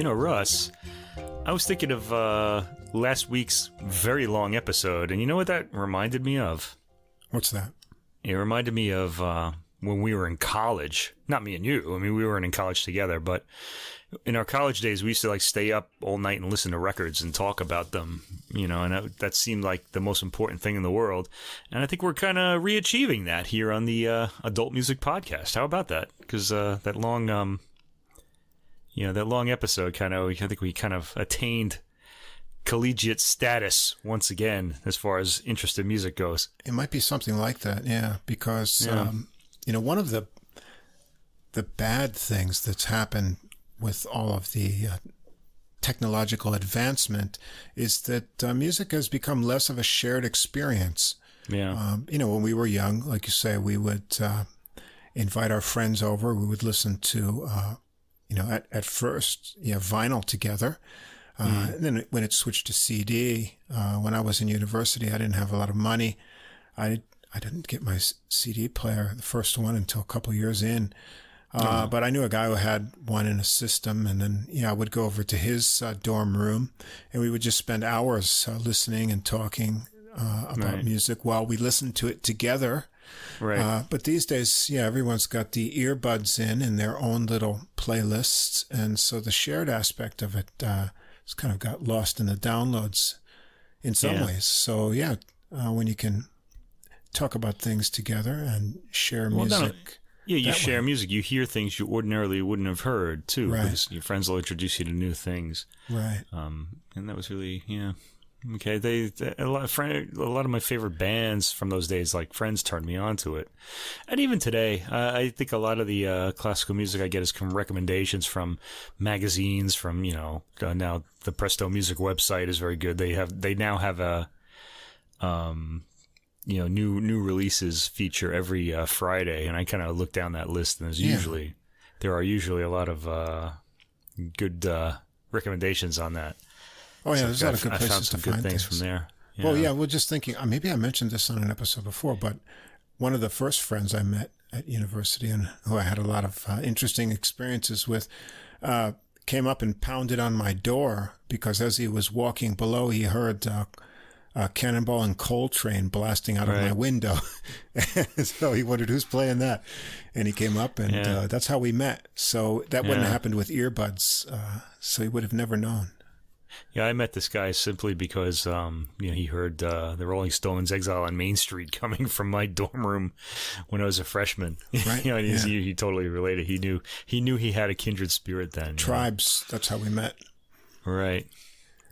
Russ, I was thinking of last week's very long episode, and you know what that reminded me of? What's that? It reminded me of when we were in college. Not me and you. I mean, we weren't in college together, but in our college days, we used to stay up all night and listen to records and talk about them, and that seemed like the most important thing in the world. And I think we're kind of re-achieving that here on the Adult Music Podcast. How about that? Because that long episode I think we kind of attained collegiate status once again as far as interest in music goes. It might be something like that, yeah, because one of the bad things that's happened with all of the technological advancement is that music has become less of a shared experience. Yeah. When we were young, like you say, we would invite our friends over. We would listen to at first, vinyl together. And then when it switched to CD, when I was in university, I didn't have a lot of money. I didn't get my CD player, the first one, until a couple of years in. But I knew a guy who had one in a system, and then I would go over to his dorm room, and we would just spend hours listening and talking about music while we listened to it together. Right. But these days, everyone's got the earbuds in their own little playlists, and so the shared aspect of it has kind of got lost in the downloads in some ways. So when you can talk about things together and share music. You share music. You hear things you ordinarily wouldn't have heard too, right. Because your friends will introduce you to new things. Right. And that was really okay. A lot of my favorite bands from those days, like Friends, turned me on to it. And even today, I think a lot of the classical music I get is from recommendations from magazines. From now the Presto Music website is very good. They now have a new releases feature every Friday, and I kind of look down that list, and there are usually a lot of good recommendations on that. Oh yeah, there's a lot of good places I found some good things from there. Yeah. Well, we're just thinking, maybe I mentioned this on an episode before, but one of the first friends I met at university and who I had a lot of interesting experiences with came up and pounded on my door because as he was walking below, he heard Cannonball and Coltrane blasting out of my window. So he wondered who's playing that. And he came up, and that's how we met. So that wouldn't have happened with earbuds, so he would have never known. Yeah, I met this guy simply because he heard the Rolling Stones' "Exile on Main Street" coming from my dorm room when I was a freshman. Right. He totally related. He knew he had a kindred spirit then. Tribes. That's how we met. Right.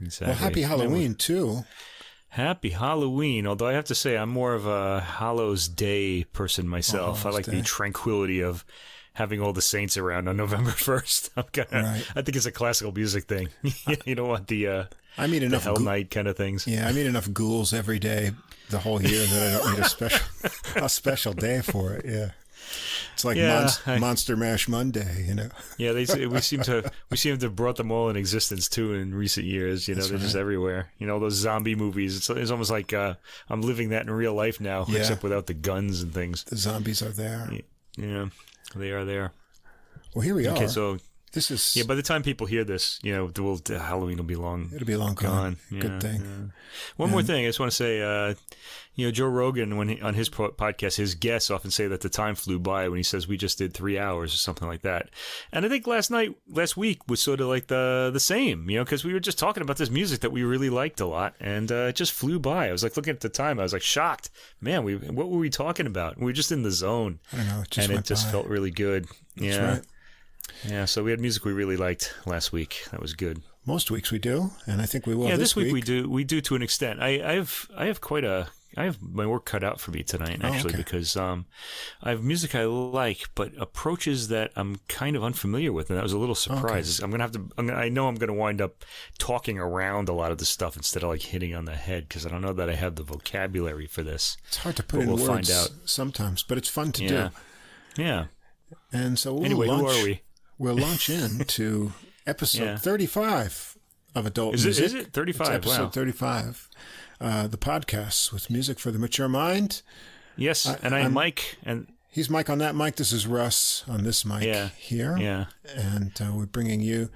Exactly. Well, happy Halloween too. Happy Halloween, although I have to say I'm more of a Hallows Day person myself. I like the tranquility of having all the saints around on November 1st. I think it's a classical music thing. You don't want the Hell Night kind of things. Yeah, I meet enough ghouls every day the whole year that I don't need a special day for it. Yeah. It's like Monster Mash Monday, Yeah, we seem to have brought them all in existence too in recent years. They're just everywhere. Those zombie movies. It's almost like I'm living that in real life now, except without the guns and things. The zombies are there. Yeah, they are there. Well, here we are. Okay, so this is by the time people hear this, Halloween will be long. It'll be long gone. Good thing. Yeah. One more thing, I just want to say, Joe Rogan, on his podcast, his guests often say that the time flew by when he says we just did 3 hours or something like that. And I think last week was sort of like the same, because we were just talking about this music that we really liked a lot, and it just flew by. I was like looking at the time, I was like shocked, man. What were we talking about? We were just in the zone. I don't know, it just felt really good. That's right. Yeah, so we had music we really liked last week. That was good. Most weeks we do, and I think we will. Yeah, this week we do. We do to an extent. I have my work cut out for me tonight, actually, because I have music I like, but approaches that I'm kind of unfamiliar with, and that was a little surprise. Okay. I know I'm gonna wind up talking around a lot of the stuff instead of hitting on the head, because I don't know that I have the vocabulary for this. It's hard to put in words. We'll find out sometimes, but it's fun to do. Yeah. And so who are we? We'll launch into episode 35 of Adult Music. Is it 35? It's episode 35. The podcast with music for the mature mind. Yes, and I'm Mike. And he's Mike on that mic. This is Russ on this mic here. Yeah. And we're bringing you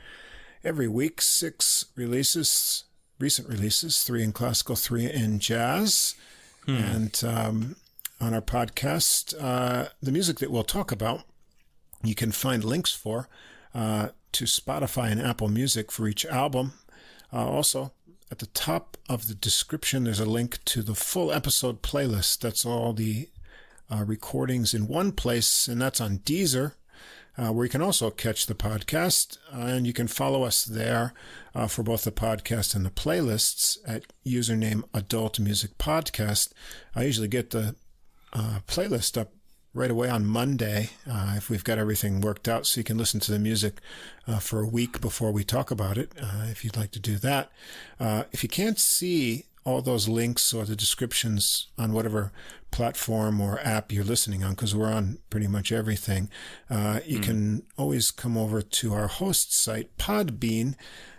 every week, 6 releases, recent releases, 3 in classical, 3 in jazz. And on our podcast, the music that we'll talk about, you can find links for to Spotify and Apple Music for each album. Also, at the top of the description, there's a link to the full episode playlist. That's all the recordings in one place, and that's on Deezer, where you can also catch the podcast. And you can follow us there for both the podcast and the playlists at username Adult Music Podcast. I usually get the playlist up right away on Monday if we've got everything worked out, so you can listen to the music for a week before we talk about it, if you'd like to do that. If you can't see all those links or the descriptions on whatever platform or app you're listening on, because we're on pretty much everything, you can always come over to our host site, Podbean,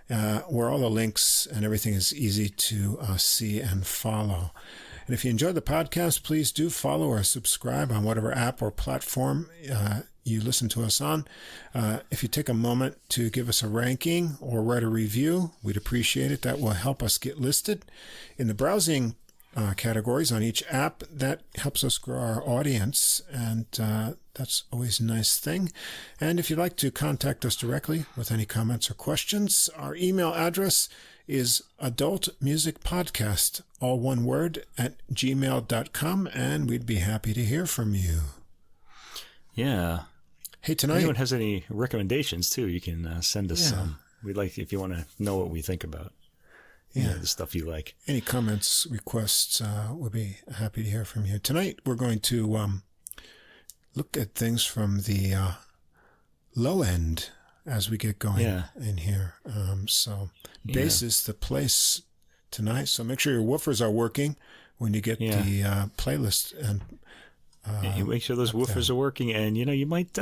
where all the links and everything is easy to see and follow. And if you enjoyed the podcast, please do follow or subscribe on whatever app or platform you listen to us on. If you take a moment to give us a ranking or write a review, we'd appreciate it. That will help us get listed in the browsing categories on each app. That helps us grow our audience, and that's always a nice thing. And if you'd like to contact us directly with any comments or questions, our email address is adultmusicpodcast, all one word, at gmail.com, and we'd be happy to hear from you. Yeah. Hey, tonight... If anyone has any recommendations, too, you can send us some. We'd like, if you want to know what we think about the stuff you like. Any comments, requests, we'll be happy to hear from you. Tonight, we're going to look at things from the low end as we get going in here. So bass is the place tonight. So make sure your woofers are working when you get the playlist. And you make sure those woofers are working. And, you might,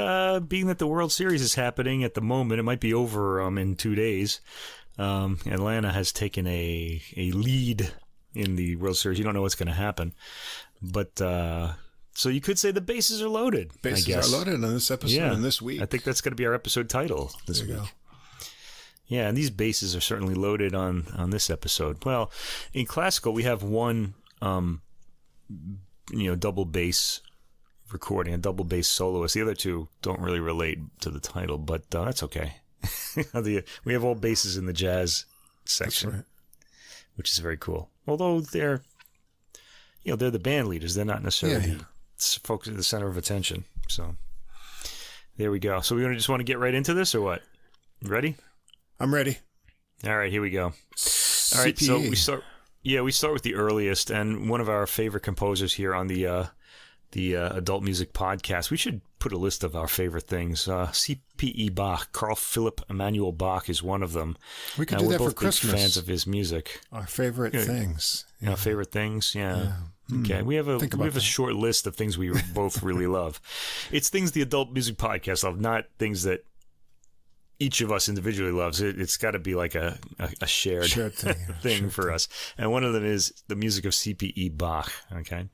being that the World Series is happening at the moment, it might be over in 2 days. Atlanta has taken a lead in the World Series. You don't know what's going to happen. But... so you could say the bases are loaded. Bases are loaded on this episode and this week. I think that's going to be our episode title this week. Go. Yeah, and these bases are certainly loaded on this episode. Well, in classical, we have one, double bass recording, a double bass soloist. The other two don't really relate to the title, but that's okay. We have all basses in the jazz section, which is very cool. Although they're the band leaders. They're not necessarily focus at the center of attention. So there we go. So we just want to get right into this, or what? Ready? I'm ready. All right, here we go. All right, so we start with the earliest, and one of our favorite composers here on the Adult Music Podcast. We should put a list of our favorite things. C.P.E. Bach, Carl Philipp Emanuel Bach is one of them. We could do that for Christmas. We're both big fans of his music. Our favorite things. Our favorite things, Okay, we have a short list of things we both really love. It's things the Adult Music Podcast love, not things that each of us individually loves. It's got to be like a shared thing for us. And one of them is the music of C.P.E. Bach. Okay.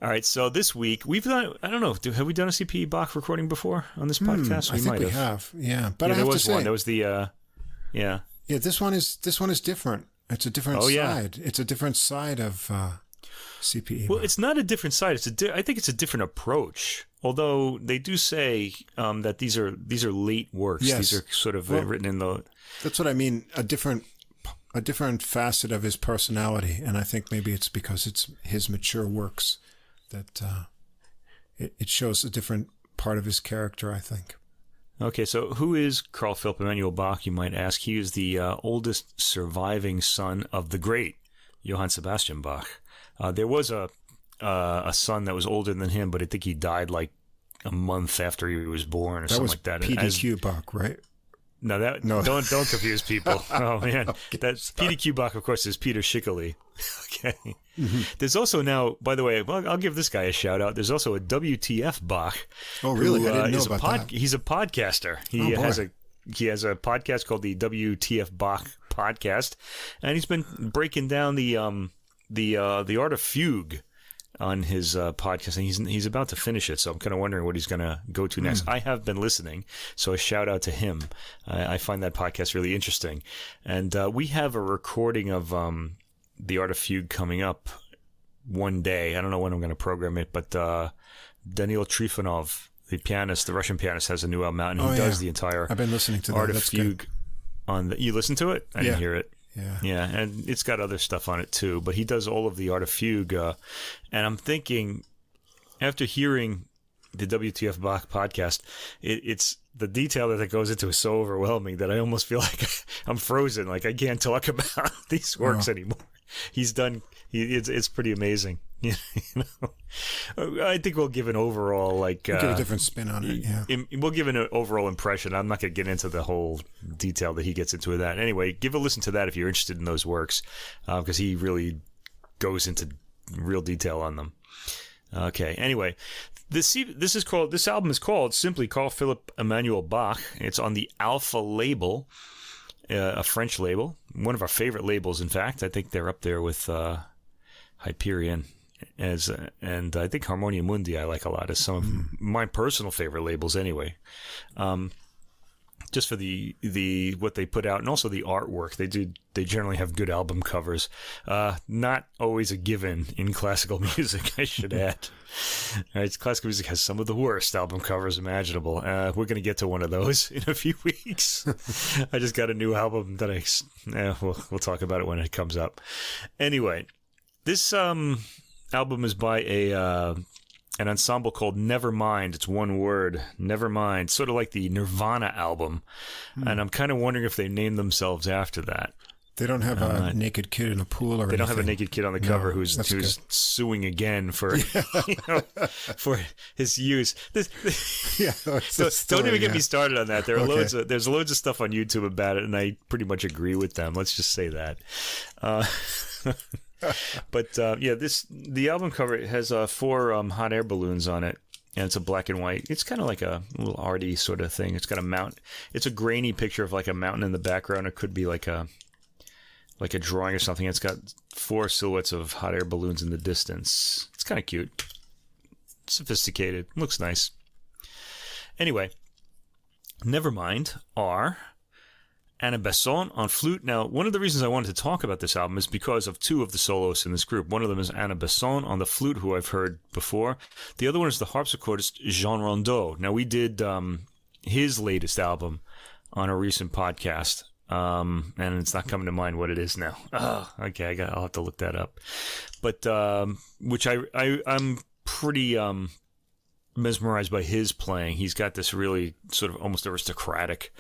All right. So this week we've done, I don't know, have we done a C.P.E. Bach recording before on this podcast? I think we have. Yeah. But I have to say, one. There was the, Yeah, this one is different. It's a different side. It's a different side of C.P.E. Well, it's not a different side. I think it's a different approach. Although they do say that these are late works. Yes. These are sort of written in the. That's what I mean. A different facet of his personality, and I think maybe it's because it's his mature works that it shows a different part of his character, I think. Okay, so who is Carl Philipp Emanuel Bach, you might ask? He is the oldest surviving son of the great Johann Sebastian Bach. There was a son that was older than him, but I think he died like a month after he was born or something like that. PDQ Bach, right? No, don't confuse people. Oh man, that's PDQ Bach, of course, is Peter Schickele. Okay. Mm-hmm. There's also now, by the way, I'll give this guy a shout out. There's also a WTF Bach. Oh really? I didn't know about that. He's a podcaster. He has a podcast called the WTF Bach Podcast, and he's been breaking down the art of fugue. on his podcast, and he's about to finish it, so I'm kind of wondering what he's going to go to next. I have been listening, so a shout out to him. I find that podcast really interesting. And we have a recording of the Art of Fugue coming up one day. I don't know when I'm going to program it, but Daniil Trifonov, the Russian pianist, has a new album out, and he does the entire I've been listening to Art that. of Fugue. You listen to it? I didn't hear it. Yeah, and it's got other stuff on it too, but he does all of the Art of Fugue, and I'm thinking, after hearing the Wtf Bach podcast, it's the detail that goes into is so overwhelming that I almost feel like I'm frozen, like I can't talk about these works anymore. He's done. It's pretty amazing. You know, I think we'll give an overall we'll give a different spin on it. Yeah, we'll give an overall impression. I'm not going to get into the whole detail that he gets into with that. Anyway, give a listen to that if you're interested in those works, because he really goes into real detail on them. Okay. Anyway, this album is called simply Carl Philipp Emanuel Bach. It's on the Alpha label, a French label, one of our favorite labels. In fact, I think they're up there with Hyperion. And I think Harmonia Mundi I like a lot as some of my personal favorite labels anyway. Just for the what they put out and also the artwork. They generally have good album covers. Not always a given in classical music, I should add. All right, classical music has some of the worst album covers imaginable. We're going to get to one of those in a few weeks. I just got a new album that we'll talk about it when it comes up. Anyway, this album is by an ensemble called Nevermind. It's one word, Nevermind, sort of like the Nirvana album. And I'm kind of wondering if they named themselves after that. They don't have a naked kid in a pool or anything. They don't have a naked kid on the cover who's suing again for for his use. Don't even get me started on that. There are there's loads of stuff on YouTube about it, and I pretty much agree with them. Let's just say that. But the album cover has 4 hot air balloons on it, and it's a black and white. It's kind of like a little arty sort of thing. It's got a mount. It's a grainy picture of like a mountain in the background. It could be like a drawing or something. It's got 4 silhouettes of hot air balloons in the distance. It's kind of cute, sophisticated, looks nice. Anyway, Nevermind are Anna Besson on flute. Now, one of the reasons I wanted to talk about this album is because of 2 of the soloists in this group. One of them is Anna Besson on the flute, who I've heard before. The other one is the harpsichordist Jean Rondeau. Now, we did his latest album on a recent podcast, and it's not coming to mind what it is now. Oh, okay, I'll have to look that up. But which I'm pretty mesmerized by his playing. He's got this really sort of almost aristocratic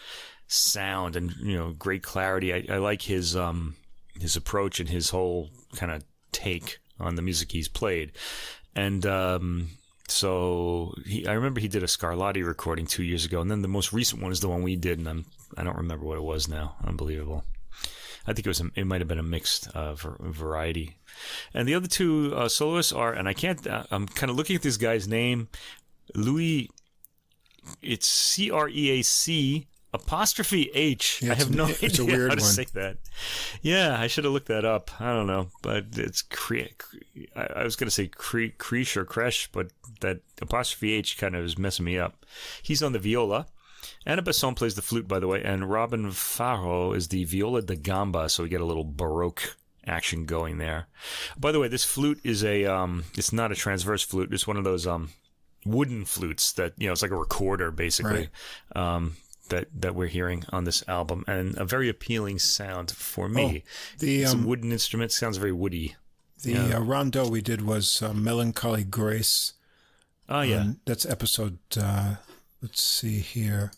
sound and great clarity. I like his approach and his whole kind of take on the music he's played. And so I remember he did a Scarlatti recording 2 years ago, and then the most recent one is the one we did, and I don't remember what it was now. Unbelievable. I think it might have been a mixed variety. And the other 2 soloists are, and I'm kind of looking at this guy's name, Louis. It's Creac apostrophe H. I have no idea how to say that. Yeah, I should have looked that up. I don't know, but it's I was going to say Creac'h or Creac'h, but that apostrophe H kind of is messing me up. He's on the viola. Anna Besson plays the flute, by the way, and Robin Pharo is the viola da gamba, so we get a little Baroque action going there. By the way, this flute is it's not a transverse flute. It's one of those wooden flutes that, it's like a recorder, basically. Right. That we're hearing on this album, and a very appealing sound for me. It's a wooden instrument, sounds very woody. The Rondeau we did was Melancholy Grace. Oh, yeah. That's episode, let's see here,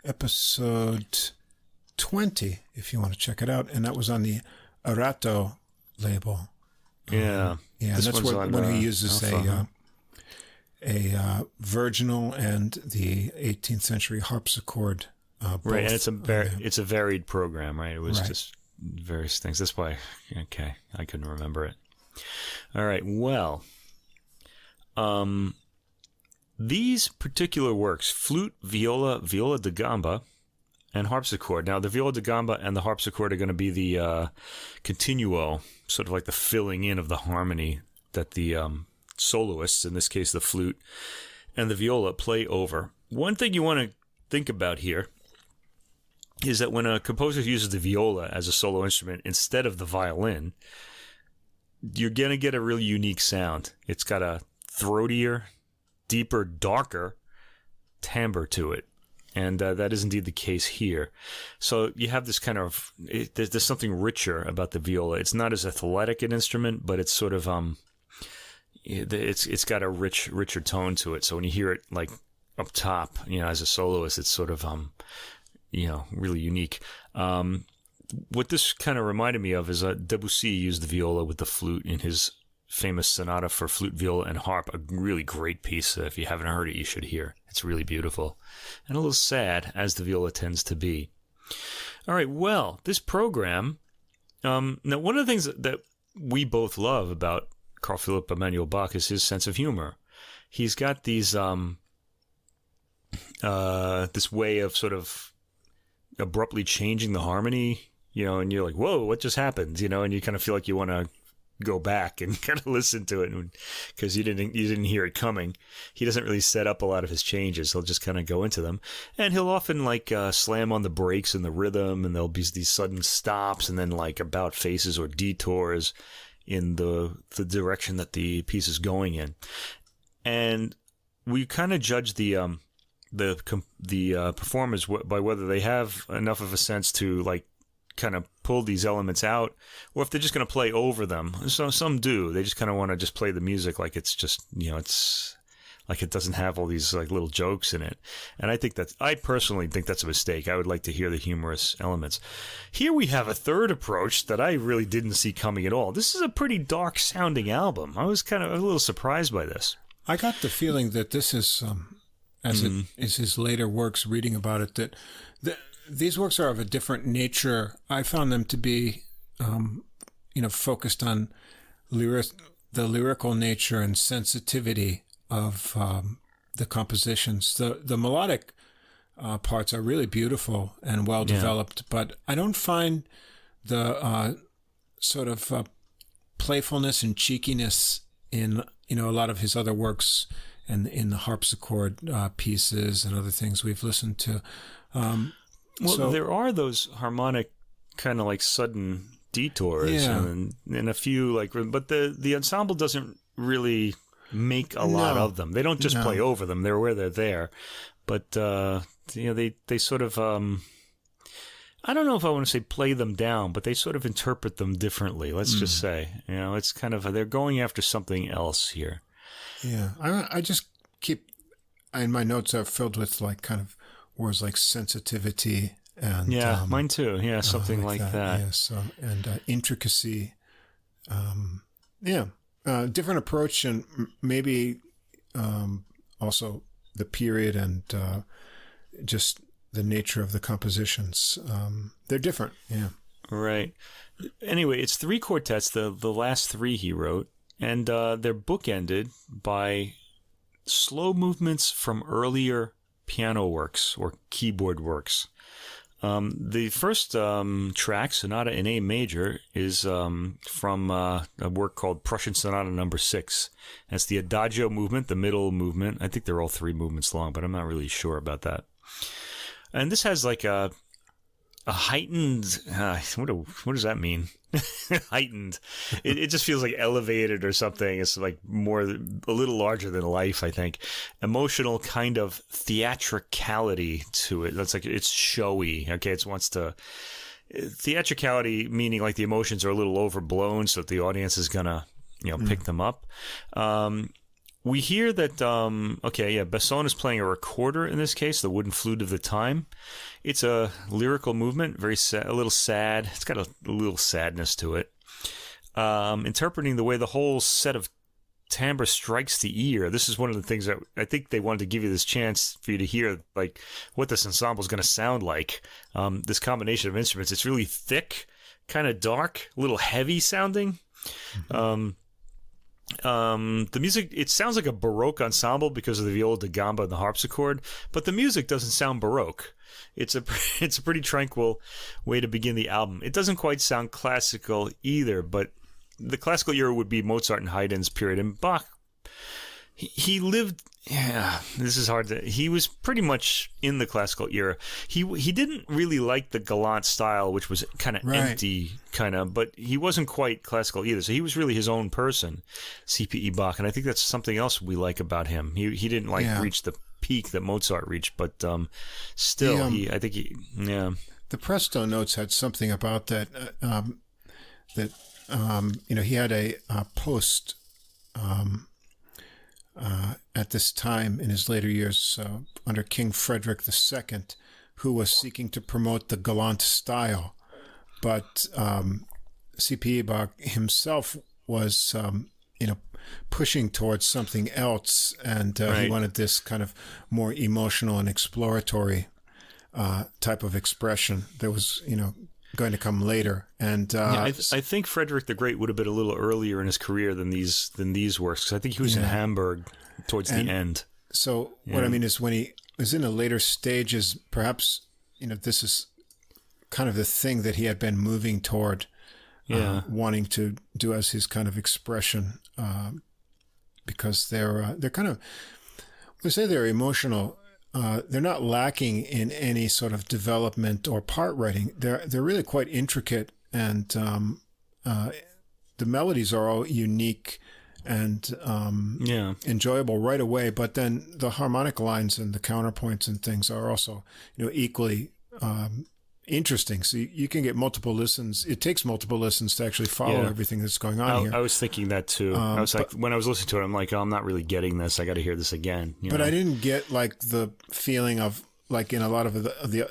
episode 20, if you want to check it out. And that was on the Arato label. Yeah. And that's when he uses a virginal and the 18th century harpsichord. Right, and it's a varied program, right? It was just various things. That's why, I couldn't remember it. All right, well, these particular works, flute, viola da gamba, and harpsichord. Now, the viola da gamba and the harpsichord are going to be the continuo, sort of like the filling in of the harmony that the soloists, in this case the flute and the viola, play over. One thing you want to think about here is that when a composer uses the viola as a solo instrument instead of the violin, you're going to get a really unique sound. It's got a throatier, deeper, darker timbre to it. And that is indeed the case here. So you have this kind of, there's something richer about the viola. It's not as athletic an instrument, but it's sort of, it's got a richer tone to it. So when you hear it like up top, as a soloist, it's sort of, really unique. What this kind of reminded me of is Debussy used the viola with the flute in his famous sonata for flute, viola, and harp. A really great piece. If you haven't heard it, you should hear. It's really beautiful and a little sad, as the viola tends to be. All right, well, this program. Now, one of the things that we both love about Carl Philipp Emanuel Bach is his sense of humor. He's got these this way of sort of abruptly changing the harmony, and you're like, whoa, what just happened? And you kind of feel like you want to go back and kind of listen to it because you didn't hear it coming. He doesn't really set up a lot of his changes. He'll just kind of go into them, and he'll often slam on the brakes in the rhythm, and there'll be these sudden stops and then about faces or detours in the direction that the piece is going in. And we kind of judge the performers by whether they have enough of a sense to kind of pull these elements out, or if they're just going to play over them. So some do. They just kind of want to just play the music like it's just, it's like it doesn't have all these little jokes in it. And I personally think that's a mistake. I would like to hear the humorous elements. Here we have a third approach that I really didn't see coming at all. This is a pretty dark sounding album. I was kind of a little surprised by this. I got the feeling that this is, as it is his later works, reading about it, that these works are of a different nature. I found them to be, focused on the lyrical nature and sensitivity of the compositions. The melodic parts are really beautiful and well developed, but I don't find the sort of playfulness and cheekiness in a lot of his other works and in the harpsichord pieces and other things we've listened to. There are those harmonic kind of sudden detours and a few but the ensemble doesn't really make a lot of them. They don't just play over them. They're where they're there. But, they sort of, I don't know if I want to say play them down, but they sort of interpret them differently. Let's just say, it's kind of, they're going after something else here. Yeah. I just keep, in my notes are filled with kind of words like sensitivity and mine too. Yeah, something like that. Yes, and intricacy. Different approach, and maybe also the period and just the nature of the compositions. They're different. Yeah. Right. Anyway, it's 3 quartets. The last 3 he wrote, and they're bookended by slow movements from earlier piano works or keyboard works. The first track, Sonata in A major, is from a work called Prussian Sonata Number 6. That's the Adagio movement, the middle movement. I think they're all 3 movements long, but I'm not really sure about that. And this has a heightened, what does that mean? Heightened. It just feels like elevated or something. It's a little larger than life, I think. Emotional kind of theatricality to it. That's it's showy. Okay. It wants to, theatricality meaning the emotions are a little overblown so that the audience is going to, pick them up. We hear that, Besson is playing a recorder in this case, the wooden flute of the time. It's a lyrical movement, very sad, a little sad. It's got a little sadness to it. Interpreting the way the whole set of timbre strikes the ear. This is one of the things that I think they wanted to give you this chance for you to hear, what this ensemble is going to sound like. This combination of instruments, it's really thick, kind of dark, a little heavy sounding. Mm-hmm. The music, it sounds like a Baroque ensemble because of the viola da gamba and the harpsichord, but the music doesn't sound Baroque. It's a pretty tranquil way to begin the album. It doesn't quite sound classical either, but the classical era would be Mozart and Haydn's period, and Bach he lived. Yeah, this is hard to. He was pretty much in the classical era. He didn't really like the galant style, which was kind of empty, but he wasn't quite classical either. So he was really his own person, C.P.E. Bach, and I think that's something else we like about him. He didn't reach the peak that Mozart reached, but still, The Presto notes had something about that. He had a post. At this time in his later years under King Frederick II, who was seeking to promote the galant style. But C.P.E. Bach himself was, pushing towards something else, and he wanted this kind of more emotional and exploratory type of expression that was, going to come later. And I think Frederick the Great would have been a little earlier in his career than these works, because I think he was in Hamburg towards the end. So what I mean is, when he was in the later stages, perhaps this is kind of the thing that he had been moving toward, wanting to do as his kind of expression, because they're kind of, we say they're emotional. They're not lacking in any sort of development or part writing. They're really quite intricate, and the melodies are all unique and enjoyable right away. But then the harmonic lines and the counterpoints and things are also equally interesting. So you can get multiple listens. It takes multiple listens to actually follow everything that's going on here. I was thinking that too. I was when I was listening to it, I'm like, oh, I'm not really getting this. I got to hear this again. But I didn't get like the feeling of, like in a lot of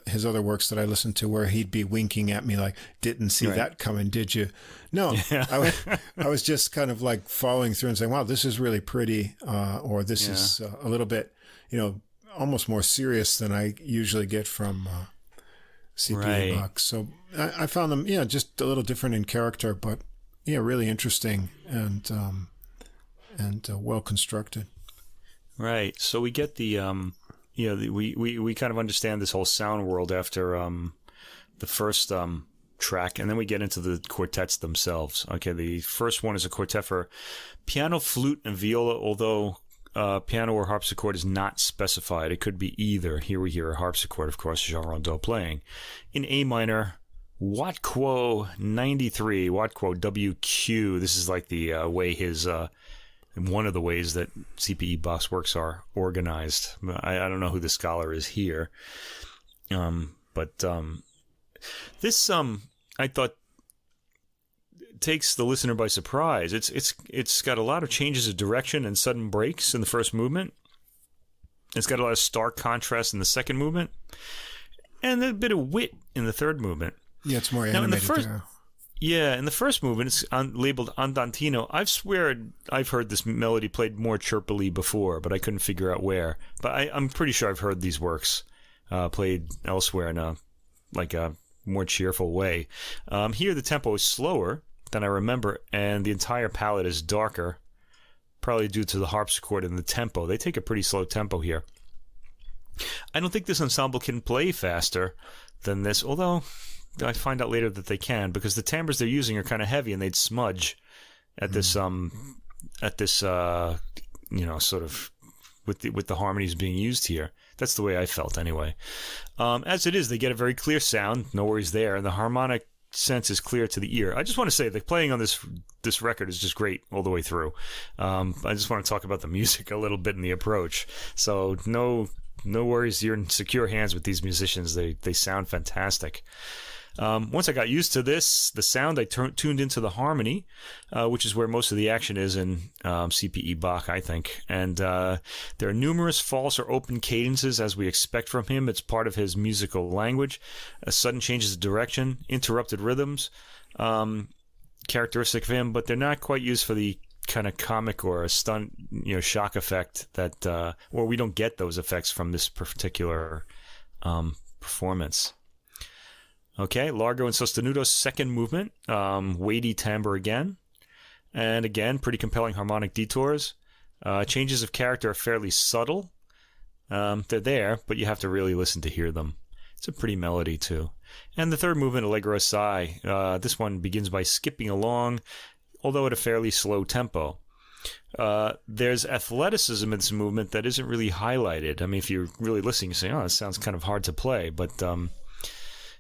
his other works that I listened to, where he'd be winking at me like, didn't see that coming, did you? No, I was just kind of like following through and saying, wow, this is really pretty, or this is a little bit, almost more serious than I usually get from C.P.E. Bach. So I found them, just a little different in character, but really interesting and well constructed. Right. So we get the we kind of understand this whole sound world after the first track, and then we get into the quartets themselves. Okay, the first one is a quartet for piano, flute, and viola, although piano or harpsichord is not specified. It could be either. Here we hear a harpsichord, of course, Jean Rondeau playing. In A minor, Wtf 93, Wtf WQ. This is like the way his... one of the ways that C.P.E. Bach's works are organized. I don't know who the scholar is here. But this, I thought, takes the listener by surprise. It's got a lot of changes of direction and sudden breaks in the first movement. It's got a lot of stark contrast in the second movement, and a bit of wit in the third movement. Yeah, it's more animated there. Yeah, in the first movement, it's labeled Andantino. I swear I've heard this melody played more chirpily before, but I couldn't figure out where. But I'm pretty sure I've heard these works played elsewhere in a more cheerful way. Here, the tempo is slower than I remember, and the entire palette is darker, probably due to the harpsichord and the tempo. They take a pretty slow tempo here. I don't think this ensemble can play faster than this, although I find out later that they can, because the timbres they're using are kind of heavy and they'd smudge at this sort of with the harmonies being used here. That's the way I felt anyway. As it is, they get a very clear sound, no worries there, and the harmonic sense is clear to the ear. I just want to say the playing on this record is just great all the way through. I just want to talk about the music a little bit and the approach. So no worries, you're in secure hands with these musicians. They sound fantastic. Once I got used to this, the sound, I tuned into the harmony, which is where most of the action is in C.P.E. Bach, I think. And there are numerous false or open cadences, as we expect from him. It's part of his musical language. Sudden changes of direction, interrupted rhythms, characteristic of him, but they're not quite used for the kind of comic or a stunt, shock effect that, or we don't get those effects from this particular performance. Okay, Largo and Sustanuto, second movement, weighty timbre again, and again, pretty compelling harmonic detours. Changes of character are fairly subtle. They're there, but you have to really listen to hear them. It's a pretty melody, too. And the third movement, Allegro assai, this one begins by skipping along, although at a fairly slow tempo. There's athleticism in this movement that isn't really highlighted. I mean, if you're really listening, you say, "Oh, it sounds kind of hard to play," but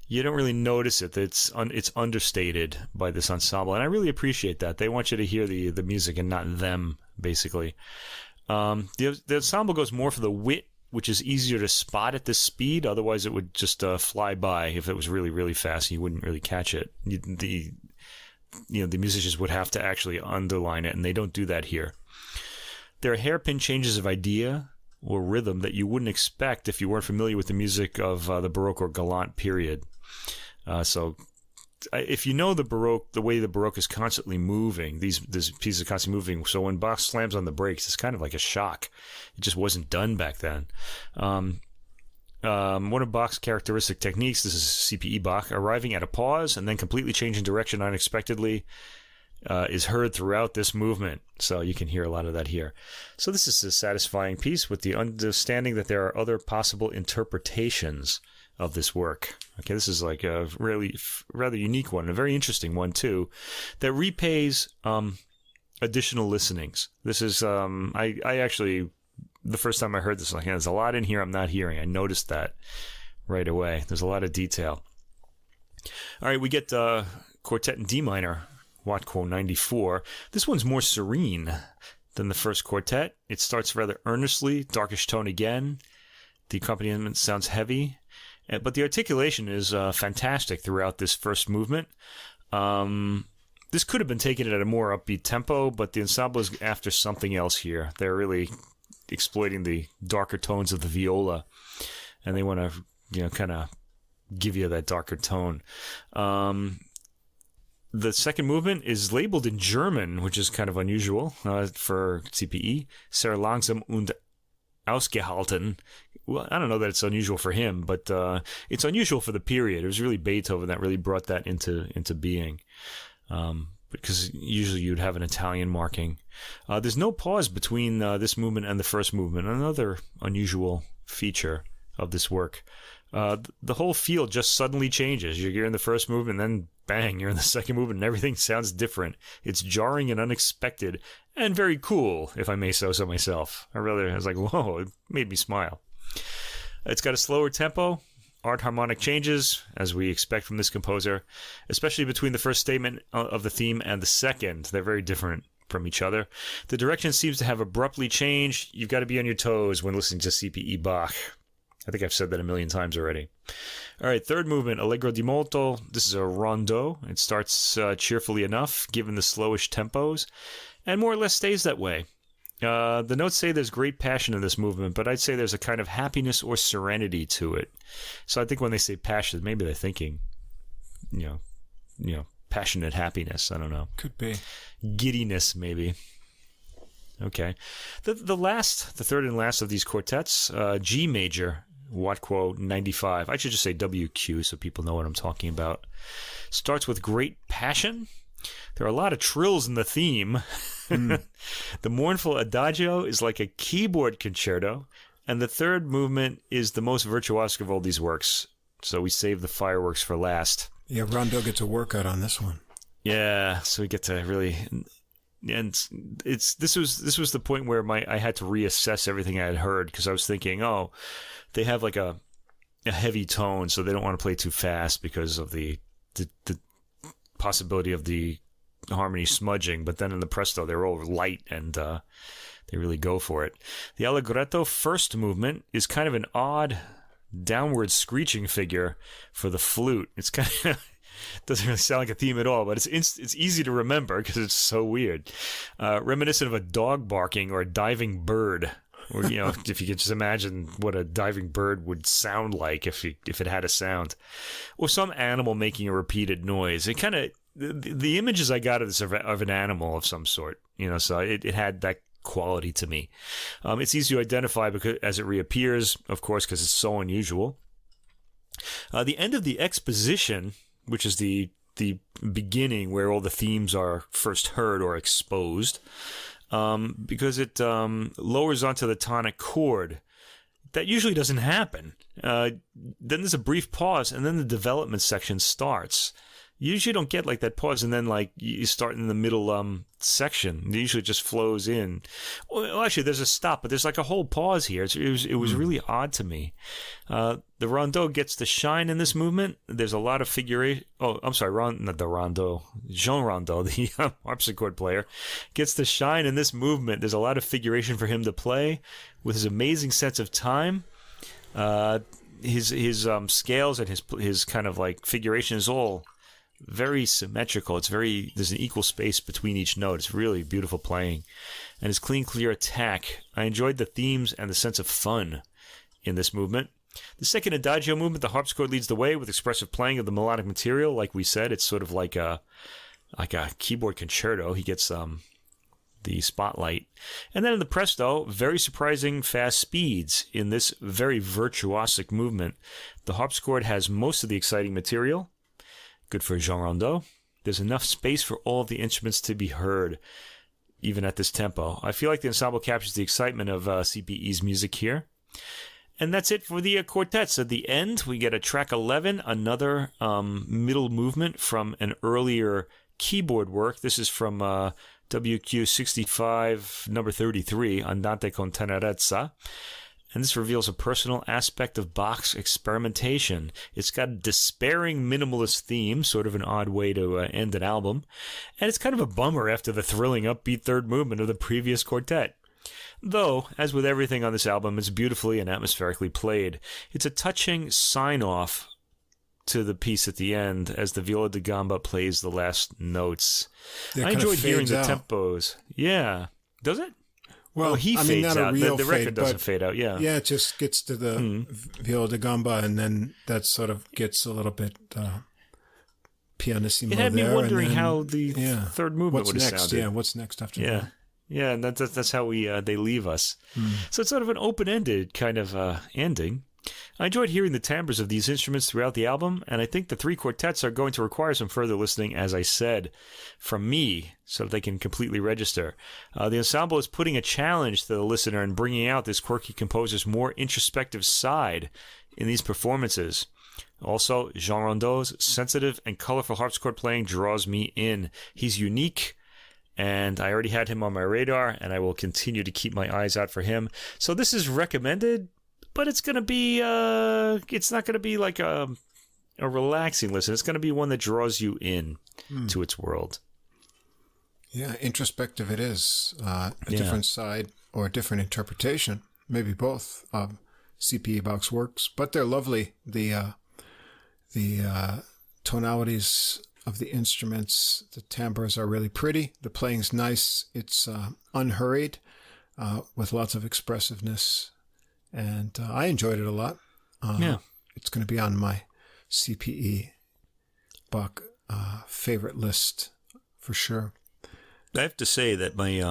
you don't really notice it. It's understated by this ensemble, and I really appreciate that. They want you to hear the music and not them, basically. The ensemble goes more for the wit, which is easier to spot at this speed. Otherwise, it would just fly by if it was really, really fast. You wouldn't really catch it. The musicians would have to actually underline it, and they don't do that here. There are hairpin changes of idea or rhythm that you wouldn't expect if you weren't familiar with the music of the Baroque or Galant period. So if you know the Baroque, the way the Baroque is constantly moving, these pieces are constantly moving. So when Bach slams on the brakes, it's kind of like a shock. It just wasn't done back then. One of Bach's characteristic techniques, this is CPE Bach, arriving at a pause and then completely changing direction unexpectedly, is heard throughout this movement. So you can hear a lot of that here. So this is a satisfying piece with the understanding that there are other possible interpretations of this work. Okay, this is like a really rather unique one, a very interesting one too, that repays additional listenings. This is I actually, the first time I heard this, like, there's a lot in here I'm not hearing. I noticed that right away. There's a lot of detail. All right, we get Quartet in D minor, Wtf 94. This one's more serene than the first quartet. It starts rather earnestly, darkish tone again. The accompaniment sounds heavy, but the articulation is fantastic throughout this first movement. This could have been taken at a more upbeat tempo, but the ensemble is after something else here. They're really exploiting the darker tones of the viola, and they want to, kind of give you that darker tone. The second movement is labeled in German, which is kind of unusual for CPE. Sehr langsam und ausgehalten. Well, I don't know that it's unusual for him, but it's unusual for the period. It was really Beethoven that really brought that into being, because usually you'd have an Italian marking. There's no pause between this movement and the first movement, another unusual feature of this work. The whole feel just suddenly changes. You're in the first movement, and then bang, you're in the second movement, and everything sounds different. It's jarring and unexpected, and very cool, if I may say so myself. I was like, whoa, it made me smile. It's got a slower tempo, art harmonic changes, as we expect from this composer, especially between the first statement of the theme and the second. They're very different from each other. The direction seems to have abruptly changed. You've got to be on your toes when listening to CPE Bach. I think I've said that a million times already. All right, third movement, Allegro di molto. This is a Rondeau. It starts cheerfully enough, given the slowish tempos, and more or less stays that way. The notes say there's great passion in this movement, but I'd say there's a kind of happiness or serenity to it. So I think when they say passion, maybe they're thinking, passionate happiness. I don't know. Could be. Giddiness, maybe. Okay. The third and last of these quartets, G major, Wtf 95. I should just say WQ so people know what I'm talking about. Starts with great passion. There are a lot of trills in the theme. The mournful adagio is like a keyboard concerto, and the third movement is the most virtuosic of all these works. So we save the fireworks for last. Yeah, Rondeau gets a workout on this one. Yeah, so we get to really, and this was the point where I had to reassess everything I had heard, because I was thinking, oh, they have like a heavy tone, so they don't want to play too fast because of the possibility of the harmony smudging, but then in the presto they're all light and they really go for it. The allegretto first movement is kind of an odd downward screeching figure for the flute. It's kind of doesn't really sound like a theme at all, but it's easy to remember because it's so weird. Reminiscent of a dog barking or a diving bird. Or, if you could just imagine what a diving bird would sound like if it had a sound, or some animal making a repeated noise. It kind of the images I got of this of an animal of some sort, so it had that quality to me. It's easy to identify because as it reappears, of course, because it's so unusual. The end of the exposition, which is the beginning where all the themes are first heard or exposed, because it lowers onto the tonic chord. That usually doesn't happen. Then there's a brief pause, and then the development section starts. You usually don't get like that pause, and then like you start in the middle section. It usually just flows in. Well, actually, there's a stop, but there's like a whole pause here. It was really odd to me. The Rondeau gets to shine in this movement. There's a lot of figuration. Oh, I'm sorry, not the Rondeau. Jean Rondeau, the harpsichord player, gets to shine in this movement. There's a lot of figuration for him to play with his amazing sense of time. His scales and his kind of like figuration is all very symmetrical. There's an equal space between each note. It's really beautiful playing. And his clean, clear attack. I enjoyed the themes and the sense of fun in this movement. The second adagio movement, the harpsichord leads the way with expressive playing of the melodic material. Like we said, it's sort of like a keyboard concerto. He gets the spotlight. And then in the presto, very surprising fast speeds in this very virtuosic movement. The harpsichord has most of the exciting material. Good for Jean Rondeau. There's enough space for all of the instruments to be heard, even at this tempo. I feel like the ensemble captures the excitement of CPE's music here. And that's it for the quartets. At the end, we get a track 11, another middle movement from an earlier keyboard work. This is from WQ 65, number 33, Andante con tenerezza. And this reveals a personal aspect of Bach's experimentation. It's got a despairing minimalist theme, sort of an odd way to end an album. And it's kind of a bummer after the thrilling upbeat third movement of the previous quartet. Though, as with everything on this album, it's beautifully and atmospherically played. It's a touching sign-off to the piece at the end as the viola da gamba plays the last notes. I enjoyed hearing the tempos. Yeah. Does it? Well, he fades out. The record doesn't fade out, yeah. Yeah, it just gets to the viola da gamba, and then that sort of gets a little bit pianissimo there. It had me wondering how the third movement would have sounded. Yeah, what's next after that? Yeah, and that's how they leave us. So it's sort of an open-ended kind of ending. I enjoyed hearing the timbres of these instruments throughout the album, and I think the three quartets are going to require some further listening, as I said, from me, so that they can completely register. The ensemble is putting a challenge to the listener and bringing out this quirky composer's more introspective side in these performances. Also, Jean Rondeau's sensitive and colorful harpsichord playing draws me in. He's unique, and I already had him on my radar, and I will continue to keep my eyes out for him. So this is recommended, but it's going to be, it's not going to be like a relaxing listen. It's going to be one that draws you in to its world. Yeah, introspective it is. A different side or a different interpretation, maybe both, of CPE Bach's works. But they're lovely. The tonalities of the instruments, the timbres are really pretty. The playing's nice. It's unhurried with lots of expressiveness. And I enjoyed it a lot. It's going to be on my CPE Bach favorite list for sure. I have to say that my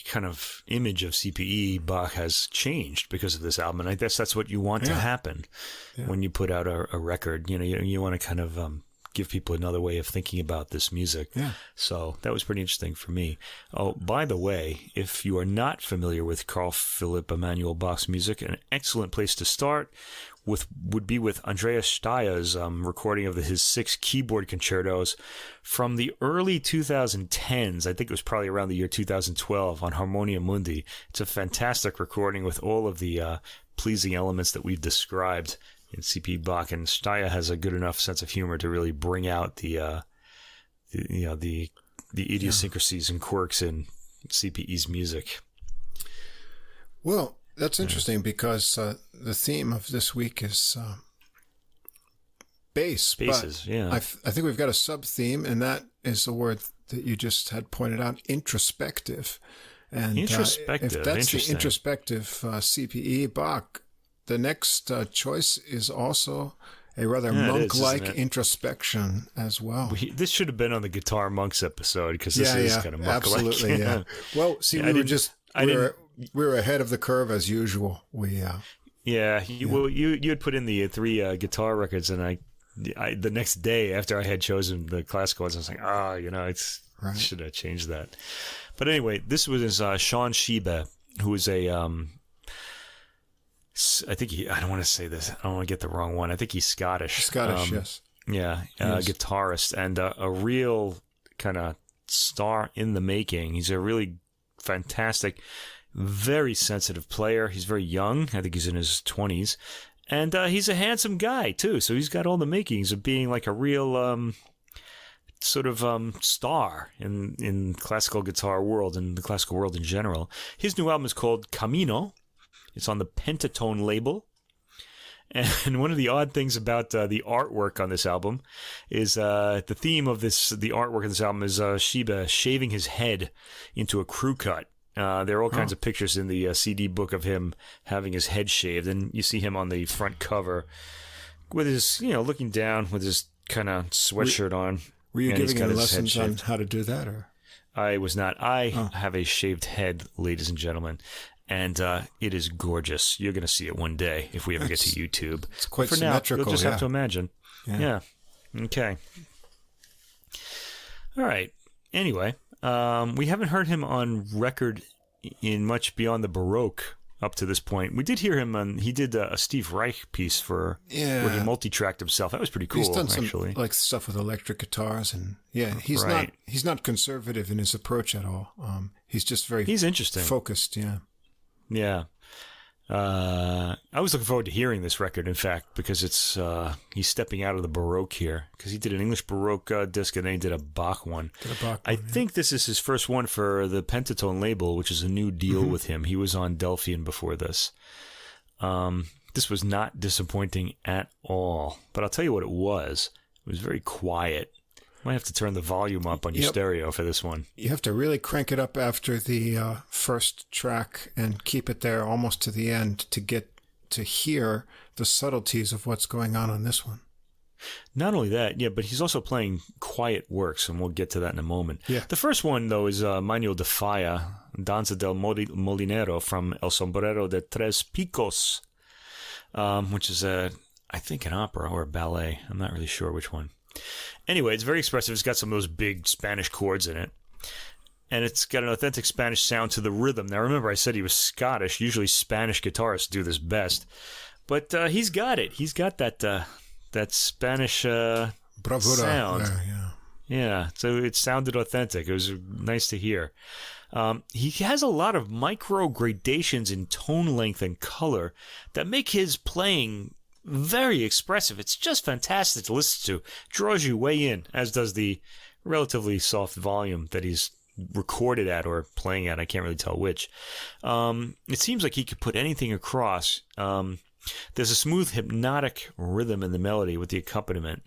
kind of image of CPE Bach has changed because of this album, and I guess that's what you want to happen when you put out a record. You want to kind of give people another way of thinking about this music. Yeah. So that was pretty interesting for me. Oh, by the way, if you are not familiar with Carl Philipp Emanuel Bach's music, an excellent place to start would be with Andreas Steyer's recording of his 6 keyboard concertos from the early 2010s. I think it was probably around the year 2012 on Harmonia Mundi. It's a fantastic recording with all of the pleasing elements that we've described in CPE Bach, and Steyer has a good enough sense of humor to really bring out the idiosyncrasies and quirks in CPE's music. Well, that's interesting because the theme of this week is bass. Basses, I think we've got a sub-theme, and that is the word that you just had pointed out, introspective. And introspective, if that's the introspective CPE Bach, the next choice is also a rather monk-like introspection as well. This should have been on the Guitar Monks episode because this is kind of monk-like. Absolutely, yeah. Well, see, we were ahead of the curve as usual. You had put in the 3 guitar records, and I the next day after I had chosen the classical ones, I was like, I should have changed that. But anyway, this was Sean Shibe, who is a I think I don't want to say this. I don't want to get the wrong one. I think he's Scottish. Yes. Yeah, guitarist and a real kind of star in the making. He's a really fantastic, very sensitive player. He's very young. I think he's in his 20s. And he's a handsome guy, too. So he's got all the makings of being like a real sort of star in classical guitar world and the classical world in general. His new album is called Camino. It's on the Pentatone label. And one of the odd things about the artwork on this album is the theme of the artwork of this album is Shibe shaving his head into a crew cut. There are all kinds of pictures in the CD book of him having his head shaved, and you see him on the front cover with his, looking down with his kind of sweatshirt on. Were you giving him lessons on how to do that, or? I was not. I have a shaved head, ladies and gentlemen. And it is gorgeous. You're going to see it one day if we ever get to YouTube. It's quite For symmetrical. Now, you'll just have to imagine. Yeah. Okay. All right. Anyway, we haven't heard him on record in much beyond the Baroque up to this point. We did hear him on. He did a Steve Reich piece where he multi-tracked himself. That was pretty cool. He's done actually. Some stuff with electric guitars, and he's not conservative in his approach at all. He's just he's interesting, focused. Yeah. I was looking forward to hearing this record, in fact, because it's he's stepping out of the Baroque here, because he did an English Baroque disc and then he did a Bach one. I think this is his first one for the Pentatone label, which is a new deal with him. He was on Delphian before this. This was not disappointing at all, but I'll tell you what it was. It was very quiet. Might have to turn the volume up on your stereo for this one. You have to really crank it up after the first track and keep it there almost to the end to get to hear the subtleties of what's going on this one. Not only that, but he's also playing quiet works, and we'll get to that in a moment. Yeah. The first one, though, is Manuel de Falla, Danza del Molinero from El Sombrero de Tres Picos, which is, I think, an opera or a ballet. I'm not really sure which one. Anyway, it's very expressive. It's got some of those big Spanish chords in it. And it's got an authentic Spanish sound to the rhythm. Now, remember I said he was Scottish. Usually Spanish guitarists do this best. But he's got it. He's got that Spanish bravura sound. Yeah. So it sounded authentic. It was nice to hear. He has a lot of micro gradations in tone length and color that make his playing very expressive. It's just fantastic to listen to. Draws you way in, as does the relatively soft volume that he's recorded at or playing at. I can't really tell which. It seems like he could put anything across. There's a smooth hypnotic rhythm in the melody with the accompaniment.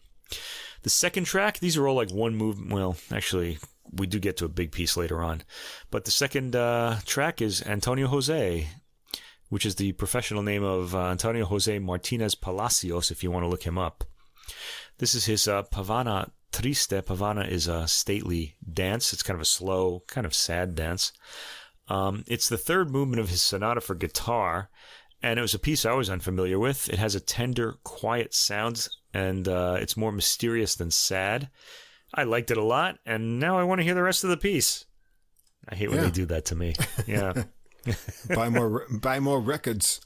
The second track, these are all like one movement. Well, actually, we do get to a big piece later on. But the second track is Antonio Jose, which is the professional name of Antonio Jose Martinez Palacios, if you want to look him up. This is his Pavana Triste. Pavana is a stately dance. It's kind of a slow, kind of sad dance. It's the third movement of his sonata for guitar, and it was a piece I was unfamiliar with. It has a tender, quiet sound, and it's more mysterious than sad. I liked it a lot, and now I want to hear the rest of the piece. I hate when they do that to me. Yeah. buy more records.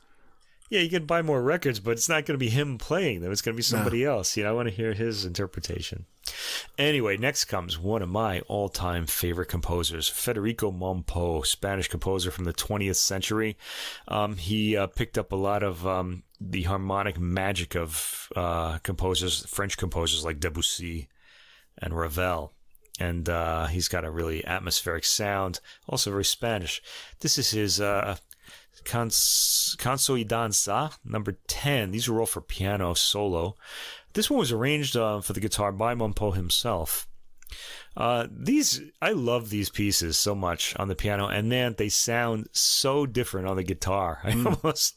Yeah, you can buy more records, but it's not going to be him playing them. It's going to be somebody else. I want to hear his interpretation. Anyway, next comes one of my all-time favorite composers, Federico Mampo, Spanish composer from the 20th century. He picked up a lot of the harmonic magic of French composers like Debussy and Ravel. And he's got a really atmospheric sound, also very Spanish. This is his Kansoidansa Number 10. These are all for piano solo. This one was arranged for the guitar by Mampo himself. I love these pieces so much on the piano, and man, they sound so different on the guitar. I almost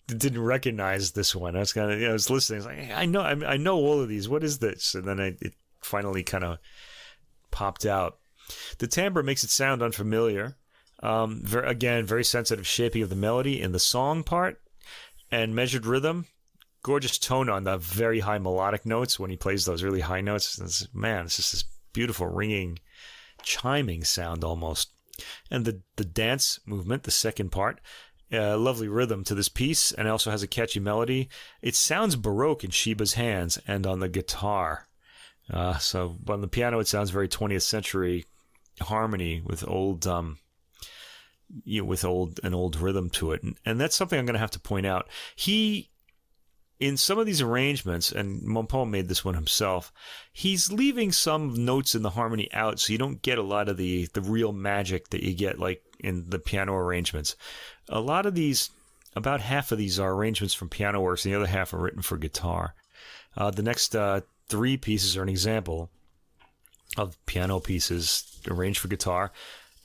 didn't recognize this one. I was I was listening. I was like, I know all of these. What is this? And then it finally kind of popped out. The timbre makes it sound unfamiliar. Very sensitive shaping of the melody in the song part and measured rhythm. Gorgeous tone on the very high melodic notes when he plays those really high notes. It's just this beautiful ringing, chiming sound almost. And the dance movement, the second part, lovely rhythm to this piece, and it also has a catchy melody. It sounds Baroque in Shibe's hands and on the guitar. So on the piano, it sounds very 20th century harmony with old, an old rhythm to it, and that's something I'm going to have to point out. In some of these arrangements, and Mampo made this one himself, he's leaving some notes in the harmony out, so you don't get a lot of the real magic that you get like in the piano arrangements. A lot of these, about half of these are arrangements from piano works, and the other half are written for guitar. The next three pieces are an example of piano pieces arranged for guitar.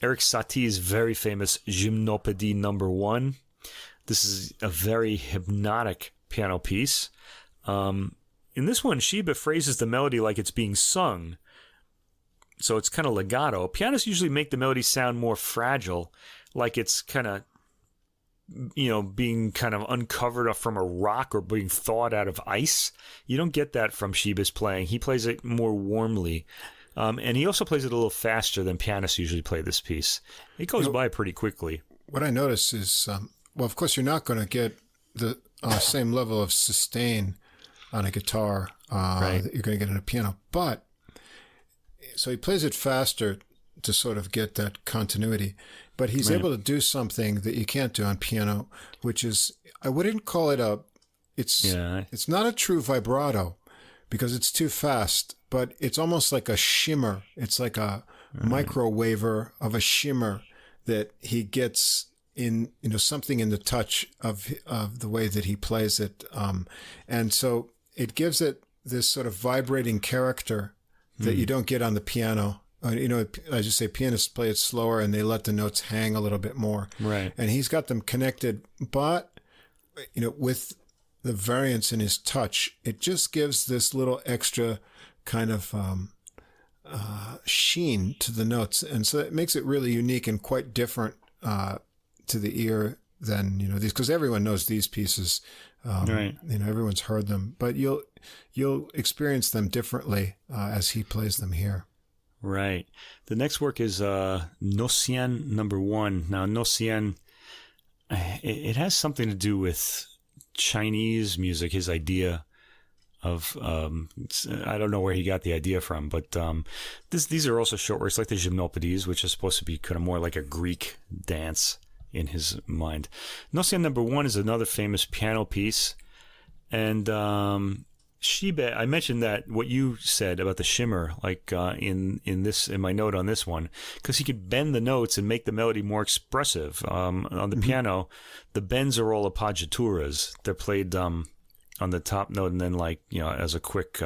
Erik Satie's very famous Gymnopédie No. 1. This is a very hypnotic piano piece. In this one, Shibe phrases the melody like it's being sung, so it's kind of legato. Pianists usually make the melody sound more fragile, like it's kind of, being kind of uncovered from a rock or being thawed out of ice. You don't get that from Shibe's playing. He plays it more warmly. And he also plays it a little faster than pianists usually play this piece. It goes by pretty quickly. What I notice is, of course, you're not going to get the same level of sustain on a guitar that you're going to get on a piano. But, so he plays it faster to sort of get that continuity. But he's able to do something that you can't do on piano, which is, I wouldn't call it it's not a true vibrato because it's too fast, but it's almost like a shimmer. It's like a microwaver of a shimmer that he gets in, something in the touch of the way that he plays it. And so it gives it this sort of vibrating character that you don't get on the piano. As you say, pianists play it slower and they let the notes hang a little bit more. Right. And he's got them connected, but, with the variance in his touch, it just gives this little extra kind of sheen to the notes. And so it makes it really unique and quite different to the ear than, these, because everyone knows these pieces. Right. Everyone's heard them, but you'll experience them differently as he plays them here. Right. The next work is Nocien No. 1. Now, Nocien, it has something to do with Chinese music, his idea of, I don't know where he got the idea from, but these are also short works like the Gymnopédies, which is supposed to be kind of more like a Greek dance in his mind. Nocien No. 1 is another famous piano piece, and Shibe, I mentioned that what you said about the shimmer, like in my note on this one, because he could bend the notes and make the melody more expressive. On the piano, the bends are all appoggiaturas. They're played on the top note and then as a quick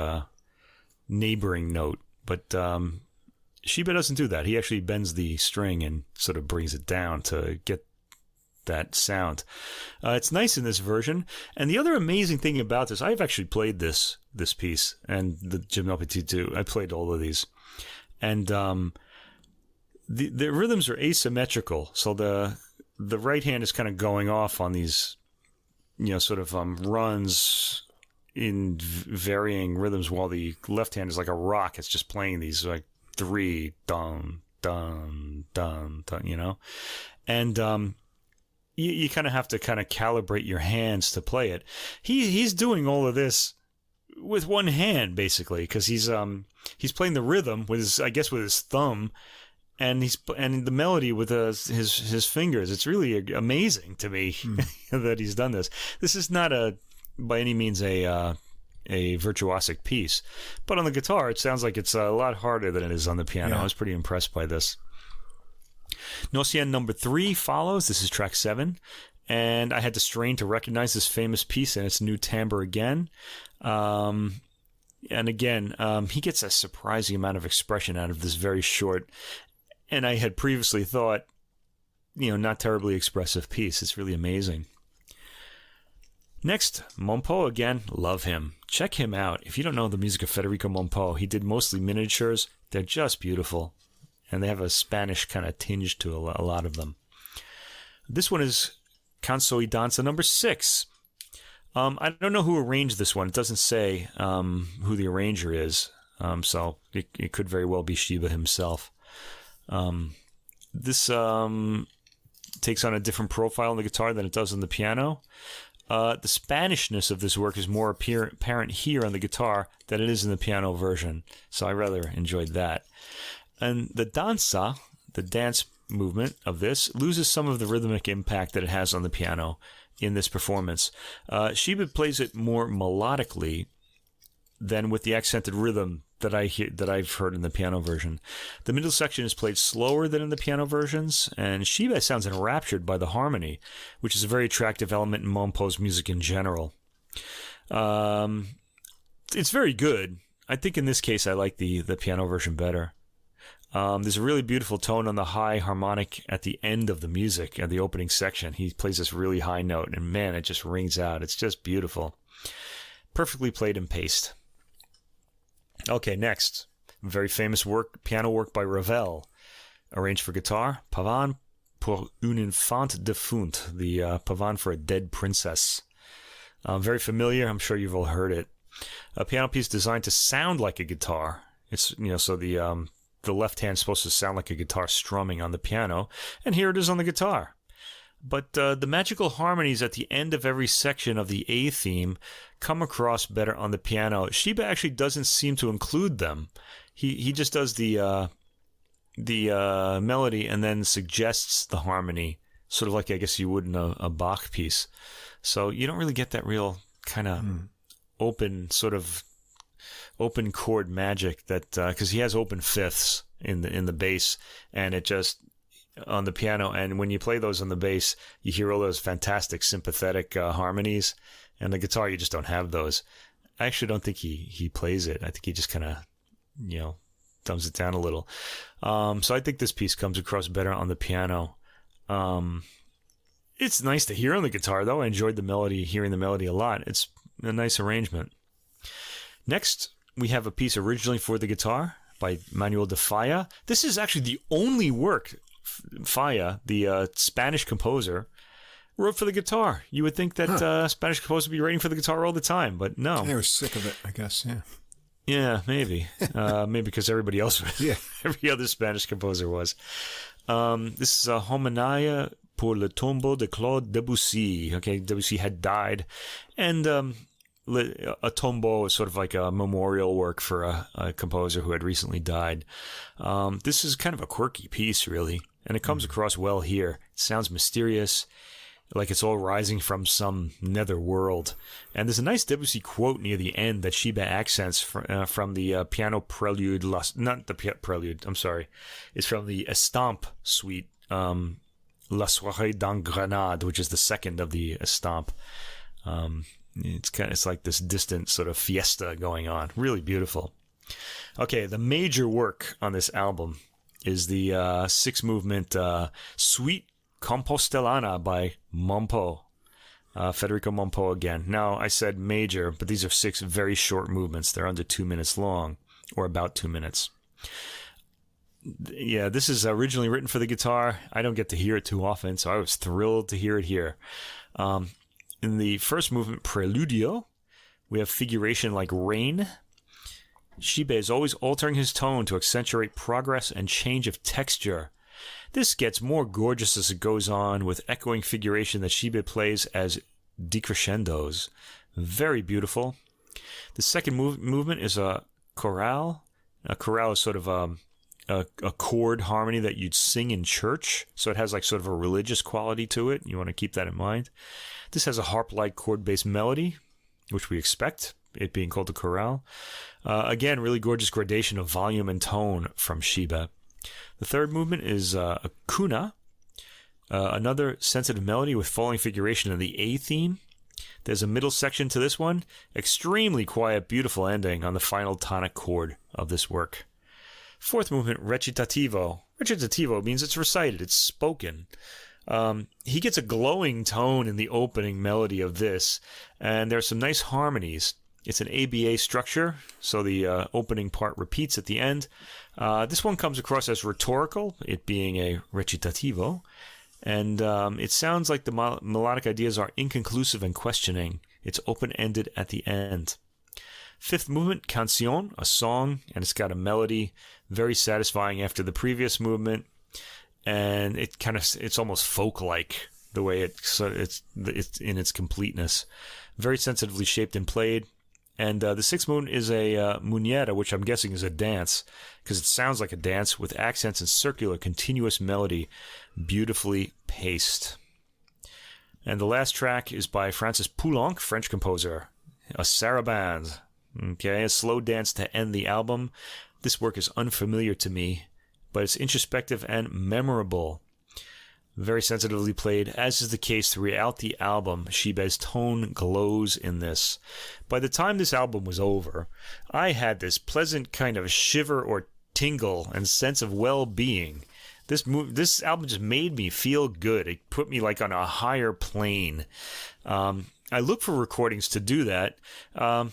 neighboring note. But Shibe doesn't do that. He actually bends the string and sort of brings it down to get that sound. It's nice in this version. And the other amazing thing about this, I've actually played this piece and the Gymnopédie too. I played all of these. And the rhythms are asymmetrical. So the right hand is kind of going off on these, sort of runs in varying rhythms, while the left hand is like a rock. It's just playing these like 3 dun dun dun dun, and you kind of have to kind of calibrate your hands to play it. He's doing all of this with one hand basically, because he's playing the rhythm with his thumb, and the melody with his fingers. It's really amazing to me that he's done this. This is not by any means a virtuosic piece, but on the guitar it sounds like it's a lot harder than it is on the piano. I was pretty impressed by this. Nocien No. 3 follows. This is track 7, and I had to strain to recognize this famous piece and its new timbre again. And again, he gets a surprising amount of expression out of this very short, and I had previously thought, not terribly expressive piece. It's really amazing. Next, Mampo again. Love him. Check him out. If you don't know the music of Federico Mampo, he did mostly miniatures. They're just beautiful. And they have a Spanish kind of tinge to a lot of them. This one is Kansoidansa Number 6. I don't know who arranged this one. It doesn't say who the arranger is. So it could very well be Shibe himself. This takes on a different profile on the guitar than it does on the piano. The Spanishness of this work is more apparent here on the guitar than it is in the piano version, so I rather enjoyed that. And the danza, the dance movement of this, loses some of the rhythmic impact that it has on the piano in this performance. Shibe plays it more melodically than with the accented rhythm that I've heard in the piano version. The middle section is played slower than in the piano versions, and Shibe sounds enraptured by the harmony, which is a very attractive element in Mampo's music in general. It's very good. I think in this case I like the piano version better. There's a really beautiful tone on the high harmonic at the end of the music, at the opening section. He plays this really high note, and man, it just rings out. It's just beautiful. Perfectly played in paste. Okay, next. Very famous piano work by Ravel, arranged for guitar. Pavane pour une enfant défunte, the pavane for a dead princess. Very familiar. I'm sure you've all heard it. A piano piece designed to sound like a guitar. It's, so the left hand's supposed to sound like a guitar strumming on the piano, and here it is on the guitar. But the magical harmonies at the end of every section of the A theme come across better on the piano. Shibe actually doesn't seem to include them. He just does the melody and then suggests the harmony, sort of like I guess you would in a Bach piece. So you don't really get that real kind of open chord magic that because he has open fifths in the bass, and it just on the piano, and when you play those on the bass, you hear all those fantastic sympathetic harmonies, and the guitar you just don't have those. I actually don't think he plays it. I think he just kind of dumbs it down a little. So I think this piece comes across better on the piano. It's nice to hear on the guitar, though. I enjoyed hearing the melody a lot. It's a nice arrangement. Next, we have a piece originally for the guitar by Manuel de Falla. This is actually the only work Falla, the Spanish composer, wrote for the guitar. You would think that Spanish composers would be writing for the guitar all the time, but no. They were sick of it, I guess, yeah. Yeah, maybe. Maybe because everybody else was. Yeah. Every other Spanish composer was. This is a Homenage pour le tombeau de Claude Debussy. Okay, Debussy had died. And a tombeau is sort of like a memorial work for a composer who had recently died. This is kind of a quirky piece, really. And it comes across well here. It sounds mysterious, like it's all rising from some nether world. And there's a nice Debussy quote near the end that Shibe accents from the piano prelude, not the prelude, I'm sorry. It's from the Estampe suite, La Soirée d'Engrenade, which is the second of the Estampe. It's like this distant sort of fiesta going on. Really beautiful. Okay, the major work on this album is the six-movement Suite Compostellana by Mampo. Federico Mampo again. Now, I said major, but these are six very short movements. They're under 2 minutes long, or about 2 minutes. Yeah, this is originally written for the guitar. I don't get to hear it too often, so I was thrilled to hear it here. In the first movement, Preludio, we have figuration like rain. Shibe is always altering his tone to accentuate progress and change of texture. This gets more gorgeous as it goes on, with echoing figuration that Shibe plays as decrescendos. Very beautiful. The second movement is a chorale. A chorale is sort of a chord harmony that you'd sing in church, so it has like sort of a religious quality to it. You want to keep that in mind. This has a harp-like chord-based melody, which we expect, it being called a chorale. Again, really gorgeous gradation of volume and tone from Shibe. The third movement is a cuna, another sensitive melody with falling figuration in the A theme. There's a middle section to this one. Extremely quiet, beautiful ending on the final tonic chord of this work. Fourth movement, recitativo. Recitativo means it's recited, it's spoken. He gets a glowing tone in the opening melody of this, and there's some nice harmonies. It's an ABA structure, so the opening part repeats at the end. This one comes across as rhetorical, it being a recitativo, and it sounds like the melodic ideas are inconclusive and questioning. It's open-ended at the end. Fifth movement, Canción, a song, and it's got a melody, very satisfying after the previous movement. and it's almost folk-like the way it's in its completeness. Very sensitively shaped and played. And the sixth movement is a muniera, which I'm guessing is a dance, because it sounds like a dance with accents and circular, continuous melody, beautifully paced. And the last track is by Francis Poulenc, French composer, a sarabande. Okay, a slow dance to end the album. This work is unfamiliar to me, but it's introspective and memorable. Very sensitively played, as is the case throughout the album. Shibe's tone glows in this. By the time this album was over, I had this pleasant kind of shiver or tingle and sense of well-being. This album just made me feel good. It put me like on a higher plane. I look for recordings to do that. And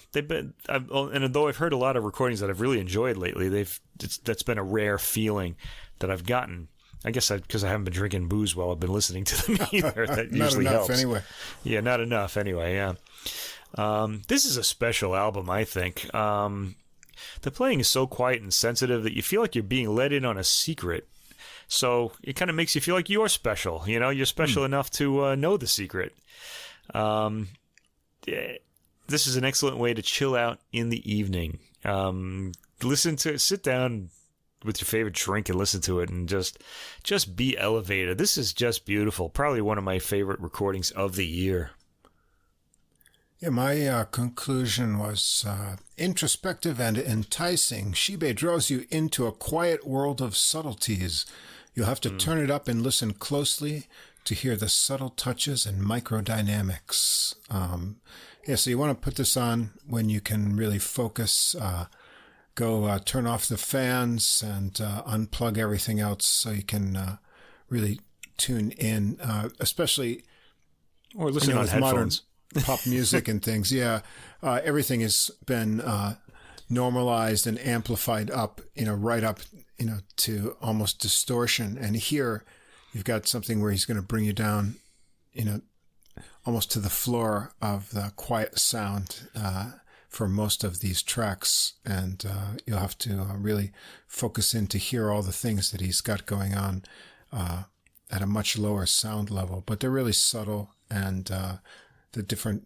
although I've heard a lot of recordings that I've really enjoyed lately, that's been a rare feeling that I've gotten. I guess because I haven't been drinking booze while I've been listening to them either. That usually helps. Not enough anyway. Yeah, not enough anyway, yeah. This is a special album, I think. The playing is so quiet and sensitive that you feel like you're being let in on a secret. So it kind of makes you feel like you're special. You know, you're special enough to know the secret. This is an excellent way to chill out in the evening. Sit down with your favorite drink and listen to it and just be elevated. This is just beautiful. Probably one of my favorite recordings of the year. Yeah, my conclusion was introspective and enticing. Shibe draws you into a quiet world of subtleties. You'll have to turn it up and listen closely to hear the subtle touches and microdynamics. So you want to put this on when you can really focus. Go turn off the fans and unplug everything else so you can really tune in, especially or listen on headphones. Modern pop music and things. Yeah, everything has been normalized and amplified up, right up, to almost distortion. And here you've got something where he's going to bring you down, almost to the floor of the quiet sound for most of these tracks. And you'll have to really focus in to hear all the things that he's got going on at a much lower sound level. But they're really subtle, and the different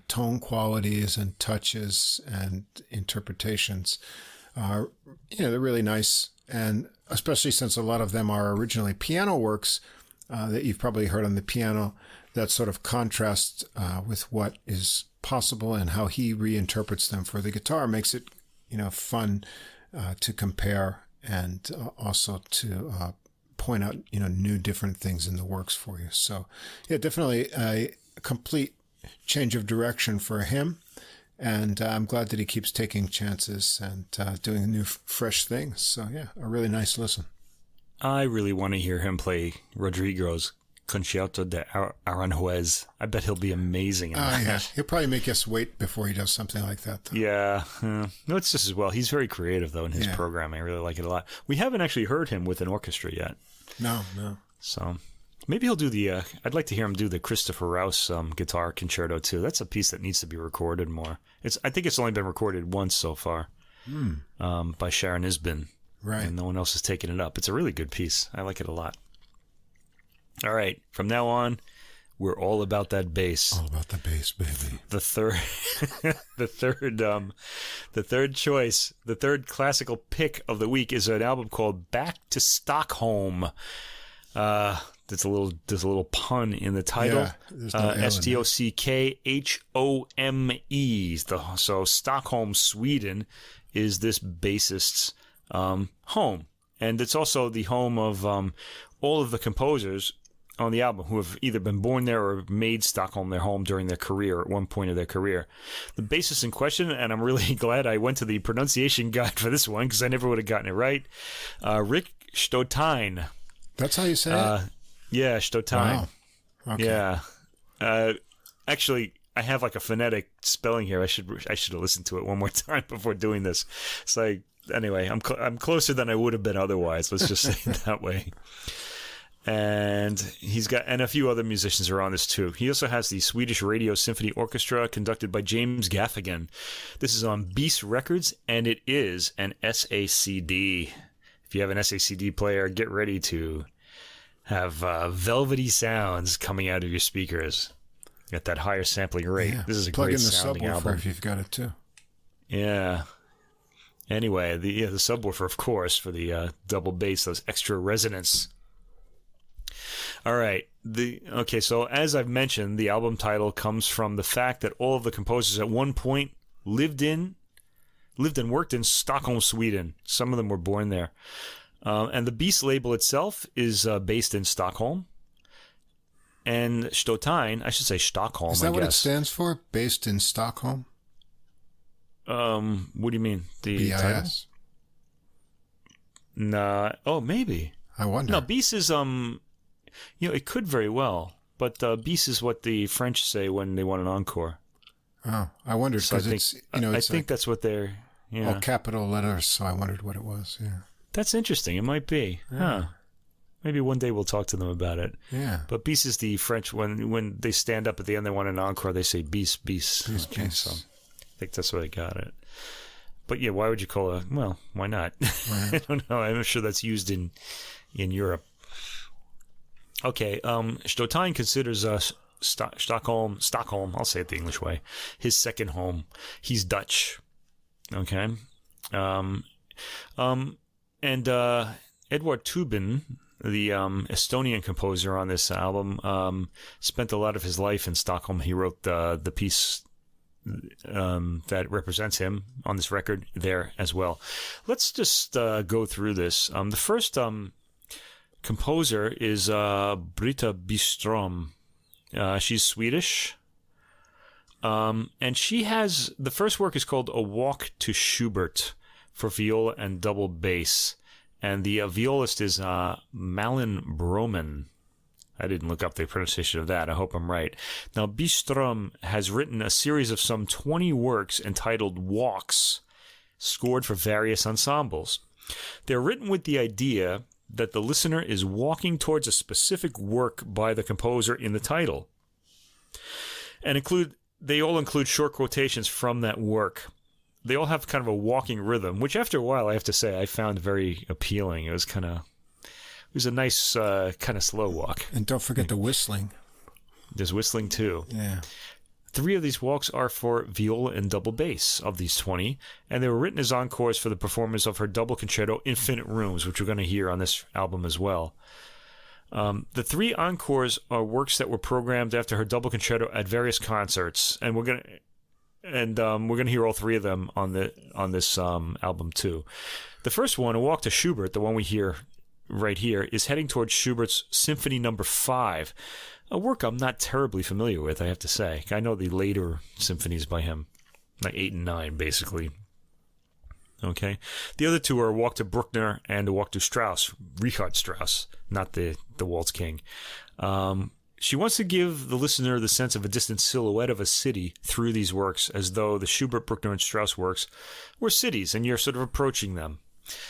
tone qualities and touches and interpretations are, they're really nice. And especially since a lot of them are originally piano works that you've probably heard on the piano, that sort of contrast with what is possible and how he reinterprets them for the guitar makes it, fun to compare and also to point out, new different things in the works for you. So, yeah, definitely a complete change of direction for him. And I'm glad that he keeps taking chances and doing new, fresh things. So, yeah, a really nice listen. I really want to hear him play Rodrigo's Concierto de Aranjuez. I bet he'll be amazing in that. Yeah. He'll probably make us wait before he does something like that, though. Yeah. No, it's just as well. He's very creative, though, in his programming. I really like it a lot. We haven't actually heard him with an orchestra yet. No. So maybe he'll do the... I'd like to hear him do the Christopher Rouse guitar concerto, too. That's a piece that needs to be recorded more. I think it's only been recorded once so far by Sharon Isbin. Right. And no one else has taken it up. It's a really good piece. I like it a lot. All right. From now on, we're all about that bass. All about the bass, baby. The third choice, the third classical pick of the week is an album called Back to Stockhome. There's a little pun in the title. Yeah, Stockhome. So Stockholm, Sweden, is this bassist's home, and it's also the home of all of the composers on the album who have either been born there or made Stockholm their home during their career at one point of their career. The bassist in question, and I'm really glad I went to the pronunciation guide for this one because I never would have gotten it right. Rick Stotijn. That's how you say it? Yeah, Stotijn. Wow. Okay. Yeah. Actually, I have like a phonetic spelling here. I should have listened to it one more time before doing this. So anyway, I'm closer than I would have been otherwise. Let's just say it that way. And and a few other musicians are on this too. He also has the Swedish Radio Symphony Orchestra conducted by James Gaffigan. This is on Beast Records, and it is an SACD. If you have an SACD player, get ready to have velvety sounds coming out of your speakers at that higher sampling rate. Yeah. This is a Plug great in the sounding subwoofer album. if you've got it too. Yeah. Anyway, the subwoofer, of course, for the double bass, those extra resonance. All right. So as I've mentioned, the album title comes from the fact that all of the composers at one point lived and worked in Stockholm, Sweden. Some of them were born there. And the Beast label itself is based in Stockholm. And Stotijn, I should say Stockholm, Is that what it stands for? Based in Stockholm? What do you mean? The BIS? title? Nah. Oh, maybe. I wonder. No, Beast is, it could very well. But Beast is what the French say when they want an encore. Oh, I wondered because it's, I think that's what they're, all capital letters, so I wondered what it was, yeah. That's interesting. It might be. Yeah. Huh. Maybe one day we'll talk to them about it. Yeah. But Beast is the French, when they stand up at the end, they want an encore, they say Beast, Beast. Okay, so I think that's where they got it. But yeah, why would you call it? Well, why not? Right. I don't know. I'm sure that's used in Europe. Okay, Stotijn considers Stockholm, I'll say it the English way, his second home. He's Dutch. Okay. And Edward Tubin, the Estonian composer on this album, spent a lot of his life in Stockholm. He wrote the piece that represents him on this record there as well. Let's just go through this. The first composer is Britta Bistrom. She's Swedish. And she has, the first work is called A Walk to Schubert for viola and double bass. And the violist is Malin Broman. I didn't look up the pronunciation of that. I hope I'm right. Now, Byström has written a series of some 20 works entitled Walks, scored for various ensembles. They're written with the idea that the listener is walking towards a specific work by the composer in the title. And they all include short quotations from that work. They all have kind of a walking rhythm, which after a while, I have to say, I found very appealing. It was a nice kind of slow walk. And don't forget the whistling. There's whistling too. Yeah. 3 of these walks are for viola and double bass of these 20, and they were written as encores for the performance of her double concerto Infinite Rooms, which we're going to hear on this album as well. The 3 encores are works that were programmed after her double concerto at various concerts, and we're going to hear all 3 of them on this album too. The first one, A Walk to Schubert, the one we hear right here, is heading towards Schubert's Symphony Number 5, a work I'm not terribly familiar with, I have to say. I know the later symphonies by him, like 8 and 9, basically. Okay. The other 2 are A Walk to Bruckner and A Walk to Strauss, Richard Strauss, not the Waltz King. She wants to give the listener the sense of a distant silhouette of a city through these works, as though the Schubert, Bruckner, and Strauss works were cities, and you're sort of approaching them.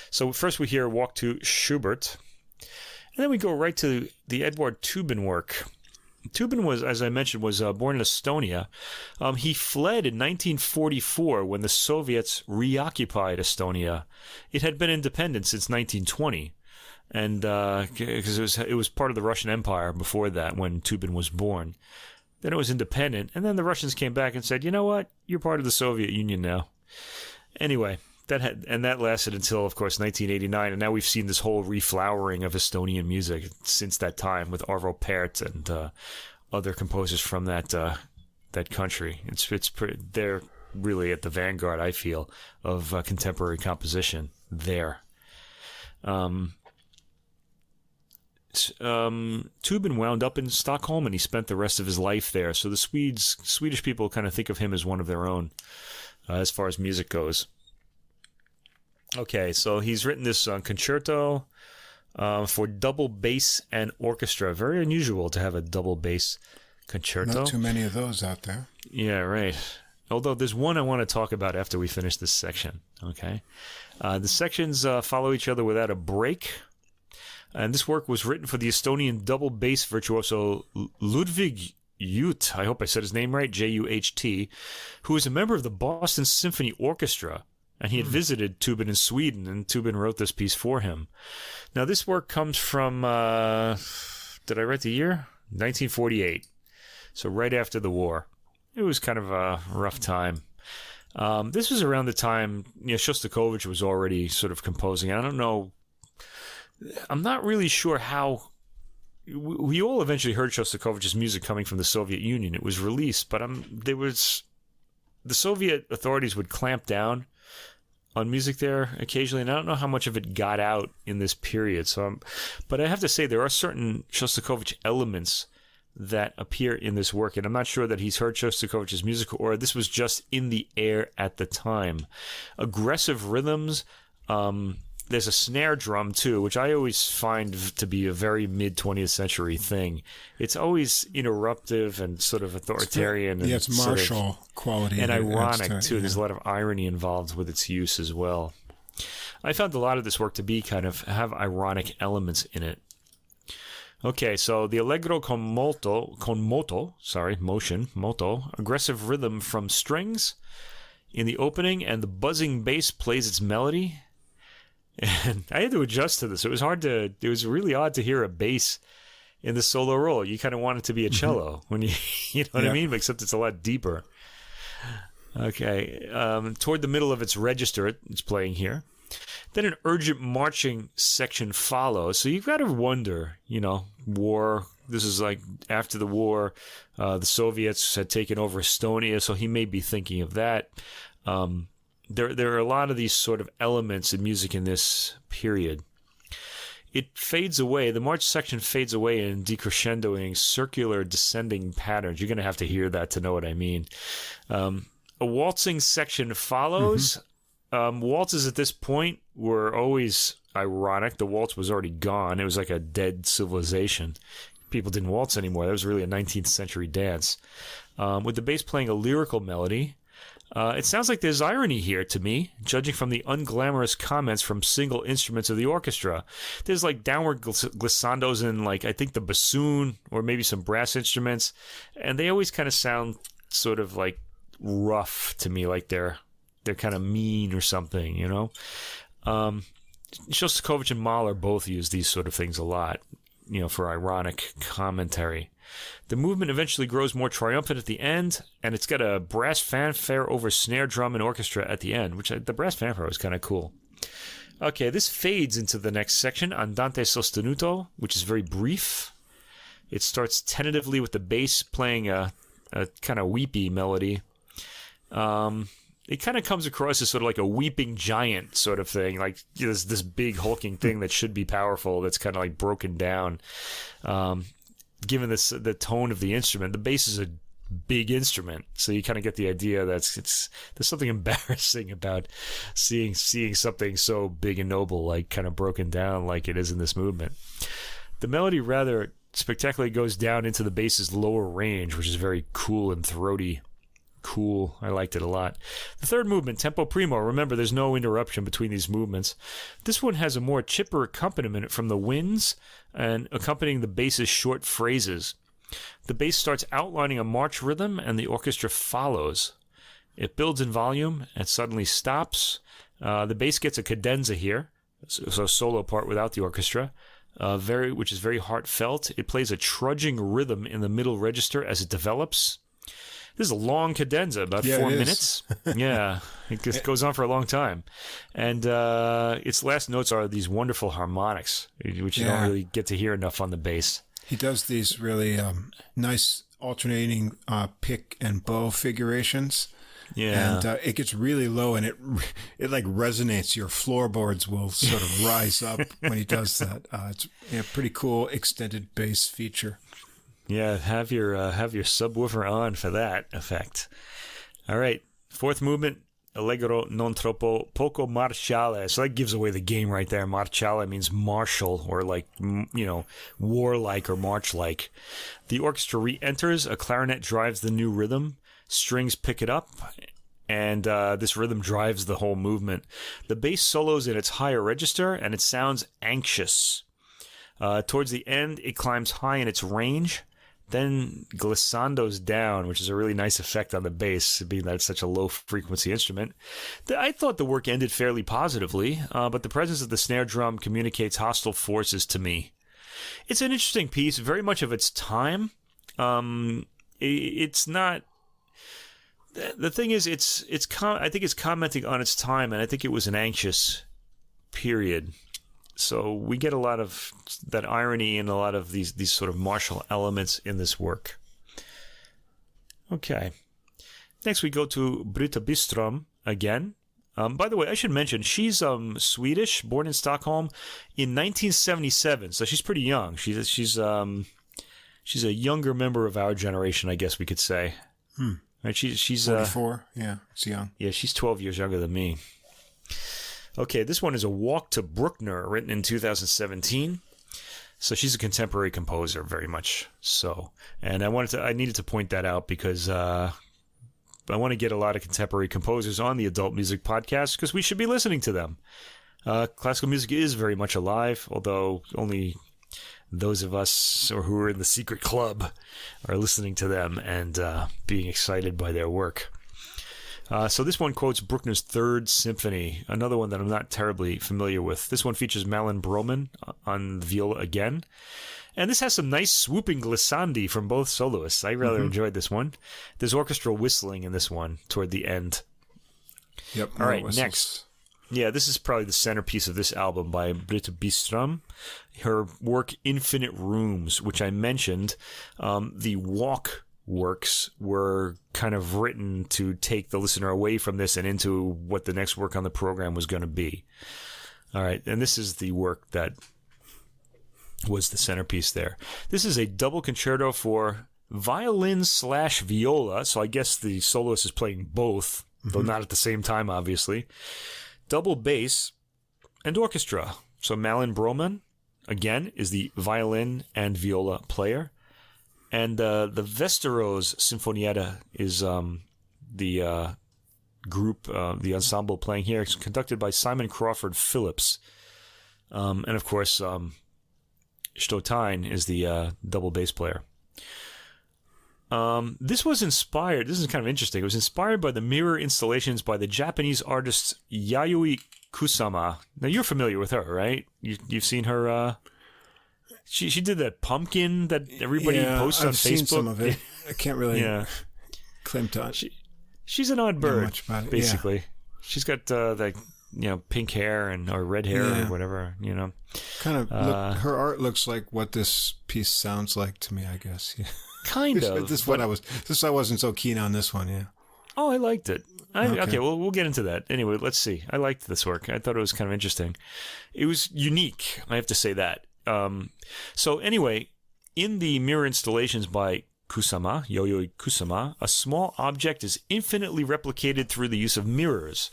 So first we hear A Walk to Schubert, and then we go right to the Edward Tubin work. Tubin was, as I mentioned, born in Estonia. He fled in 1944 when the Soviets reoccupied Estonia. It had been independent since 1920. And because it was part of the Russian Empire before that, when Tubin was born. Then it was independent, and then the Russians came back and said, "You know what? You're part of the Soviet Union now." Anyway, that lasted until, of course, 1989, and now we've seen this whole reflowering of Estonian music since that time with Arvo Pärt and other composers from that country. They're really at the vanguard, I feel, of contemporary composition there. Tubin wound up in Stockholm, and he spent the rest of his life there. So the Swedish people kind of think of him as one of their own as far as music goes. Okay, so he's written this concerto for double bass and orchestra. Very unusual to have a double bass concerto. Not too many of those out there. Yeah, right. Although there's one I want to talk about after we finish this section. Okay, the sections follow each other without a break. And this work was written for the Estonian double bass virtuoso Ludwig Juht, I hope I said his name right, Juht, who is a member of the Boston Symphony Orchestra and he had visited Tubin in Sweden, and Tubin wrote this piece for him. Now, this work comes from, did I write the year? 1948. So right after the war. It was kind of a rough time. This was around the time, Shostakovich was already sort of composing. I don't know. I'm not really sure how. We all eventually heard Shostakovich's music coming from the Soviet Union. It was released, but the Soviet authorities would clamp down on music there occasionally, and I don't know how much of it got out in this period. But I have to say there are certain Shostakovich elements that appear in this work, and I'm not sure that he's heard Shostakovich's music or this was just in the air at the time. Aggressive rhythms. There's a snare drum, too, which I always find to be a very mid-20th century thing. It's always interruptive and sort of authoritarian. It's martial quality. And ironic, too. Yeah. There's a lot of irony involved with its use as well. I found a lot of this work to be have ironic elements in it. Okay, so the Allegro con moto, aggressive rhythm from strings in the opening, and the buzzing bass plays its melody. And I had to adjust to this. It was really odd to hear a bass in the solo role. You kind of want it to be a cello when you know what I mean? Except it's a lot deeper. Okay. Toward the middle of its register, it's playing here. Then an urgent marching section follows. So you've got to wonder, war. This is like after the war, the Soviets had taken over Estonia, so he may be thinking of that. There are a lot of these sort of elements in music in this period. It fades away. The march section fades away in decrescendoing circular descending patterns. You're going to have to hear that to know what I mean. A waltzing section follows. Waltzes at this point were always ironic. The waltz was already gone. It was like a dead civilization. People didn't waltz anymore. That was really a 19th century dance. With the bass playing a lyrical melody. It sounds like there's irony here to me, judging from the unglamorous comments from single instruments of the orchestra. There's like downward glissandos in I think the bassoon or maybe some brass instruments, and they always kind of sound sort of like rough to me, like they're kind of mean or something, Shostakovich and Mahler both use these sort of things a lot, for ironic commentary. The movement eventually grows more triumphant at the end, and it's got a brass fanfare over snare drum and orchestra at the end, which the brass fanfare was kind of cool. Okay, this fades into the next section, Andante Sostanuto, which is very brief. It starts tentatively with the bass playing a kind of weepy melody. It kind of comes across as sort of like a weeping giant sort of thing, like this big hulking thing that should be powerful that's kind of like broken down. Given the tone of the instrument, the bass is a big instrument, so you kind of get the idea that there's something embarrassing about seeing something so big and noble like kind of broken down like it is in this movement. The melody rather spectacularly goes down into the bass's lower range, which is very cool and throaty. Cool. I liked it a lot. The third movement, tempo primo. Remember, there's no interruption between these movements. This one has a more chipper accompaniment from the winds and accompanying the bass's short phrases. The bass starts outlining a march rhythm and the orchestra follows. It builds in volume and suddenly stops. The bass gets a cadenza here, so a solo part without the orchestra, which is very heartfelt. It plays a trudging rhythm in the middle register as it develops. This is a long cadenza, about 4 minutes. Yeah, it just goes on for a long time. And its last notes are these wonderful harmonics, which you don't really get to hear enough on the bass. He does these really nice alternating pick and bow figurations. Yeah. And it gets really low, and it like resonates. Your floorboards will sort of rise up when he does that. It's a pretty cool extended bass feature. Yeah, have your subwoofer on for that effect. All right, fourth movement, Allegro non troppo poco marciale. So that gives away the game right there. Marciale means martial or warlike or march-like. The orchestra re-enters. A clarinet drives the new rhythm. Strings pick it up, and this rhythm drives the whole movement. The bass solos in its higher register, and it sounds anxious. Towards the end, it climbs high in its range. then glissandos down, which is a really nice effect on the bass, being that it's such a low-frequency instrument. I thought the work ended fairly positively, but the presence of the snare drum communicates hostile forces to me. It's an interesting piece, very much of its time. It's not... The thing is, I think it's commenting on its time, and I think it was an anxious period. So we get a lot of that irony and a lot of these sort of martial elements in this work. Okay. Next we go to Britta Bistrom again. By the way, I should mention, she's Swedish, born in Stockholm in 1977, so she's pretty young. She's a younger member of our generation, I guess we could say. Right? She's 44. Yeah, it's young. Yeah, she's 12 years younger than me. Okay, this one is a Walk to Bruckner, written in 2017. So she's a contemporary composer, very much so. And I needed to point that out because I want to get a lot of contemporary composers on the Adult Music Podcast because we should be listening to them. Classical music is very much alive, although only those of us who are in the secret club are listening to them and being excited by their work. So this one quotes Bruckner's Third Symphony, another one that I'm not terribly familiar with. This one features Malin Broman on the viola again. And this has some nice swooping glissandi from both soloists. I rather enjoyed this one. There's orchestral whistling in this one toward the end. Yep. All right, next. Yeah, this is probably the centerpiece of this album by Britta Bistrom. Her work Infinite Rooms, which I mentioned, the walk works were kind of written to take the listener away from this and into what the next work on the program was going to be. All right, and this is the work that was the centerpiece there. This is a double concerto for violin/viola, so I guess the soloist is playing both, though not at the same time, obviously. Double bass and orchestra. So Malin Broman, again, is the violin and viola player. And the Västerås Symfonietta is the group, the ensemble playing here. It's conducted by Simon Crawford Phillips. And of course, Stotijn is the double bass player. This was inspired, this is kind of interesting, it was inspired by the mirror installations by the Japanese artist Yayoi Kusama. Now, you're familiar with her, right? You've seen her... She did that pumpkin that everybody posts on Facebook. I've seen some of it. I can't really claim to. She's an odd bird, basically. Yeah. She's got that pink hair or red hair or whatever. Kind of. Her art looks like what this piece sounds like to me, I guess. Yeah. Kind of. This I wasn't so keen on this one. Yeah. Oh, I liked it. Okay, well, we'll get into that. Anyway, let's see. I liked this work. I thought it was kind of interesting. It was unique. I have to say that. So anyway, in the mirror installations by Kusama, Yayoi Kusama, a small object is infinitely replicated through the use of mirrors.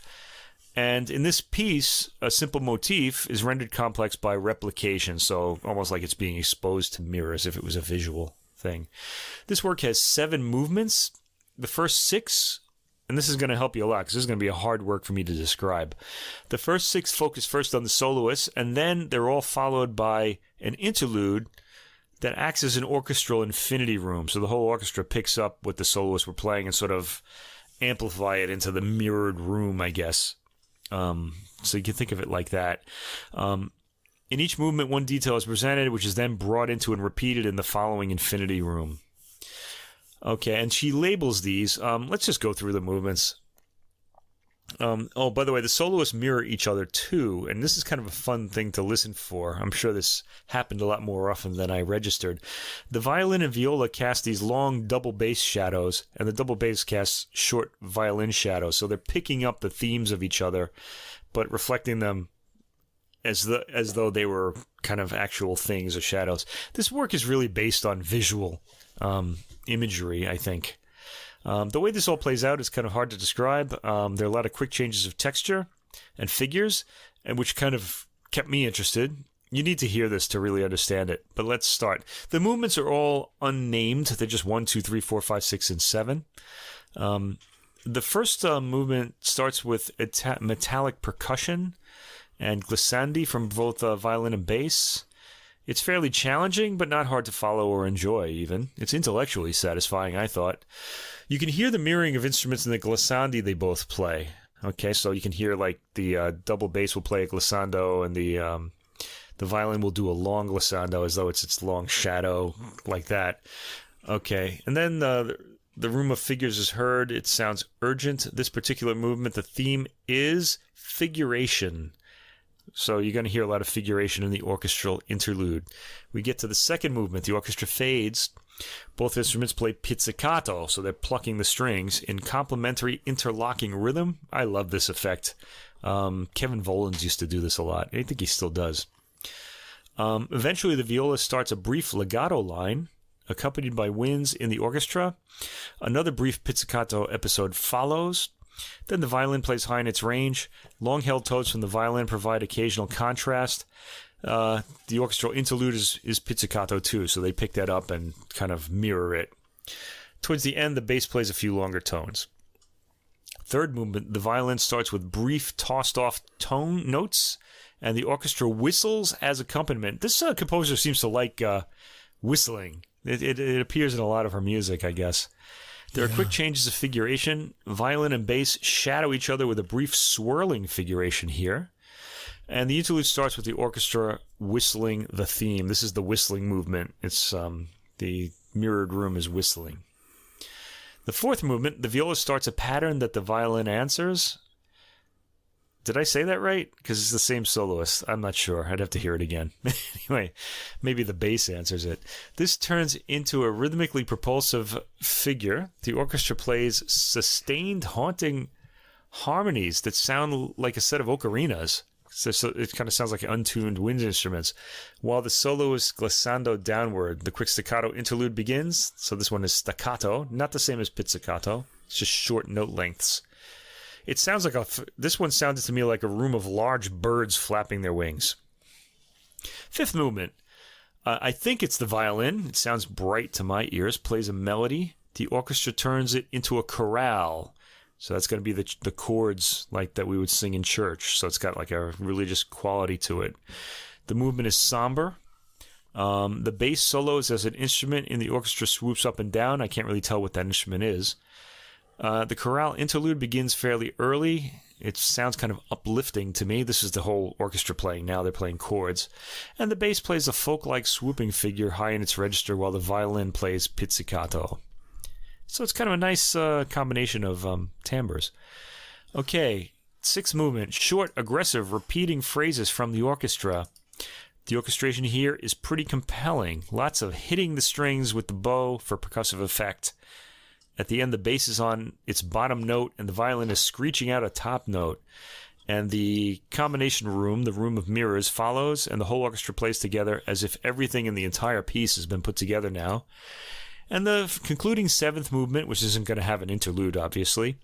And in this piece, a simple motif is rendered complex by replication, so almost like it's being exposed to mirrors if it was a visual thing. This work has 7 movements. The first 6... and this is going to help you a lot because this is going to be a hard work for me to describe. The first 6 focus first on the soloist, and then they're all followed by an interlude that acts as an orchestral infinity room. So the whole orchestra picks up what the soloists were playing and sort of amplify it into the mirrored room, I guess. So you can think of it like that. In each movement, one detail is presented, which is then brought into and repeated in the following infinity room. Okay, and she labels these. Let's just go through the movements. By the way, the soloists mirror each other too, and this is kind of a fun thing to listen for. I'm sure this happened a lot more often than I registered. The violin and viola cast these long double bass shadows, and the double bass casts short violin shadows. So they're picking up the themes of each other, but reflecting them as though they were kind of actual things or shadows. This work is really based on visual imagery, I think. The way this all plays out is kind of hard to describe. There are a lot of quick changes of texture and figures, and which kind of kept me interested. You need to hear this to really understand it, but let's start. The movements are all unnamed. They're just 1, 2, 3, 4, 5, 6, and 7. The first movement starts with metallic percussion and glissandi from both violin and bass. It's fairly challenging, but not hard to follow or enjoy, even. It's intellectually satisfying, I thought. You can hear the mirroring of instruments in the glissandi they both play. Okay, so you can hear, like, the double bass will play a glissando, and the violin will do a long glissando as though it's its long shadow, like that. Okay, and then the room of figures is heard. It sounds urgent. This particular movement, the theme is figuration. So you're going to hear a lot of figuration in the orchestral interlude. We get to the second movement. The orchestra fades. Both instruments play pizzicato, so they're plucking the strings in complementary interlocking rhythm. I love this effect. Kevin Volans used to do this a lot. I think he still does. Eventually, the viola starts a brief legato line, accompanied by winds in the orchestra. Another brief pizzicato episode follows. Then the violin plays high in its range. Long-held tones from the violin provide occasional contrast. The orchestral interlude is pizzicato too, so they pick that up and kind of mirror it. Towards the end, the bass plays a few longer tones. Third movement, the violin starts with brief tossed-off tone notes, and the orchestra whistles as accompaniment. This composer seems to like whistling. It appears in a lot of her music, I guess. There are quick changes of figuration. Violin and bass shadow each other with a brief swirling figuration here. And the interlude starts with the orchestra whistling the theme. This is the whistling movement. It's the mirrored room is whistling. The fourth movement, the viola starts a pattern that the violin answers. Did I say that right? Because it's the same soloist. I'm not sure. I'd have to hear it again. Anyway, maybe the bass answers it. This turns into a rhythmically propulsive figure. The orchestra plays sustained, haunting harmonies that sound like a set of ocarinas. So it kind of sounds like untuned wind instruments. While the solo is glissando downward, the quick staccato interlude begins. So this one is staccato, not the same as pizzicato. It's just short note lengths. It sounds like this one sounded to me like a room of large birds flapping their wings. Fifth movement. I think it's the violin. It sounds bright to my ears. Plays a melody. The orchestra turns it into a chorale. So that's going to be the chords like that we would sing in church. So it's got like a religious quality to it. The movement is somber. The bass solos as an instrument in the orchestra swoops up and down. I can't really tell what that instrument is. The chorale interlude begins fairly early. It sounds kind of uplifting to me. This is the whole orchestra playing now. They're playing chords. And the bass plays a folk-like swooping figure high in its register while the violin plays pizzicato. So it's kind of a nice combination of timbres. Okay, sixth movement. Short, aggressive, repeating phrases from the orchestra. The orchestration here is pretty compelling. Lots of hitting the strings with the bow for percussive effect. At the end, the bass is on its bottom note, and the violin is screeching out a top note. And the combination room, the room of mirrors, follows, and the whole orchestra plays together as if everything in the entire piece has been put together now. And the concluding seventh movement, which isn't going to have an interlude, obviously.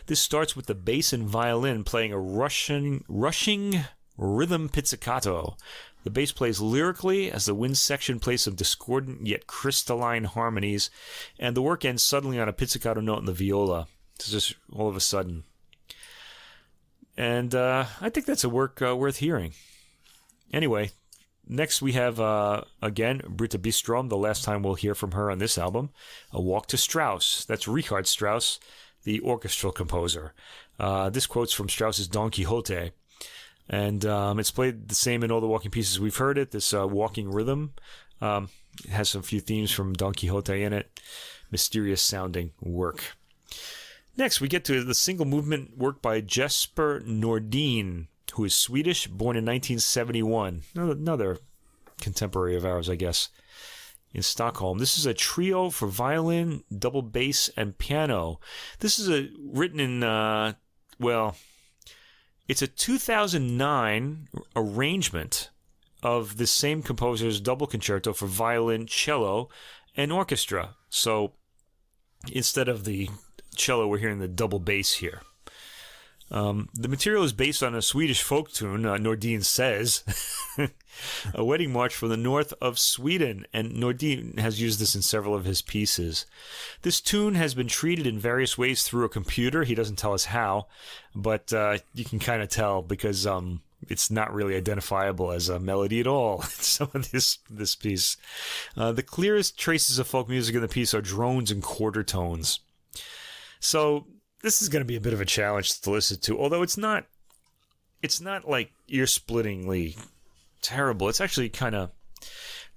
This starts with the bass and violin playing a rushing rhythm pizzicato. The bass plays lyrically as the wind section plays some discordant yet crystalline harmonies, and the work ends suddenly on a pizzicato note in the viola. It's just all of a sudden. And I think that's a work worth hearing. Anyway, next we have, again, Britta Bistrom, the last time we'll hear from her on this album, A Walk to Strauss. That's Richard Strauss, the orchestral composer. This quote's from Strauss's Don Quixote. And it's played the same in all the walking pieces we've heard it. This walking rhythm has a few themes from Don Quixote in it. Mysterious sounding work. Next, we get to the single movement work by Jesper Nordin, who is Swedish, born in 1971. Another contemporary of ours, I guess, in Stockholm. This is a trio for violin, double bass, and piano. This is written in, it's a 2009 arrangement of the same composer's double concerto for violin, cello, and orchestra. So instead of the cello, we're hearing the double bass here. The material is based on a Swedish folk tune, Nordin says, a wedding march from the north of Sweden, and Nordin has used this in several of his pieces. This tune has been treated in various ways through a computer. He doesn't tell us how, but you can kind of tell because it's not really identifiable as a melody at all. Some of this piece. The clearest traces of folk music in the piece are drones and quarter tones. So this is going to be a bit of a challenge to listen to, although it's not like ear-splittingly terrible. It's actually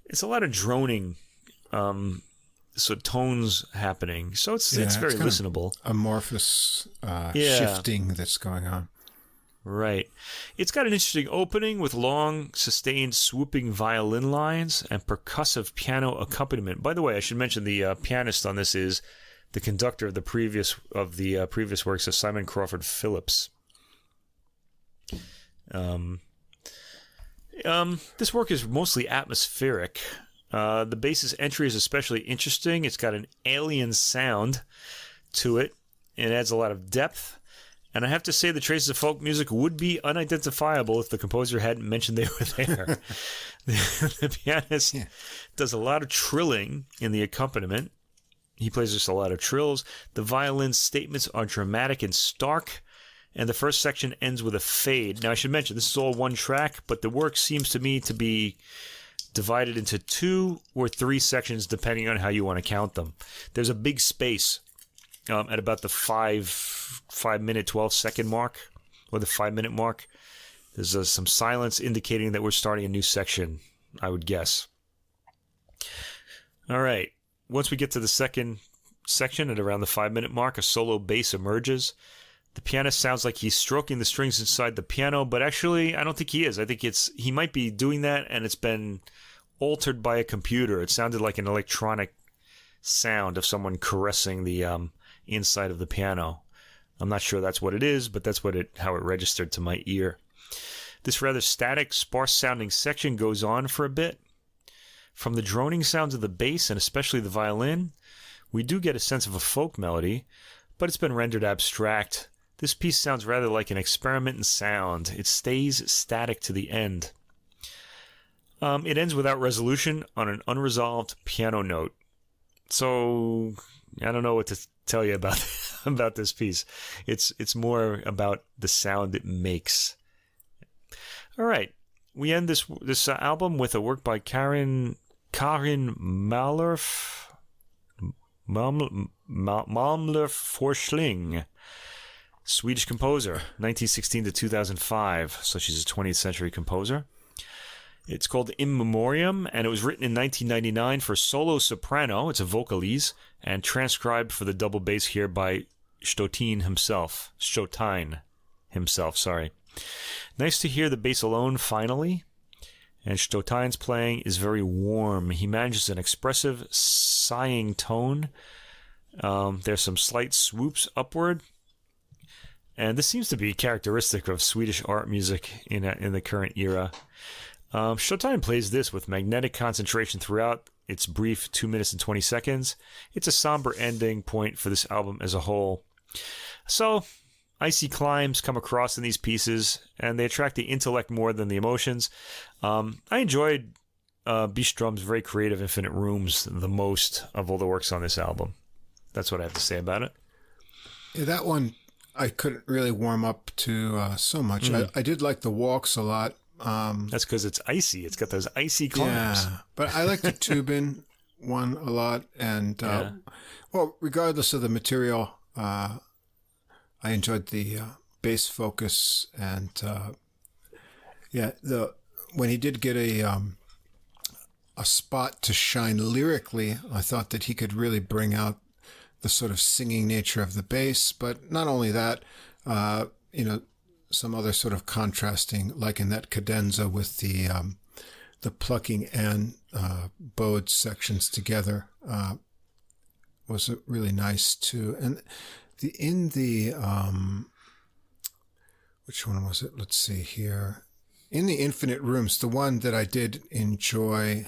it's a lot of droning, so tones happening. So it's very listenable. Amorphous shifting that's going on. Right. It's got an interesting opening with long, sustained, swooping violin lines and percussive piano accompaniment. By the way, I should mention the pianist on this is the conductor of the previous works of Simon Crawford Phillips. This work is mostly atmospheric. The bass's entry is especially interesting. It's got an alien sound to it. It adds a lot of depth. And I have to say the traces of folk music would be unidentifiable if the composer hadn't mentioned they were there. The pianist does a lot of trilling in the accompaniment. He plays just a lot of trills. The violin statements are dramatic and stark. And the first section ends with a fade. Now, I should mention, this is all one track, but the work seems to me to be divided into 2 or 3 sections, depending on how you want to count them. There's a big space at about the 5-minute, 12-second mark, or the 5-minute mark. There's some silence indicating that we're starting a new section, I would guess. All right. Once we get to the second section at around the 5-minute mark, a solo bass emerges. The pianist sounds like he's stroking the strings inside the piano, but actually, I don't think he is. I think he might be doing that, and it's been altered by a computer. It sounded like an electronic sound of someone caressing the inside of the piano. I'm not sure that's what it is, but that's how it registered to my ear. This rather static, sparse-sounding section goes on for a bit. From the droning sounds of the bass, and especially the violin, we do get a sense of a folk melody, but it's been rendered abstract. This piece sounds rather like an experiment in sound. It stays static to the end. It ends without resolution on an unresolved piano note. So I don't know what to tell you about this piece. It's more about the sound it makes. All right, we end this album with a work by Karin Malmler-Forsling, Swedish composer, 1916 to 2005. So she's a 20th century composer. It's called In Memoriam, and it was written in 1999 for solo soprano. It's a vocalise, and transcribed for the double bass here by Stotijn himself. Nice to hear the bass alone finally. And Stotijn's playing is very warm. He manages an expressive, sighing tone. There's some slight swoops upward. And this seems to be characteristic of Swedish art music in the current era. Stotijn plays this with magnetic concentration throughout its brief 2 minutes and 20 seconds. It's a somber ending point for this album as a whole. So, icy climbs come across in these pieces, and they attract the intellect more than the emotions. I enjoyed Byström's very creative Infinite Rooms the most of all the works on this album. That's what I have to say about it. Yeah, that one I couldn't really warm up to so much. I did like the walks a lot. That's because it's icy. It's got those icy climbs. Yeah, but I like the Tubin one a lot. And, well, regardless of the material, I enjoyed the bass focus. And, when he did get a spot to shine lyrically, I thought that he could really bring out the sort of singing nature of the bass. But not only that, some other sort of contrasting, like in that cadenza with the plucking and bowed sections together, was really nice too. And which one was it? Let's see here. In the Infinite Rooms, the one that I did enjoy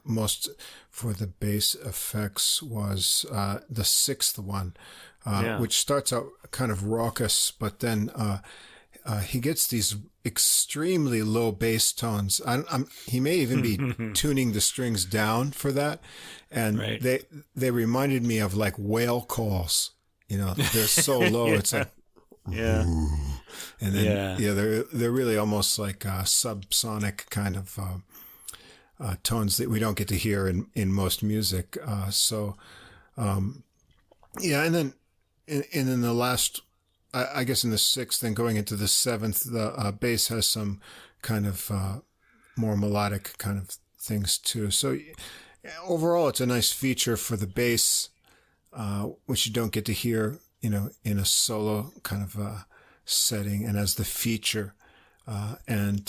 most for the bass effects was the sixth one, which starts out kind of raucous, but then he gets these extremely low bass tones. He may even be tuning the strings down for that. And they reminded me of like whale calls. They're so low. It's like, And then they're really almost like subsonic kind of tones that we don't get to hear in most music. And then the last, I guess in the sixth and going into the seventh, the bass has some kind of more melodic kind of things too. So overall, it's a nice feature for the bass, which you don't get to hear, in a solo kind of setting, and as the feature, and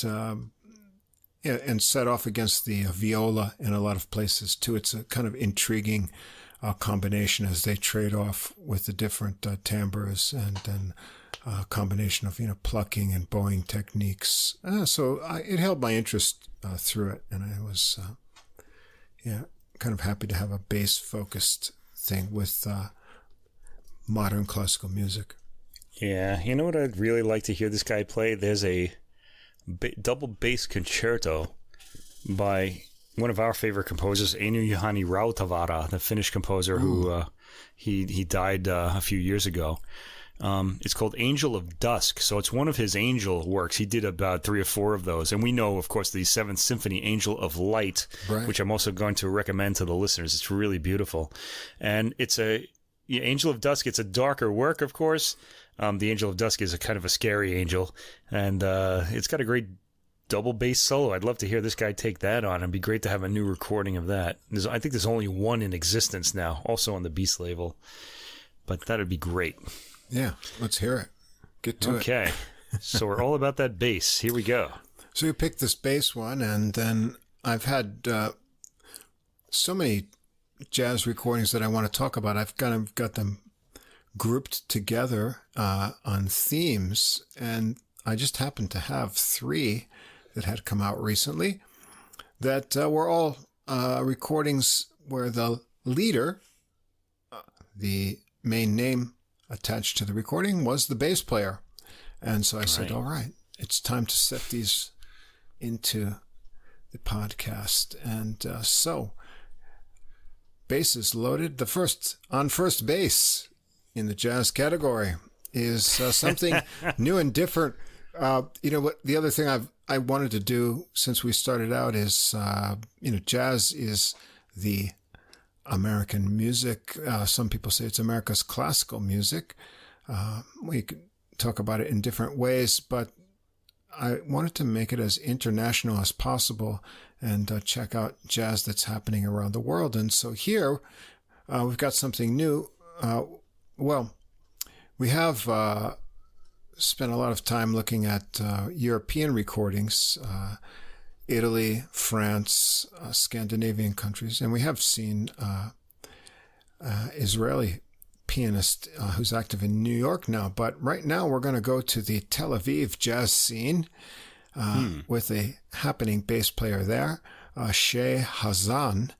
set off against the viola in a lot of places too. It's a kind of intriguing combination as they trade off with the different timbres, and then a combination of plucking and bowing techniques. So it held my interest through it, and I was kind of happy to have a bass focused thing with modern classical music. Yeah, you know what I'd really like to hear this guy play? There's a double bass concerto by one of our favorite composers, Eino Juhani Rautavaara, the Finnish composer who he died a few years ago. It's called Angel of Dusk, so it's one of his angel works. He did about 3 or 4 of those, and we know, of course, the 7th Symphony, Angel of Light, right, which I'm also going to recommend to the listeners. It's really beautiful, and it's Angel of Dusk. It's a darker work, of course. The Angel of Dusk is a kind of a scary angel, and it's got a great double bass solo. I'd love to hear this guy take that on. It'd be great to have a new recording of that. I think there's only one in existence now, also on the Beast label, but that'd be great. Yeah, let's hear it. Get to it. Okay, so we're all about that bass. Here we go. So you picked this bass one, and then I've had so many jazz recordings that I want to talk about. I've kind of got them grouped together on themes, and I just happened to have 3 that had come out recently that were all recordings where the leader, the main name attached to the recording, was the bass player. And so I said, all right, it's time to set these into the podcast. And so bass is loaded. The first bass in the jazz category is something new and different. What the other thing I wanted to do since we started out is, jazz is the American music. Some people say it's America's classical music. We could talk about it in different ways, but I wanted to make it as international as possible and check out jazz that's happening around the world. And so here we've got something new. We have spent a lot of time looking at European recordings, Italy, France, Scandinavian countries, and we have seen Israeli pianist who's active in New York now. But right now we're going to go to the Tel Aviv jazz scene with a happening bass player there, Shay Hasan,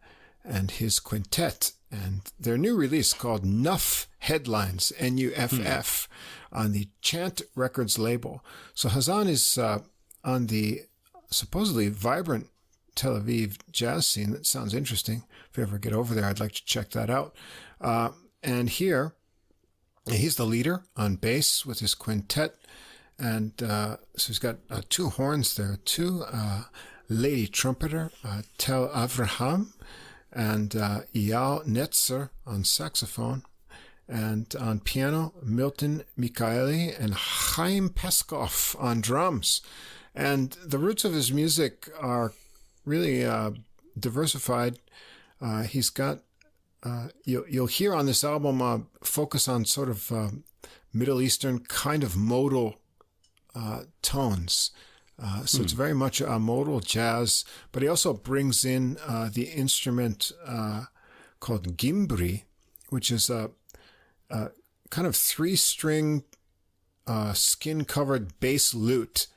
and his quintet, and their new release called Nuff Headlines, Nuff, on the Chant Records label. So Hasan is on the supposedly vibrant Tel Aviv jazz scene. That sounds interesting. If you ever get over there, I'd like to check that out. And here, he's the leader on bass with his quintet. And so he's got 2 horns there, 2 lady trumpeter, Tel Avraham, and Eyal Netzer on saxophone. And on piano, Milton Mikaeli and Chaim Peskov on drums. And the roots of his music are really diversified. He's got, you'll hear on this album, focus on sort of Middle Eastern kind of modal tones. So it's very much a modal jazz, but he also brings in the instrument called gimbri, which is a kind of 3-string skin-covered bass lute.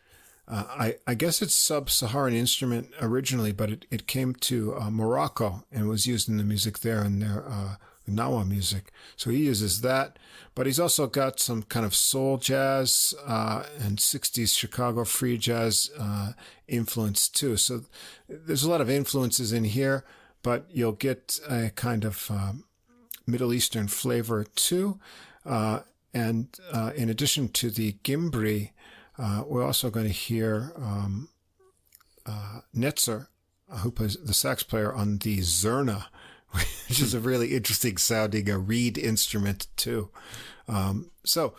I guess it's sub-Saharan instrument originally, but it came to Morocco and was used in the music there, in their Nawa music. So he uses that, but he's also got some kind of soul jazz and 60s Chicago free jazz influence too. So there's a lot of influences in here, but you'll get a kind of Middle Eastern flavor too. And in addition to the gimbri, We're also going to hear Netzer, who plays the sax player on the Zurna, which is a really interesting sounding reed instrument too. So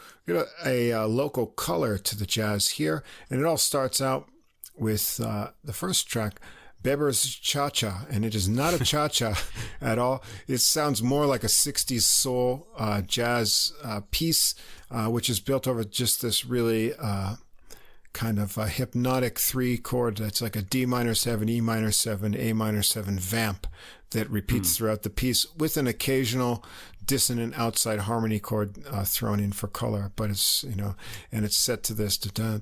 a local color to the jazz here, and it all starts out with the first track, Beber's Cha-Cha, and it is not a cha-cha at all. It sounds more like a 60s soul jazz piece, which is built over just this really kind of a hypnotic 3-chord that's like a D minor 7, E minor 7, A minor 7 vamp that repeats throughout the piece with an occasional dissonant outside harmony chord thrown in for color, but it's and it's set to this. Yeah,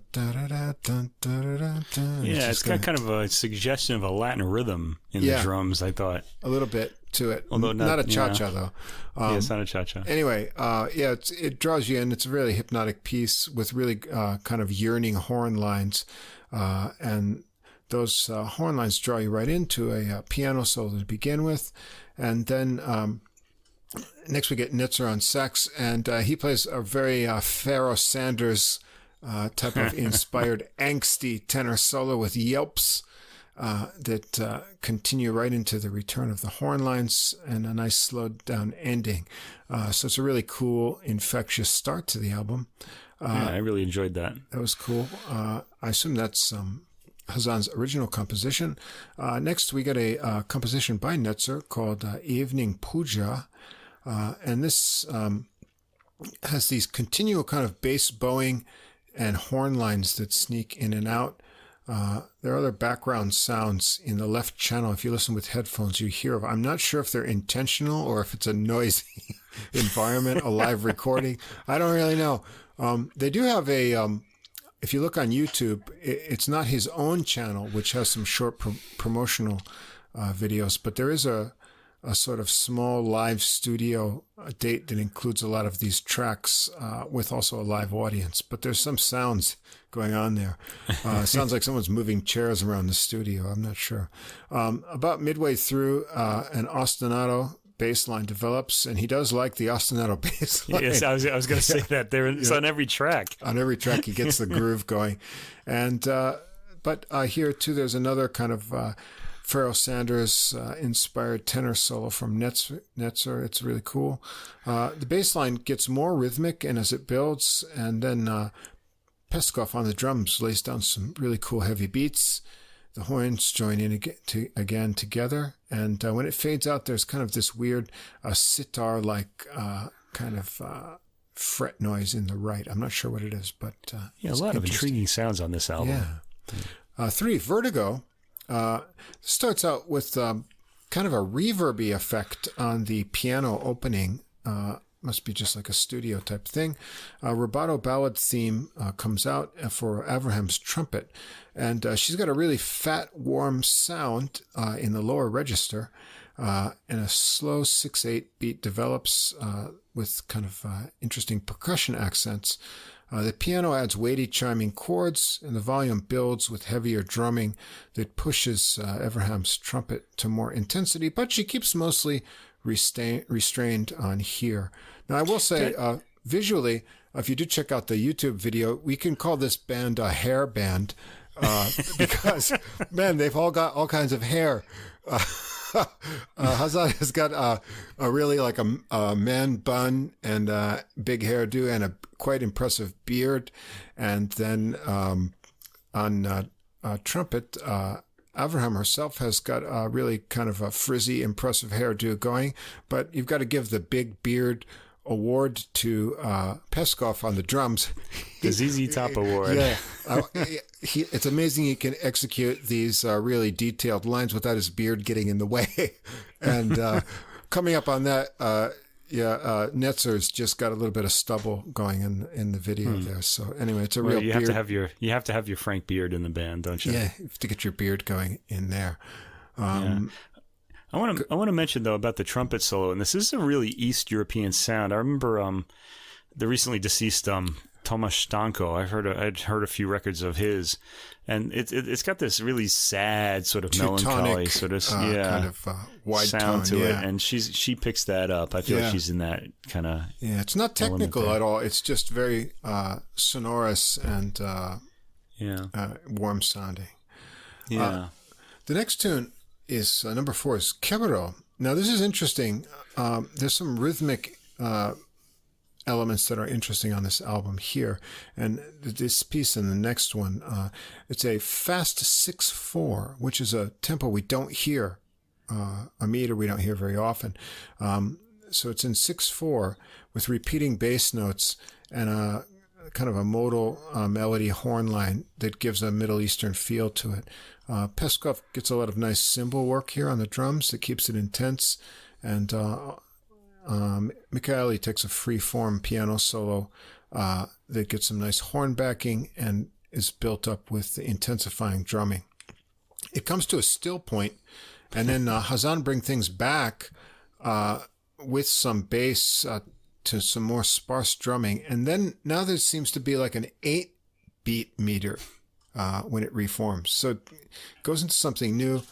it's got kind of a suggestion of a Latin rhythm in the drums. I thought a little bit to it, although not a cha-cha though. It's not a cha-cha. Anyway, it draws you in. It's a really hypnotic piece with really kind of yearning horn lines, and those horn lines draw you right into a piano solo to begin with, and then. Next, we get Netzer on sax, and he plays a very Pharoah Sanders type of inspired angsty tenor solo with yelps that continue right into the return of the horn lines and a nice slowed down ending. So it's a really cool, infectious start to the album. I really enjoyed that. That was cool. I assume that's Hasan's original composition. Next, we get a composition by Netzer called Evening Puja. And this has these continual kind of bass bowing and horn lines that sneak in and out. There are other background sounds in the left channel. If you listen with headphones, you hear. I'm not sure if they're intentional or if it's a noisy environment, a live recording. I don't really know. They do have a... if you look on YouTube, it's not his own channel, which has some short promotional videos, but there is a sort of small live studio date that includes a lot of these tracks with also a live audience. But there's some sounds going on there. Sounds like someone's moving chairs around the studio. I'm not sure. About midway through, an ostinato bass line develops, and he does like the ostinato bass line. Yes, I was going to say that. It's on every track. On every track, he gets the groove going. And but here, too, there's another kind of... Pharoah Sanders inspired tenor solo from Netzer. It's really cool. The bass line gets more rhythmic, and as it builds, and then Peskov on the drums lays down some really cool heavy beats. The horns join in again together, and when it fades out, there's kind of this weird sitar-like kind of fret noise in the right. I'm not sure what it is, but a lot of intriguing sounds on this album. Yeah. 3, Vertigo. Starts out with kind of a reverby effect on the piano opening. Must be just like a studio type thing. Rubato ballad theme comes out for Avraham's trumpet, and she's got a really fat, warm sound in the lower register, and a slow 6/8 beat develops with kind of interesting percussion accents. The piano adds weighty chiming chords, and the volume builds with heavier drumming that pushes Avraham's trumpet to more intensity, but she keeps mostly restrained on here. Now, I will say, visually, if you do check out the YouTube video, we can call this band a hair band because, man, they've all got all kinds of hair. Hasan has got a really like a man bun and a big hairdo and a quite impressive beard. And then on trumpet, Avraham herself has got a really kind of a frizzy, impressive hairdo going. But you've got to give the big beard award to Peskov on the drums. The ZZ Top Award. Yeah. It's amazing he can execute these really detailed lines without his beard getting in the way. And coming up on that, Netzer's just got a little bit of stubble going in the video there. So anyway, it's a real you beard. You have to have your Frank beard in the band, don't you? Yeah, you have to get your beard going in there. I want to mention though about the trumpet solo, and this is a really East European sound. I remember the recently deceased Tomasz Stanko. I'd heard a few records of his, and it's got this really sad sort of Teutonic, melancholy sort of kind of wide sound tone, to it, and she picks that up. I feel like she's in that kind of it's not technical at all. It's just very sonorous and warm sounding. Yeah. The next tune is number 4 is Camino. Now this is interesting. There's some rhythmic elements that are interesting on this album here, and this piece and the next one, it's a fast 6/4, which is a tempo we don't hear, a meter we don't hear very often. So it's in 6/4 with repeating bass notes and a kind of a modal melody horn line that gives a Middle Eastern feel to it. Peskov gets a lot of nice cymbal work here on the drums that keeps it intense, and Michaeli takes a free-form piano solo that gets some nice horn backing and is built up with the intensifying drumming. It comes to a still point, and then Hasan bring things back with some bass to some more sparse drumming, and then now there seems to be like an 8-beat meter when it reforms. So it goes into something new.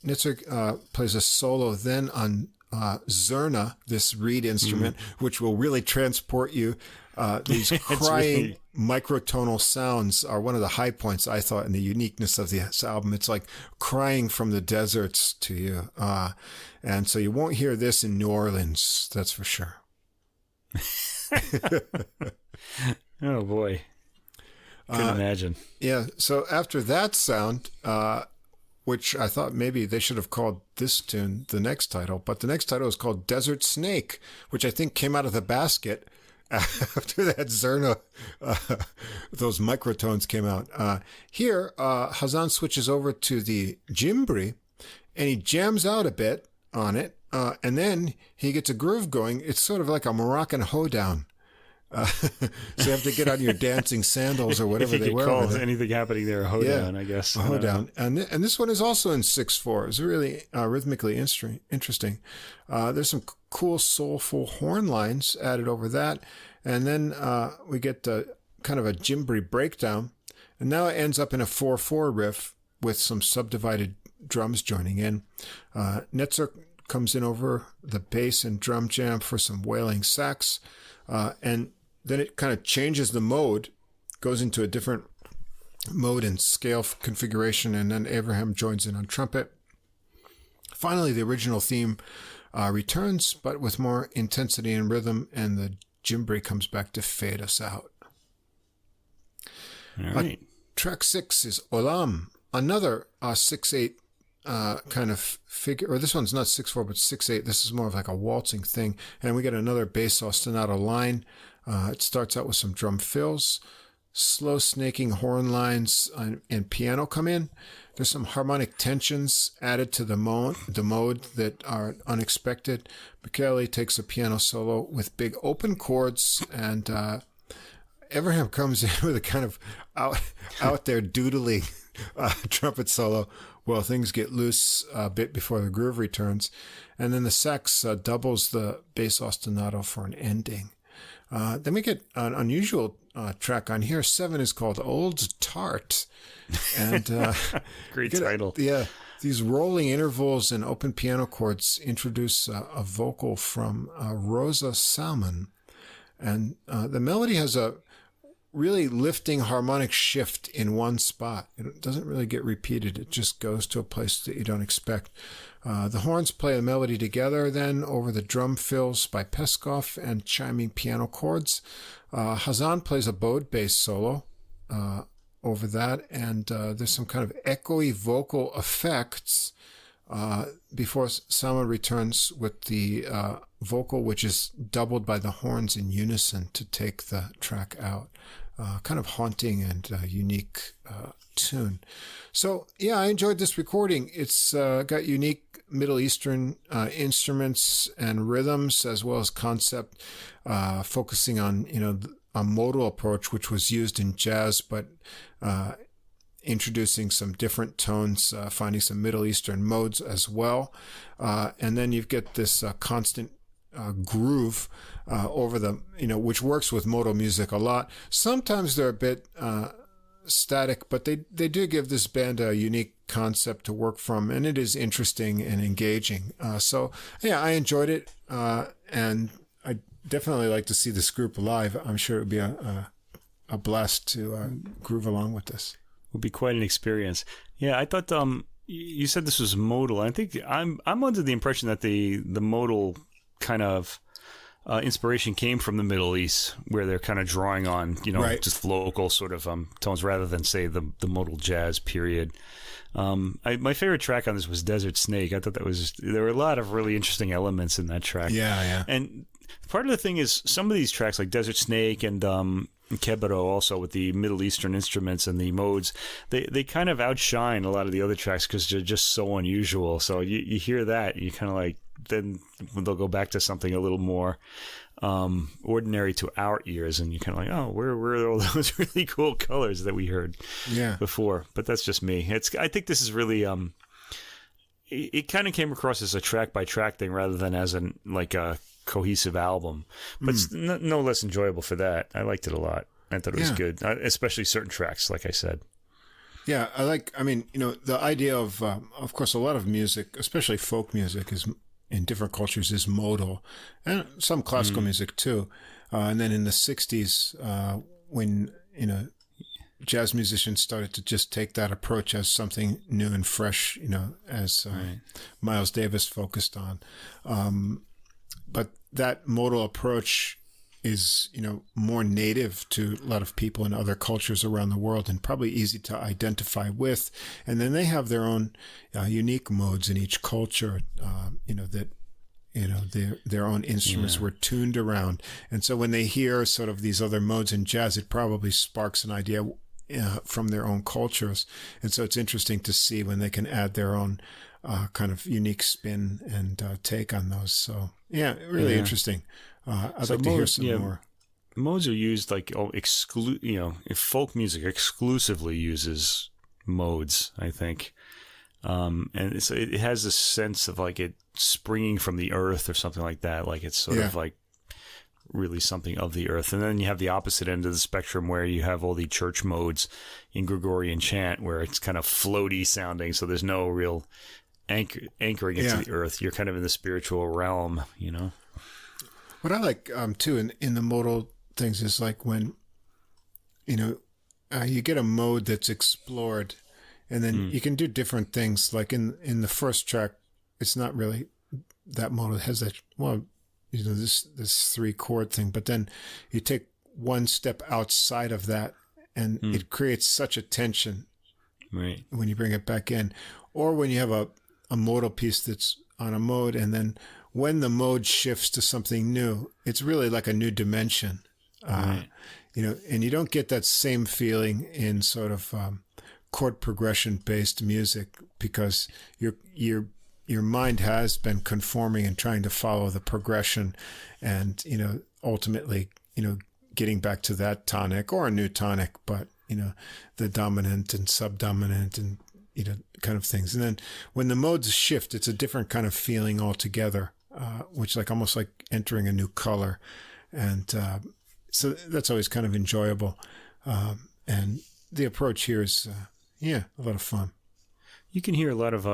Nitzer plays a solo then on Zurna, this reed instrument, which will really transport you. These crying microtonal sounds are one of the high points, I thought, in the uniqueness of this album. It's like crying from the deserts to you. And so you won't hear this in New Orleans, that's for sure. Oh, boy. Couldn't imagine. Yeah, so after that sound, which I thought maybe they should have called this tune the next title, but the next title is called Desert Snake, which I think came out of the basket after that Zurna, those microtones came out. Here, Hasan switches over to the djembri, and he jams out a bit on it, and then he gets a groove going. It's sort of like a Moroccan hoedown. So you have to get on your dancing sandals or whatever they wear. Call anything happening there a hoedown, I guess. A hoedown. And this one is also in 6/4. It's really rhythmically interesting. There's some cool soulful horn lines added over that. And then we get kind of a djembri breakdown. And now it ends up in a 4/4 riff with some subdivided drums joining in. Netzer comes in over the bass and drum jam for some wailing sax. And then it kind of changes the mode, goes into a different mode and scale configuration, and then Abraham joins in on trumpet. Finally, the original theme returns, but with more intensity and rhythm, and the djembri comes back to fade us out. All right. Track 6 is Olam, another 6/8 kind of figure, or this one's not 6/4, but 6/8. This is more of like a waltzing thing. And we get another bass ostinato line. It starts out with some drum fills, slow snaking horn lines and piano come in. There's some harmonic tensions added to the mode that are unexpected. Michaeli takes a piano solo with big open chords, and Abraham comes in with a kind of out there doodling trumpet solo. Well, things get loose a bit before the groove returns. And then the sax doubles the bass ostinato for an ending. Then we get an unusual track on here. 7 is called Old Tart. And great title. Yeah. These rolling intervals and open piano chords introduce a vocal from Rosa Salmon. And the melody has a really lifting harmonic shift in one spot. It doesn't really get repeated. It just goes to a place that you don't expect. The horns play the melody together then over the drum fills by Peskov and chiming piano chords. Hasan plays a bowed bass solo over that, and there's some kind of echoey vocal effects before Salmon returns with the vocal, which is doubled by the horns in unison to take the track out. Kind of haunting and unique tune. So, yeah, I enjoyed this recording. It's got unique Middle Eastern instruments and rhythms, as well as concept, focusing on, a modal approach, which was used in jazz, but introducing some different tones, finding some Middle Eastern modes as well. And then you get this constant groove over them, which works with modal music a lot. Sometimes they're a bit static, but they do give this band a unique concept to work from, and it is interesting and engaging. So yeah, I enjoyed it, and I definitely like to see this group live. I'm sure it would be a blast to groove along with this. Would be quite an experience. Yeah, I thought you said this was modal. I think I'm under the impression that the modal kind of inspiration came from the Middle East, where they're kind of drawing on, right, just local sort of tones rather than, say, the modal jazz period. My favorite track on this was Desert Snake. I thought there were a lot of really interesting elements in that track. Yeah. And part of the thing is some of these tracks, like Desert Snake and Kebero, also with the Middle Eastern instruments and the modes, they kind of outshine a lot of the other tracks because they're just so unusual. So you hear that, you kind of like, then they'll go back to something a little more ordinary to our ears, and you're kind of like, oh, where are all those really cool colors that we heard before? But that's just me. I think this is really it kind of came across as a track by track thing rather than as a cohesive album, but no less enjoyable for that. I liked it a lot. I thought it was good, especially certain tracks, like I said. Yeah, the idea of course, a lot of music, especially folk music, is in different cultures is modal, and some classical music too. And then in the 60s, when, jazz musicians started to just take that approach as something new and fresh, as Miles Davis focused on. But that modal approach is, more native to a lot of people in other cultures around the world and probably easy to identify with. And then they have their own unique modes in each culture, their own instruments were tuned around. And so when they hear sort of these other modes in jazz, it probably sparks an idea from their own cultures. And so it's interesting to see when they can add their own kind of unique spin and take on those. So yeah, really interesting. I'd like to hear some more. Modes are used if folk music exclusively uses modes, I think. And it has this sense of like it springing from the earth or something like that. Like it's sort of like really something of the earth. And then you have the opposite end of the spectrum where you have all the church modes in Gregorian chant where it's kind of floaty sounding. So there's no real anchoring into the earth. You're kind of in the spiritual realm, What I like too in the modal things is like when you get a mode that's explored, and then you can do different things. Like in the first track, it's not really that modal. It has that this 3-chord thing, but then you take one step outside of that, and it creates such a tension when you bring it back in, or when you have a modal piece that's on a mode, and then when the mode shifts to something new, it's really like a new dimension, and you don't get that same feeling in sort of chord progression based music because your mind has been conforming and trying to follow the progression, and ultimately getting back to that tonic or a new tonic, but the dominant and subdominant and kind of things. And then when the modes shift, it's a different kind of feeling altogether. Which almost like entering a new color. And so that's always kind of enjoyable. And the approach here is, a lot of fun. You can hear a lot of,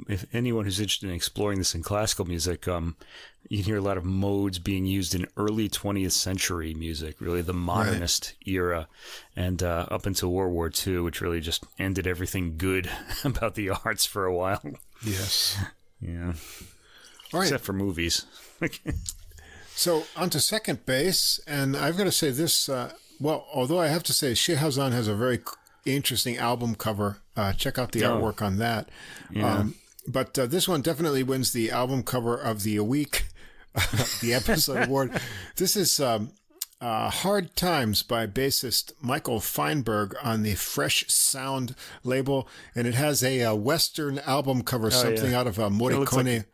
if anyone who's interested in exploring this in classical music, you can hear a lot of modes being used in early 20th century music, really the modernist era, and up until World War II, which really just ended everything good about the arts for a while. Yes. Yeah. All right. Except for movies. So on to second bass, and I've got to say this, although I have to say Shay Hasan has a very interesting album cover. Check out the artwork on that. Yeah. But this one definitely wins the album cover of the week, the episode award. This is Hard Times by bassist Michael Feinberg on the Fresh Sound label, and it has a Western album cover, out of Morricone.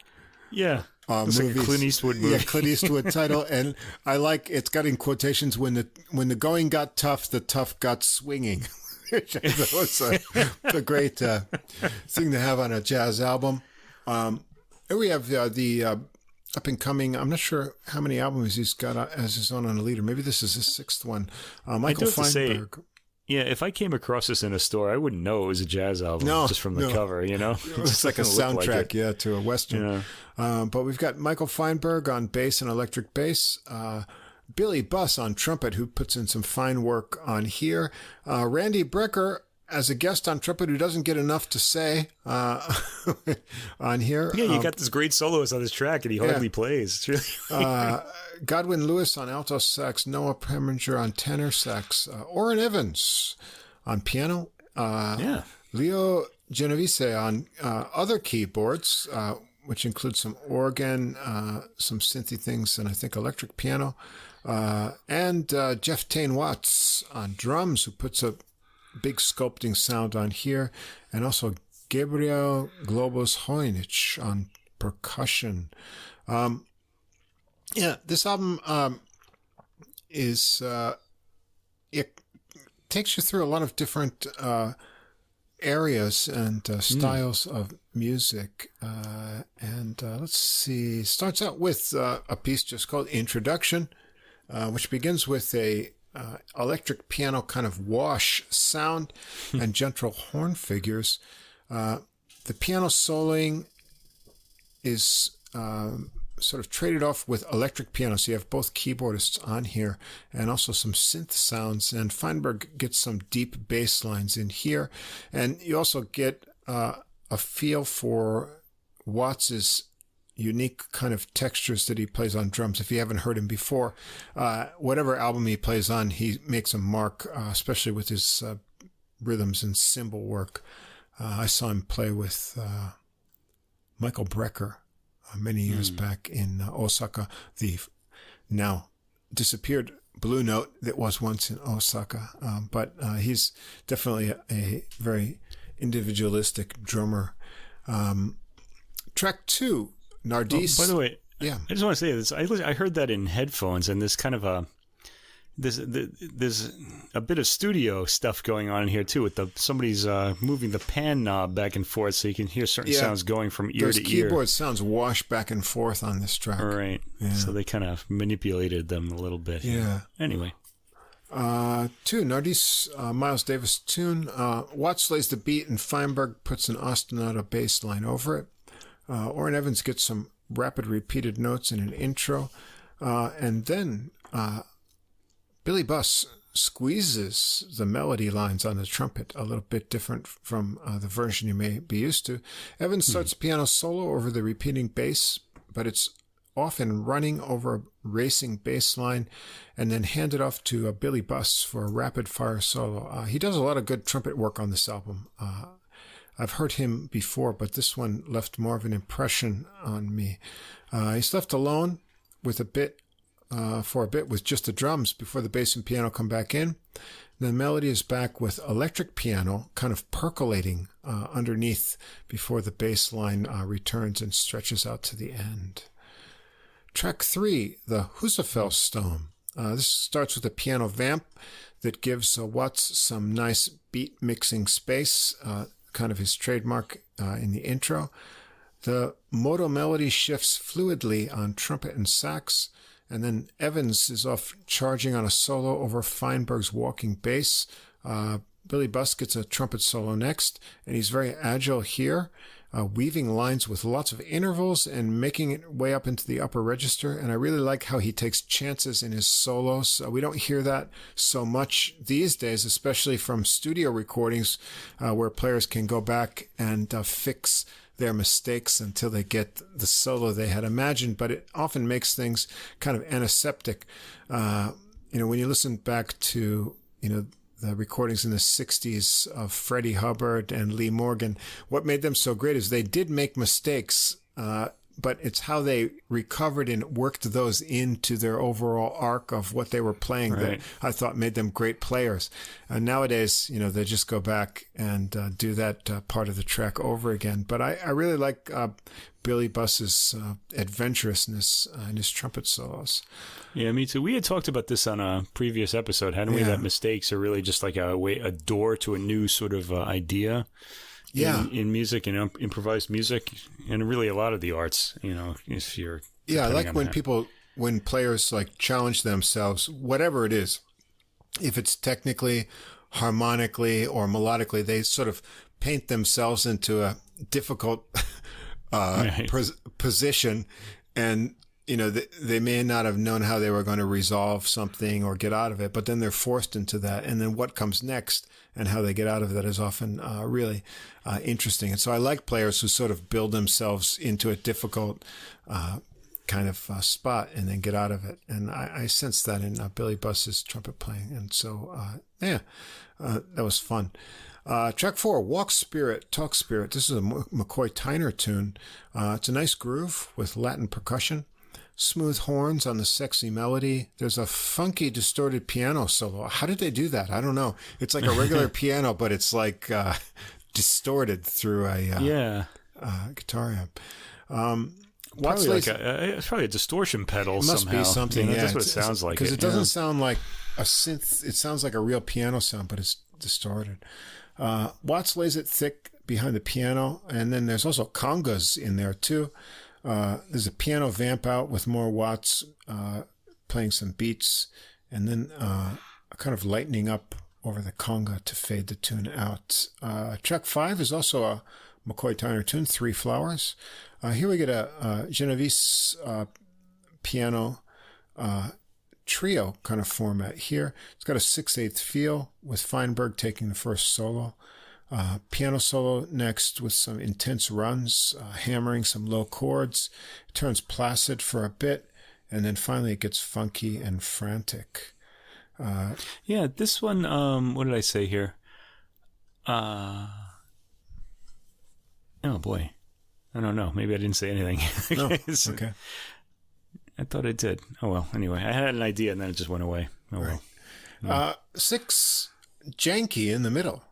It's like a Clint Eastwood movie. Yeah, Clint Eastwood title, and I like it's got in quotations when the going got tough, the tough got swinging. Which I thought was a great thing to have on a jazz album. Here we have the up and coming. I'm not sure how many albums he's got as his own on a leader. Maybe this is his sixth one. Michael Feinberg. Yeah, if I came across this in a store, I wouldn't know it was a jazz album just from the cover, you know? It's like a soundtrack, to a Western. Yeah. But we've got Michael Feinberg on bass and electric bass. Billy Buss on trumpet, who puts in some fine work on here. Randy Brecker as a guest on trumpet, who doesn't get enough to say on here. Yeah, you got this great soloist on this track, and he hardly plays. It's really Godwin Lewis on alto sax, Noah Preminger on tenor sax, Orrin Evans on piano, Leo Genovese on other keyboards, which include some organ, some synthy things, and I think electric piano, and Jeff Tane Watts on drums, who puts a big sculpting sound on here, and also Gabriel Globos Hojnic on percussion. This album is it takes you through a lot of different areas and styles of music. And let's see, starts out with a piece just called Introduction, which begins with a electric piano kind of wash sound and gentle horn figures. The piano soloing is sort of traded off with electric piano, so you have both keyboardists on here, and also some synth sounds, and Feinberg gets some deep bass lines in here, and you also get a feel for Watts's unique kind of textures that he plays on drums. If you haven't heard him before, whatever album he plays on, he makes a mark, especially with his rhythms and cymbal work. I saw him play with Michael Brecker many years back in Osaka, the now disappeared Blue Note that was once in Osaka. But he's definitely a very individualistic drummer. Track 2, Nardis. By the way, I just want to say this. I heard that in headphones, and there's kind of there's a bit of studio stuff going on in here too. With somebody's moving the pan knob back and forth, so you can hear certain sounds going from ear to ear. Those keyboard sounds wash back and forth on this track. Right. Yeah. So they kind of manipulated them a little bit. Yeah. Anyway. 2, Nardis, Miles Davis tune. Watts lays the beat, and Feinberg puts an ostinato bass line over it. Orrin Evans gets some rapid repeated notes in an intro. And then Billy Buss squeezes the melody lines on the trumpet, a little bit different from the version you may be used to. Evans starts piano solo over the repeating bass, but it's often running over a racing bass line, and then handed off to Billy Buss for a rapid-fire solo. He does a lot of good trumpet work on this album. I've heard him before, but this one left more of an impression on me. He's left alone with for a bit with just the drums before the bass and piano come back in. The melody is back with electric piano kind of percolating underneath before the bass line returns and stretches out to the end. Track 3, the Husafel Stone. This starts with a piano vamp that gives Watts some nice beat mixing space, kind of his trademark in the intro. The moto melody shifts fluidly on trumpet and sax, and then Evans is off charging on a solo over Feinberg's walking bass. Billy Buss gets a trumpet solo next, and he's very agile here, weaving lines with lots of intervals and making it way up into the upper register. And I really like how he takes chances in his solos. We don't hear that so much these days, especially from studio recordings where players can go back and fix their mistakes until they get the solo they had imagined, but it often makes things kind of antiseptic. When you listen back to, the recordings in the 60s of Freddie Hubbard and Lee Morgan, what made them so great is they did make mistakes, but it's how they recovered and worked those into their overall arc of what they were playing that I thought made them great players. Nowadays, they just go back and do that part of the track over again. But I really like Billy Buss's adventurousness in his trumpet solos. Yeah, me too. We had talked about this on a previous episode, hadn't we? That mistakes are really just like a door to a new sort of idea. In music and improvised music, and really a lot of the arts, if you're Yeah, I like when players like challenge themselves, whatever it is. If it's technically, harmonically, or melodically, they sort of paint themselves into a difficult position, and they may not have known how they were going to resolve something or get out of it, but then they're forced into that, and then what comes next and how they get out of that is often really interesting. And so I like players who sort of build themselves into a difficult kind of spot and then get out of it. And I sense that in Billy Buss's trumpet playing. And so, that was fun. Track 4, Walk Spirit, Talk Spirit. This is a McCoy Tyner tune. It's a nice groove with Latin percussion. Smooth horns on the sexy melody. There's a funky distorted piano solo. How did they do that? I don't know. It's like a regular piano, but it's like distorted through a guitar amp. It's probably a distortion pedal. It must somehow. Be something. That's what it sounds like. Because it doesn't sound like a synth. It sounds like a real piano sound, but it's distorted. Watts lays it thick behind the piano, and then there's also congas in there too. There's a piano vamp out with more Watts playing some beats, and then a kind of lightening up over the conga to fade the tune out. Track 5 is also a McCoy Tyner tune, Three Flowers. Here we get a Genovese piano trio kind of format here. It's got a 6/8 feel with Feinberg taking the first solo. Piano solo next with some intense runs, hammering some low chords. It turns placid for a bit, and then finally it gets funky and frantic. This one, what did I say here? Oh boy. I don't know. Maybe I didn't say anything. No. Okay. I thought I did. Oh, well. Anyway, I had an idea and then it just went away. Oh, right. Well. 6, Janky in the middle.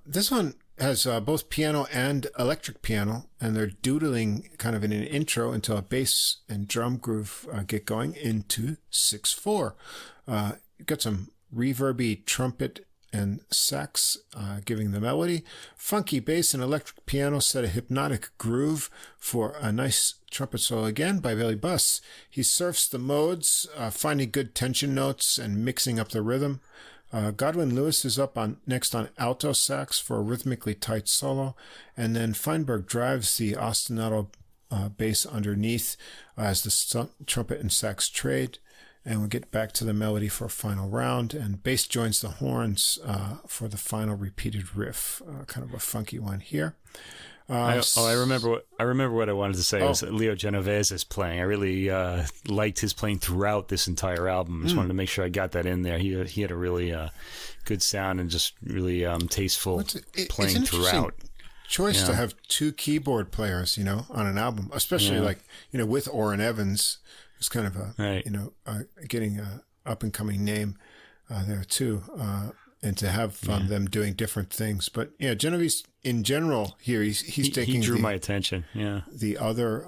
This one has both piano and electric piano, and they're doodling kind of in an intro until a bass and drum groove get going into 6/4. You've got some reverby trumpet and sax giving the melody. Funky bass and electric piano set a hypnotic groove for a nice trumpet solo again by Billy Buss. He surfs the modes, finding good tension notes and mixing up the rhythm. Godwin Lewis is up next on alto sax for a rhythmically tight solo, and then Feinberg drives the ostinato bass underneath as the trumpet and sax trade. And we'll get back to the melody for a final round, and bass joins the horns for the final repeated riff, kind of a funky one here. I remember what I wanted to say. It was Leo Genovese's playing. I really liked his playing throughout this entire album. I just wanted to make sure I got that in there. He had a really good sound and just really tasteful playing throughout. Choice to have two keyboard players, on an album, especially with Orrin Evans. It's kind of getting a up and coming name there too, and to have them doing different things. But Genovese in general here, he's taking. He drew my attention. Yeah, the other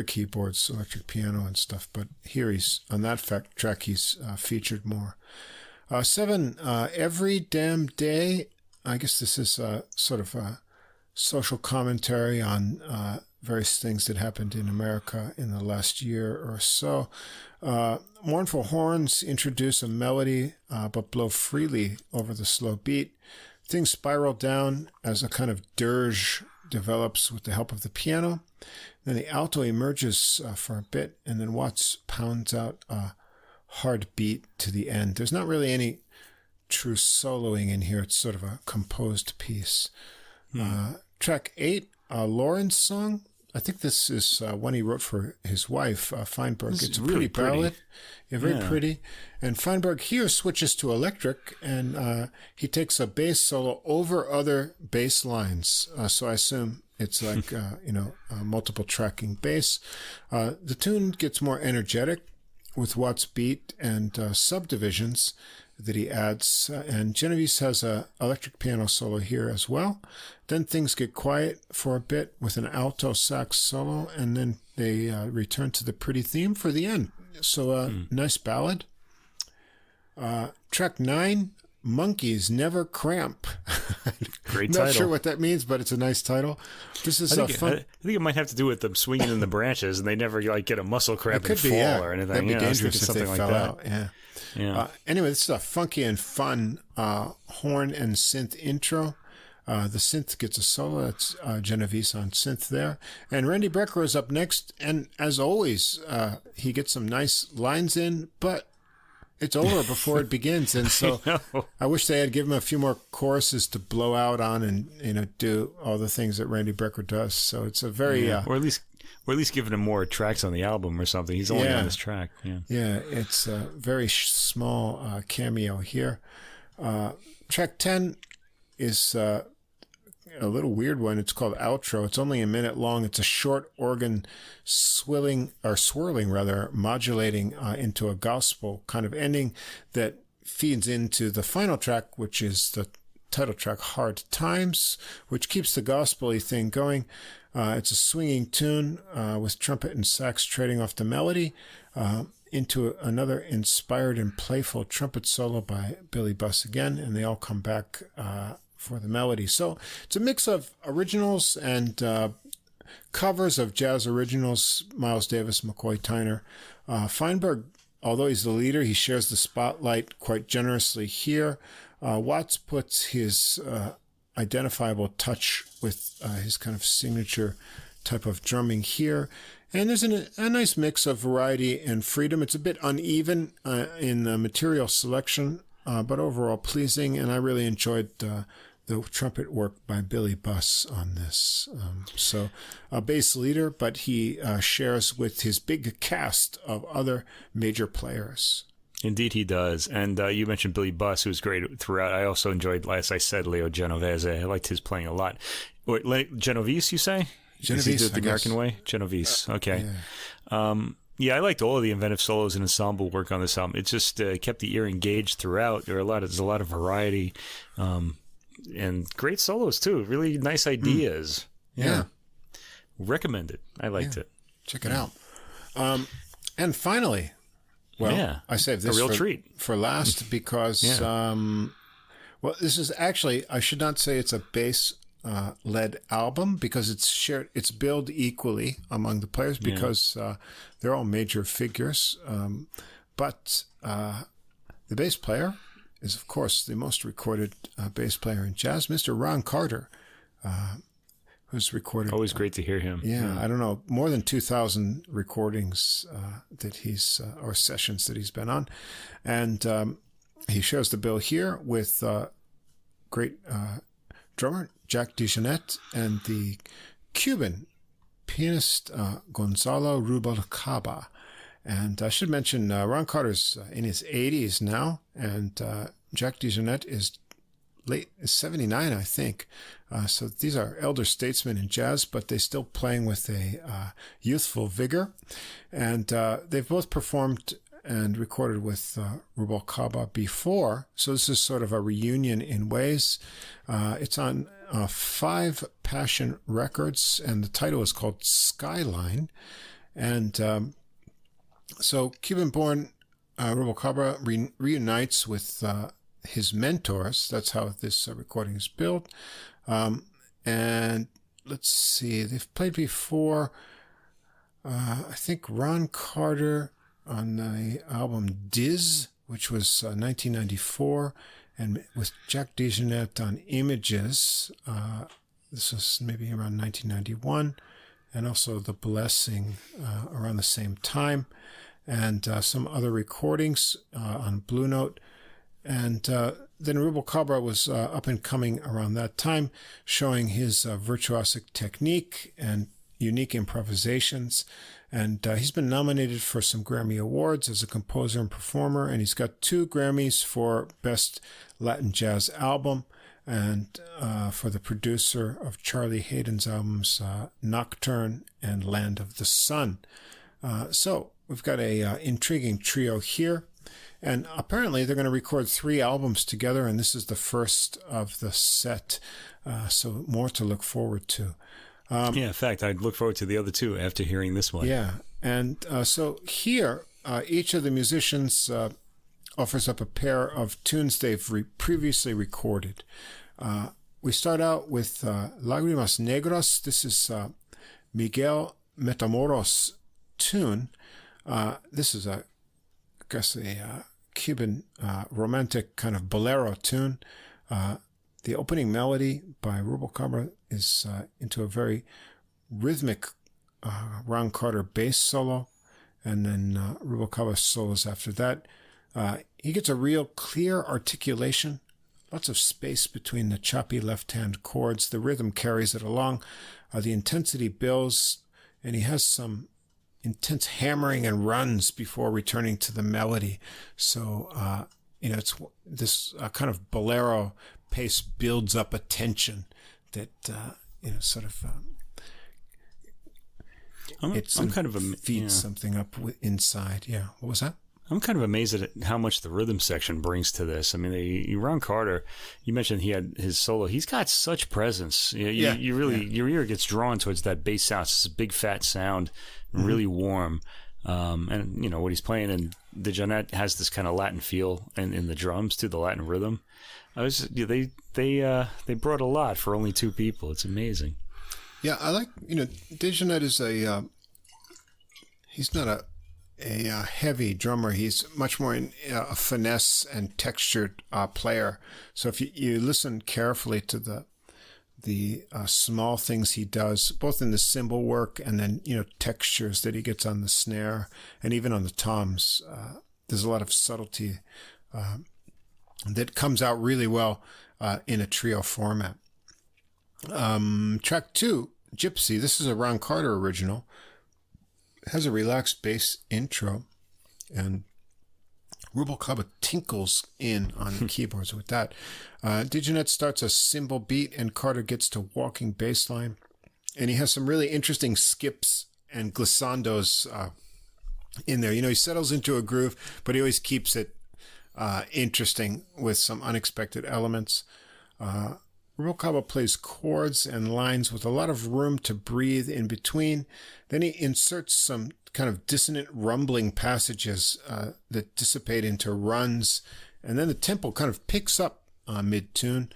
keyboards, electric piano and stuff. But here he's on that track. He's featured more. 7, Every Damn Day. I guess this is sort of a social commentary on various things that happened in America in the last year or so. Mournful Horns introduce a melody, but blow freely over the slow beat. Things spiral down as a kind of dirge develops with the help of the piano. Then the alto emerges for a bit, and then Watts pounds out a hard beat to the end. There's not really any true soloing in here. It's sort of a composed piece. Track 8, Lauren's Song. I think this is one he wrote for his wife, Feinberg. It's a really pretty ballad. Yeah, very pretty. And Feinberg here switches to electric, and he takes a bass solo over other bass lines. So I assume it's like, multiple tracking bass. The tune gets more energetic with Watts' beat and subdivisions that he adds. And Genovese has a electric piano solo here as well. Then things get quiet for a bit with an alto sax solo, and then they return to the pretty theme for the end. So nice ballad. Track 9, Monkeys Never Cramp. Great Not title. sure what that means, but it's a nice title. This is I fun. think it might have to do with them swinging in the branches, and they never like get a muscle cramp and fall or anything. That'd be dangerous if something they like fell that. out. Yeah. Yeah. Anyway, this is a funky and fun horn and synth intro. The synth gets a solo. That's Genovese on synth there. And Randy Brecker is up next. And as always, he gets some nice lines in, but it's over before it begins. And so I wish they had given him a few more choruses to blow out on and do all the things that Randy Brecker does. So it's a very... or at least giving him more tracks on the album or something. He's only on this track. Yeah, it's a very small cameo here. Track 10 is... a little weird one. It's called Outro. It's only a minute long. It's a short organ swirling, modulating into a gospel kind of ending that feeds into the final track, which is the title track, Hard Times, which keeps the gospel-y thing going. It's a swinging tune with trumpet and sax trading off the melody into another inspired and playful trumpet solo by Billy Buss again, and they all come back for the melody. So it's a mix of originals and covers of jazz originals, Miles Davis, McCoy Tyner. Feinberg, although he's the leader, he shares the spotlight quite generously here. Watts puts his identifiable touch with his kind of signature type of drumming here. And there's a nice mix of variety and freedom. It's a bit uneven in the material selection, but overall pleasing, and I really enjoyed the trumpet work by Billy Buss on this. So a bass leader, but he shares with his big cast of other major players. Indeed he does. And you mentioned Billy Buss, who was great throughout. I also enjoyed, as I said, Leo Genovese. I liked his playing a lot. Wait, Genovese, you say? Genovese, he did the American way? Genovese, okay. Yeah, I liked all of the inventive solos and ensemble work on this album. It just kept the ear engaged throughout. There's a lot of variety. And great solos too. Really nice ideas. Yeah. Recommend it. I liked it. Check it out. And finally, I saved this a real treat for last because, this is actually, I should not say it's a bass led album because it's billed equally among the players because they're all major figures. But the bass player is, of course, the most recorded bass player in jazz, Mr. Ron Carter, who's recorded... Always great to hear him. I don't know, more than 2,000 recordings that he's, or sessions that he's been on. And he shares the bill here with great drummer Jack DeJohnette and the Cuban pianist Gonzalo Rubalcaba. And I should mention Ron Carter's in his 80s now, and Jack DeJohnette is 79, I think. So these are elder statesmen in jazz, but they're still playing with a youthful vigor. And they've both performed and recorded with Rubalcaba before, so this is sort of a reunion in ways. It's on 5 Passion Records, and the title is called Skyline. And so Cuban-born Rubalcaba reunites with his mentors. That's how this recording is built. And let's see, they've played before, I think Ron Carter on the album Diz, which was 1994, and with Jack DeJohnette on Images. This was maybe around 1991, and also The Blessing around the same time, and some other recordings on Blue Note. And then Rubalcaba was up and coming around that time, showing his virtuosic technique and unique improvisations. And he's been nominated for some Grammy Awards as a composer and performer, and he's got 2 Grammys for Best Latin Jazz Album and for the producer of Charlie Hayden's albums Nocturne and Land of the Sun. So we've got a intriguing trio here. And apparently they're going to record 3 albums together, and this is the first of the set, so more to look forward to. In fact, I'd look forward to the other 2 after hearing this one. Yeah, and so here, each of the musicians offers up a pair of tunes they've previously recorded. we start out with Lagrimas Negras. This is Miguel Matamoros' tune. This is a Cuban romantic kind of bolero tune. The opening melody by Rubalcaba is into a very rhythmic Ron Carter bass solo, and then Rubalcaba solos after that. He gets a real clear articulation, lots of space between the choppy left-hand chords. The rhythm carries it along. The intensity builds, and he has some intense hammering and runs before returning to the melody. So, it's this kind of bolero pace builds up a tension that, sort of... I'm kind of feeds something up inside. Yeah. What was that? I'm kind of amazed at how much the rhythm section brings to this. I mean, Ron Carter, you mentioned he had his solo. He's got such presence. You really, your ear gets drawn towards that bass sound. It's a big fat sound, really warm. And what he's playing, and the Jeanette has this kind of Latin feel in the drums too, the Latin rhythm. They brought a lot for only two people. It's amazing. Yeah, I like, Dejanette is he's not a heavy drummer. He's much more a finesse and textured player. So if you listen carefully to the small things he does, both in the cymbal work and then, textures that he gets on the snare and even on the toms, there's a lot of subtlety that comes out really well in a trio format. Track 2, Gypsy. This is a Ron Carter original. It has a relaxed bass intro, and Rubalcaba tinkles in on the keyboards with that. Dejanette starts a cymbal beat, and Carter gets to walking bass line, and he has some really interesting skips and glissandos in there. He settles into a groove, but he always keeps it interesting with some unexpected elements. Rubalcaba plays chords and lines with a lot of room to breathe in between. Then he inserts some kind of dissonant rumbling passages that dissipate into runs. And then the tempo kind of picks up mid-tune.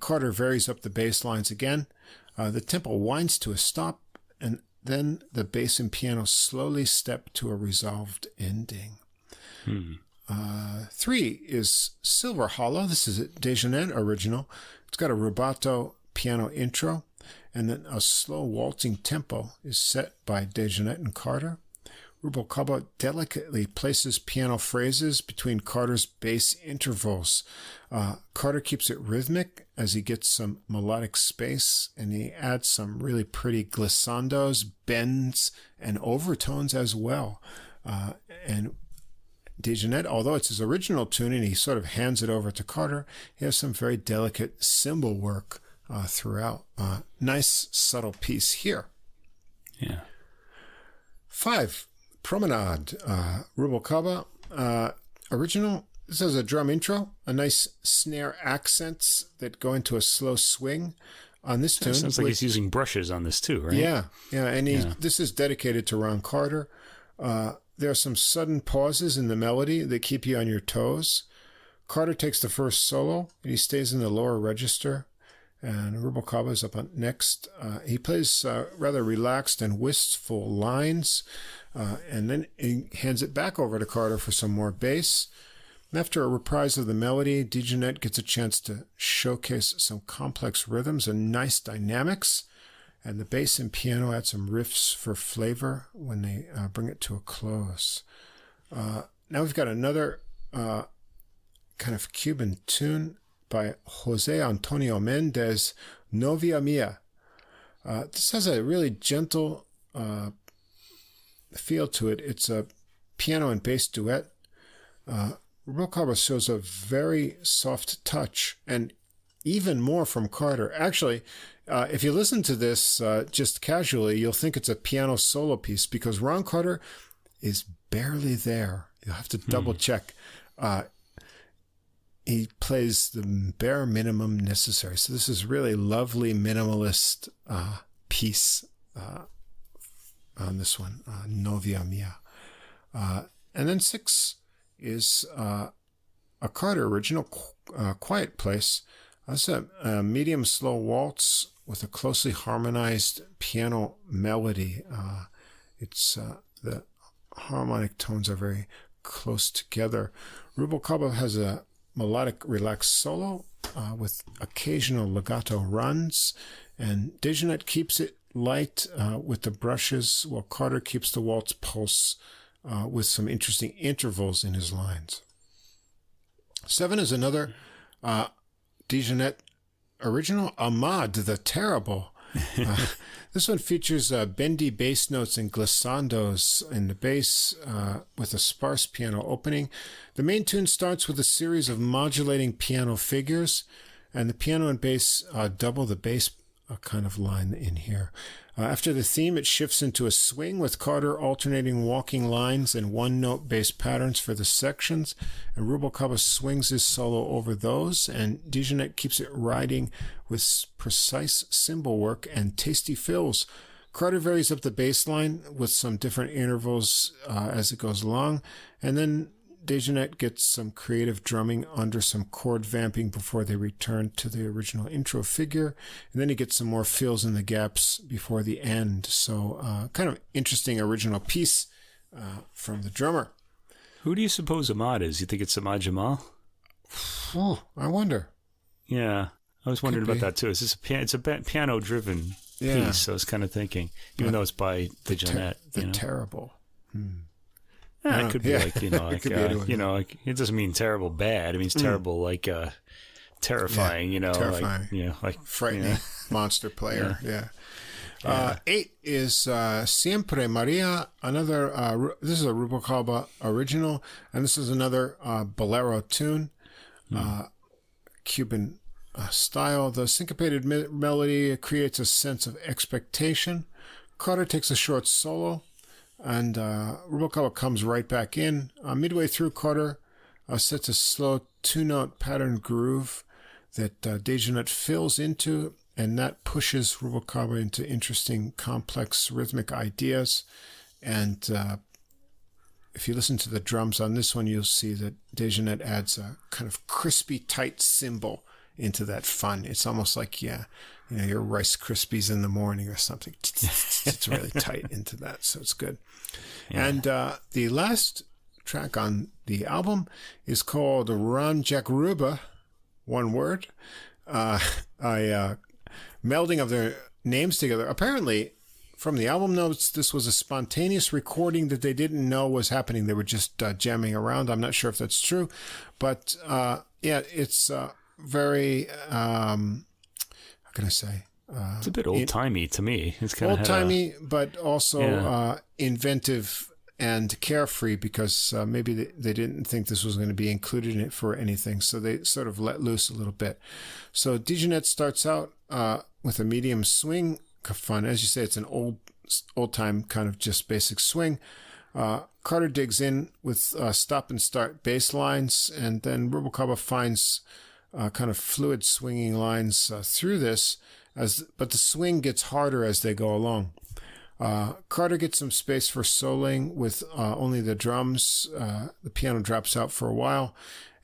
Carter varies up the bass lines again. The tempo winds to a stop, and then the bass and piano slowly step to a resolved ending. 3 is Silver Hollow. This is a Dejanette original. It's got a rubato piano intro, and then a slow waltzing tempo is set by Dejanette and Carter. Rubalcaba delicately places piano phrases between Carter's bass intervals. Carter keeps it rhythmic as he gets some melodic space, and he adds some really pretty glissandos, bends, and overtones as well. And Dejanette, although it's his original tune and he sort of hands it over to Carter, he has some very delicate cymbal work throughout. Nice, subtle piece here. Yeah. 5, Promenade. Rubalcaba, original. This has a drum intro, a nice snare accents that go into a slow swing on this tune. Sounds like he's using brushes on this too, right? Yeah, and this is dedicated to Ron Carter. There are some sudden pauses in the melody that keep you on your toes. Carter takes the first solo, and he stays in the lower register, and Rubalcaba is up on next. He plays rather relaxed and wistful lines, and then he hands it back over to Carter for some more bass. And after a reprise of the melody, Dejanette gets a chance to showcase some complex rhythms and nice dynamics. And the bass and piano add some riffs for flavor when they bring it to a close. Now we've got another kind of Cuban tune by Jose Antonio Mendez, Novia Mia. This has a really gentle feel to it. It's a piano and bass duet. Rubalcaba shows a very soft touch, and even more from Carter. Actually, if you listen to this just casually, you'll think it's a piano solo piece because Ron Carter is barely there. You'll have to double check. He plays the bare minimum necessary. So this is really lovely minimalist piece on this one, Novia Mia. And then 6 is a Carter original, Quiet Place. That's a medium slow waltz with a closely harmonized piano melody. It's the harmonic tones are very close together. Rubalcaba has a melodic relaxed solo with occasional legato runs, and Dejournette keeps it light with the brushes, while Carter keeps the waltz pulse with some interesting intervals in his lines. 7 is another Dejournette original, Ahmad the Terrible. This one features bendy bass notes and glissandos in the bass with a sparse piano opening. The main tune starts with a series of modulating piano figures, and the piano and bass double the bass kind of line in here. After the theme, it shifts into a swing with Carter alternating walking lines and one-note bass patterns for the sections, and Rubalcaba swings his solo over those, and Dejournette keeps it riding with precise cymbal work and tasty fills. Carter varies up the bass line with some different intervals as it goes along, and then Dejournette gets some creative drumming under some chord vamping before they return to the original intro figure, and then he gets some more fills in the gaps before the end. So kind of interesting original piece from the drummer. Who do you suppose Ahmad is? You think it's Ahmad Jamal? Oh, I wonder. Yeah, I was wondering about that too. It's a piano-driven piece, so I was kind of thinking, even though it's by Dejournette. The Terrible. It could be it doesn't mean terrible bad. It means terrible, like terrifying. Terrifying. Like frightening monster player. Yeah. 8 is Siempre Maria. Another. This is a Rubalcaba original, and this is another bolero tune, Cuban style. The syncopated melody creates a sense of expectation. Carter takes a short solo, and Rubalcaba comes right back in. Midway through, Carter sets a slow two-note pattern groove that Dejournette fills into, and that pushes Rubalcaba into interesting, complex rhythmic ideas. And if you listen to the drums on this one, you'll see that Dejournette adds a kind of crispy, tight cymbal into that fun. It's almost like, your Rice Krispies in the morning or something. It's really tight into that, so it's good. Yeah. And the last track on the album is called Ran Jackruba, one word. A melding of their names together. Apparently, from the album notes, this was a spontaneous recording that they didn't know was happening. They were just jamming around. I'm not sure if that's true. But, it's very... how can I say? It's a bit old-timey to me. It's kind of old-timey, but also inventive and carefree, because maybe they didn't think this was going to be included in it for anything, so they sort of let loose a little bit. So Dejournette starts out with a medium swing fun. As you say, it's an old-time kind of just basic swing. Carter digs in with stop and start bass lines, and then Rubalcaba finds kind of fluid swinging lines through this, but the swing gets harder as they go along. Carter gets some space for soloing with only the drums. The piano drops out for a while,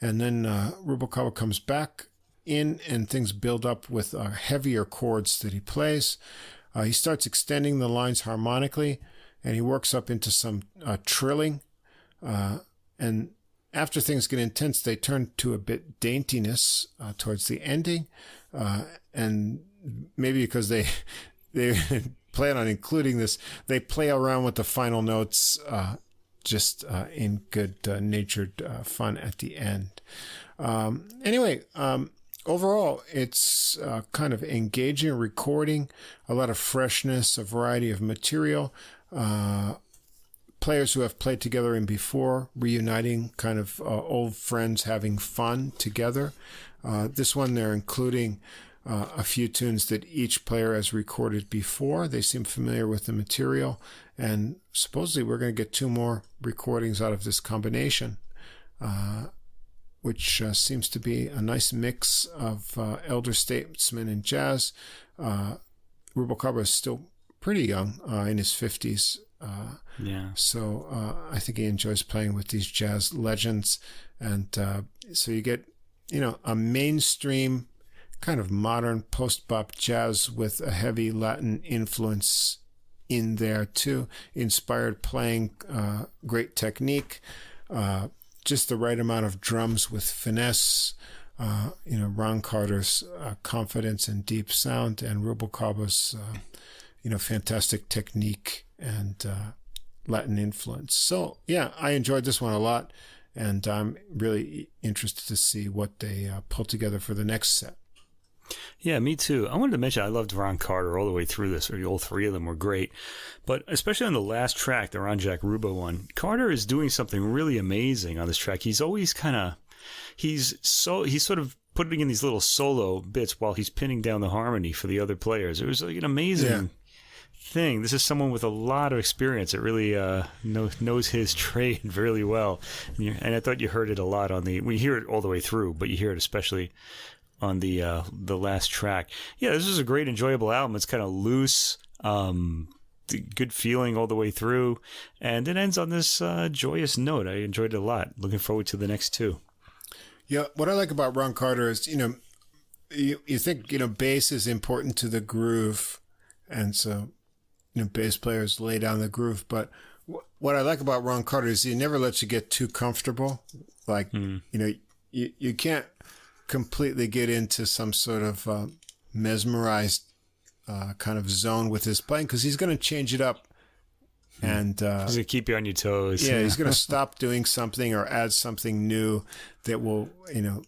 and then Rubalcaba comes back in, and things build up with heavier chords that he plays. He starts extending the lines harmonically, and he works up into some trilling. And after things get intense, they turn to a bit daintiness towards the ending, and maybe because they plan on including this, they play around with the final notes just in good-natured fun at the end. Overall, it's kind of engaging recording, a lot of freshness, a variety of material. Players who have played together in before, reuniting, kind of old friends having fun together. This one, they're including a few tunes that each player has recorded before. They seem familiar with the material, and supposedly we're going to get 2 more recordings out of this combination, which seems to be a nice mix of elder statesmen and jazz. Rubalcaba is still pretty young, in his 50s. So I think he enjoys playing with these jazz legends, and so you get a mainstream kind of modern post-bop jazz with a heavy Latin influence in there too. Inspired playing, great technique, just the right amount of drums with finesse. Ron Carter's confidence and deep sound, and Rubalcaba's, fantastic technique and Latin influence. So, yeah, I enjoyed this one a lot, and I'm really interested to see what they pull together for the next set. Yeah, me too. I wanted to mention I loved Ron Carter all the way through this. All three of them were great. But especially on the last track, the Ron Jack Ruba one, Carter is doing something really amazing on this track. He's always he's sort of putting in these little solo bits while he's pinning down the harmony for the other players. It was like an amazing thing. This is someone with a lot of experience. It really knows his trade really well. And I thought you heard it a lot we hear it all the way through, but you hear it especially on the last track. Yeah, this is a great, enjoyable album. It's kind of loose, good feeling all the way through, and it ends on this joyous note. I enjoyed it a lot. Looking forward to the next two. Yeah, what I like about Ron Carter is, you think, bass is important to the groove, and so, bass players lay down the groove. But what I like about Ron Carter is he never lets you get too comfortable. Like, you can't completely get into some sort of mesmerized kind of zone with his playing, because he's going to change it up. And he's going to keep you on your toes. Yeah, he's going to stop doing something or add something new that will,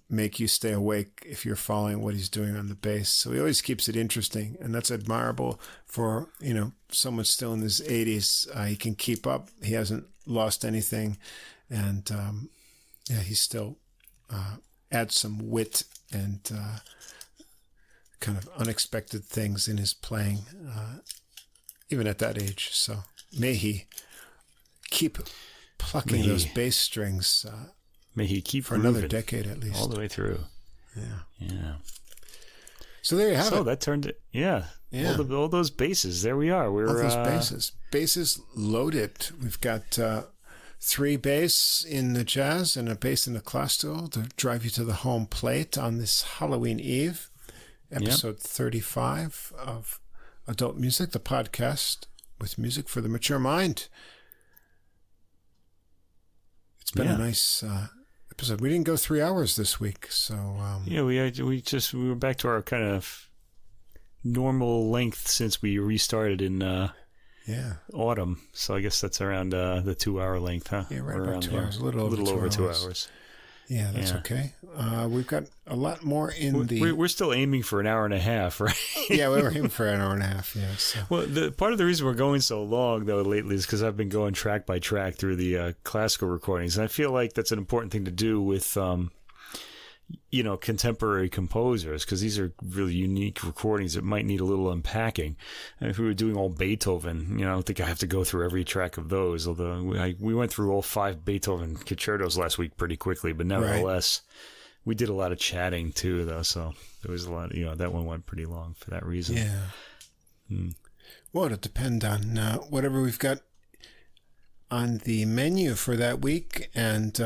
make you stay awake if you're following what he's doing on the bass. So he always keeps it interesting, and that's admirable for, someone still in his 80s. He can keep up. He hasn't lost anything, and he still adds some wit and kind of unexpected things in his playing, even at that age. So may he keep plucking those bass strings. May he keep for another decade at least, all the way through. Yeah. So there you have it. So that turned it. Yeah. All those basses. There we are. We're all those bases loaded. We've got 3 bass in the jazz and a bass in the classical to drive you to the home plate on this Halloween Eve, episode 35 of Adult Music, the podcast with music for the mature mind. It's been a nice episode. We didn't go 3 hours this week, so we were back to our kind of normal length since we restarted in autumn. So I guess that's around the 2 hour length, huh? Yeah, right about 2 hours, a little over 2 hours. Yeah, that's okay. We've got a lot more in We're still aiming for an hour and a half, right? Yeah, we were aiming for an hour and a half, yeah. So. Well, part of the reason we're going so long, though, lately is because I've been going track by track through the classical recordings. And I feel like that's an important thing to do with, contemporary composers, because these are really unique recordings that might need a little unpacking. And if we were doing all Beethoven, I don't think I have to go through every track of those, although we went through all 5 Beethoven concertos last week pretty quickly, but nevertheless, we did a lot of chatting too, though, so there was a lot, that one went pretty long for that reason. Yeah. Well, it'll depend on whatever we've got on the menu for that week, and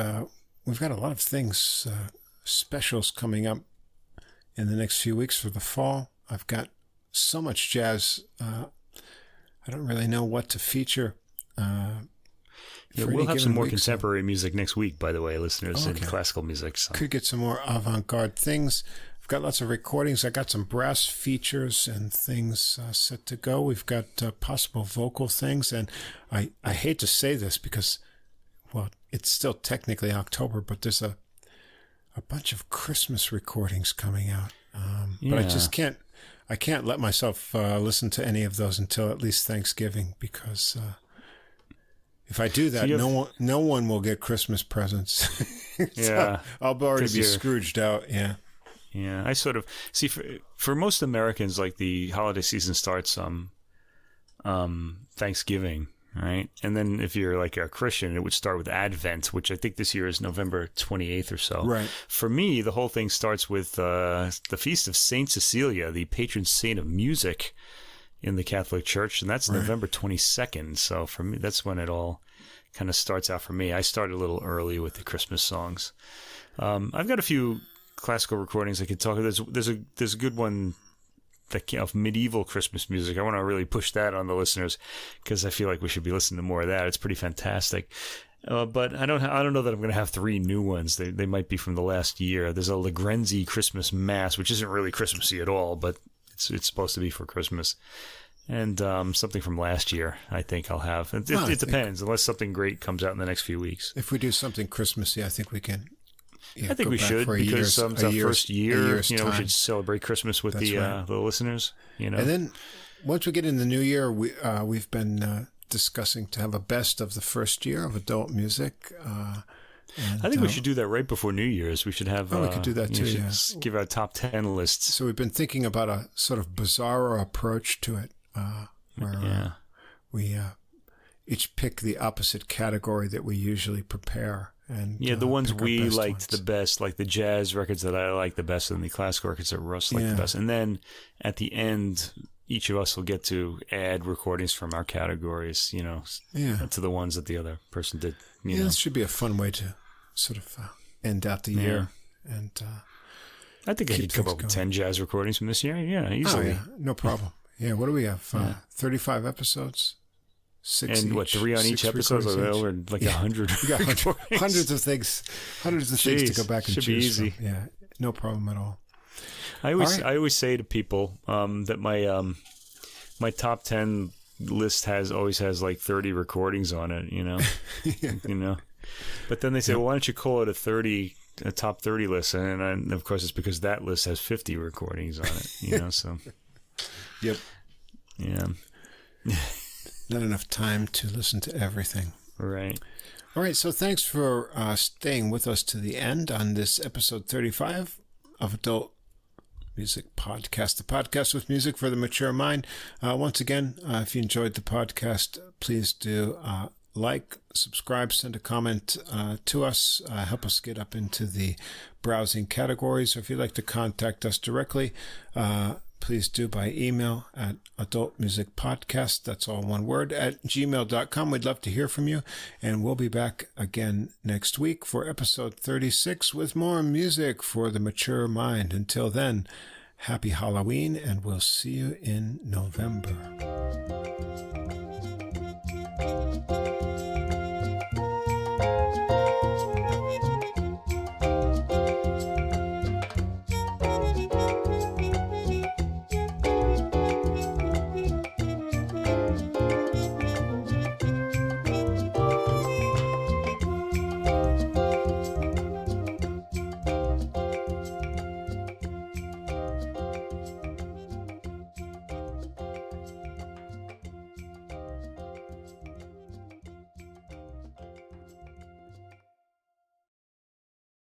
we've got a lot of things, specials coming up in the next few weeks for the fall. I've got so much jazz. I don't really know what to feature. We'll have some more contemporary music next week, by the way, listeners, and classical music. So. Could get some more avant-garde things. I've got lots of recordings. I got some brass features and things set to go. We've got possible vocal things. And I hate to say this because, it's still technically October, but there's a bunch of Christmas recordings coming out. But I just can't let myself listen to any of those until at least Thanksgiving, because if I do that, no one will get Christmas presents. So I'll already be Scrooged out. Yeah. Yeah. I sort of see for most Americans, like the holiday season starts Thanksgiving. Right. And then if you're like a Christian, it would start with Advent, which I think this year is November 28th or so. Right. For me, the whole thing starts with the feast of Saint Cecilia, the patron saint of music in the Catholic Church. And that's November 22nd. So for me, that's when it all kind of starts out for me. I started a little early with the Christmas songs. I've got a few classical recordings I could talk. There's a good one of medieval Christmas music. I want to really push that on the listeners because I feel like we should be listening to more of that. It's pretty fantastic. But I don't know that I'm going to have 3 new ones. They might be from the last year. There's a Lagrenzi Christmas Mass, which isn't really Christmassy at all, but it's supposed to be for Christmas. And something from last year, I think I'll have. It depends, unless something great comes out in the next few weeks. If we do something Christmassy, I think we can. I think we should, because it's our first year. We should celebrate Christmas with the listeners. And then once we get in the new year, we've been discussing to have a best of the first year of adult music. I think we should do that right before New Year's. We should have. We could do that too. Give our top 10 lists. So we've been thinking about a sort of bizarre approach to it, where we each pick the opposite category that we usually prepare. And the ones we liked the best, like the jazz records that I like the best, and the classical records that Russ liked the best. And then at the end, each of us will get to add recordings from our categories, to the ones that the other person did. This should be a fun way to sort of end out the year. And I think I could come up with 10 jazz recordings from this year. Yeah, easily. No problem. What do we have? 35 episodes? 6 and each, 3 on each episode? Or like 100. We got hundreds of things to go back and should choose be easy. from. Yeah, no problem at all. I always say to people that my top 10 list always has like 30 recordings on it, But then they say, well, why don't you call it a top 30 list? And of course, it's because that list has 50 recordings on it, So. Yep. Yeah. Not enough time to listen to everything. Right. All right. So thanks for staying with us to the end on this episode 35 of Adult Music Podcast, the podcast with music for the mature mind. Once again, if you enjoyed the podcast, please do like, subscribe, send a comment to us, help us get up into the browsing categories. Or if you'd like to contact us directly, please do by email at adultmusicpodcast, that's all one word, at gmail.com. We'd love to hear from you, and we'll be back again next week for episode 36 with more music for the mature mind. Until then, happy Halloween, and we'll see you in November.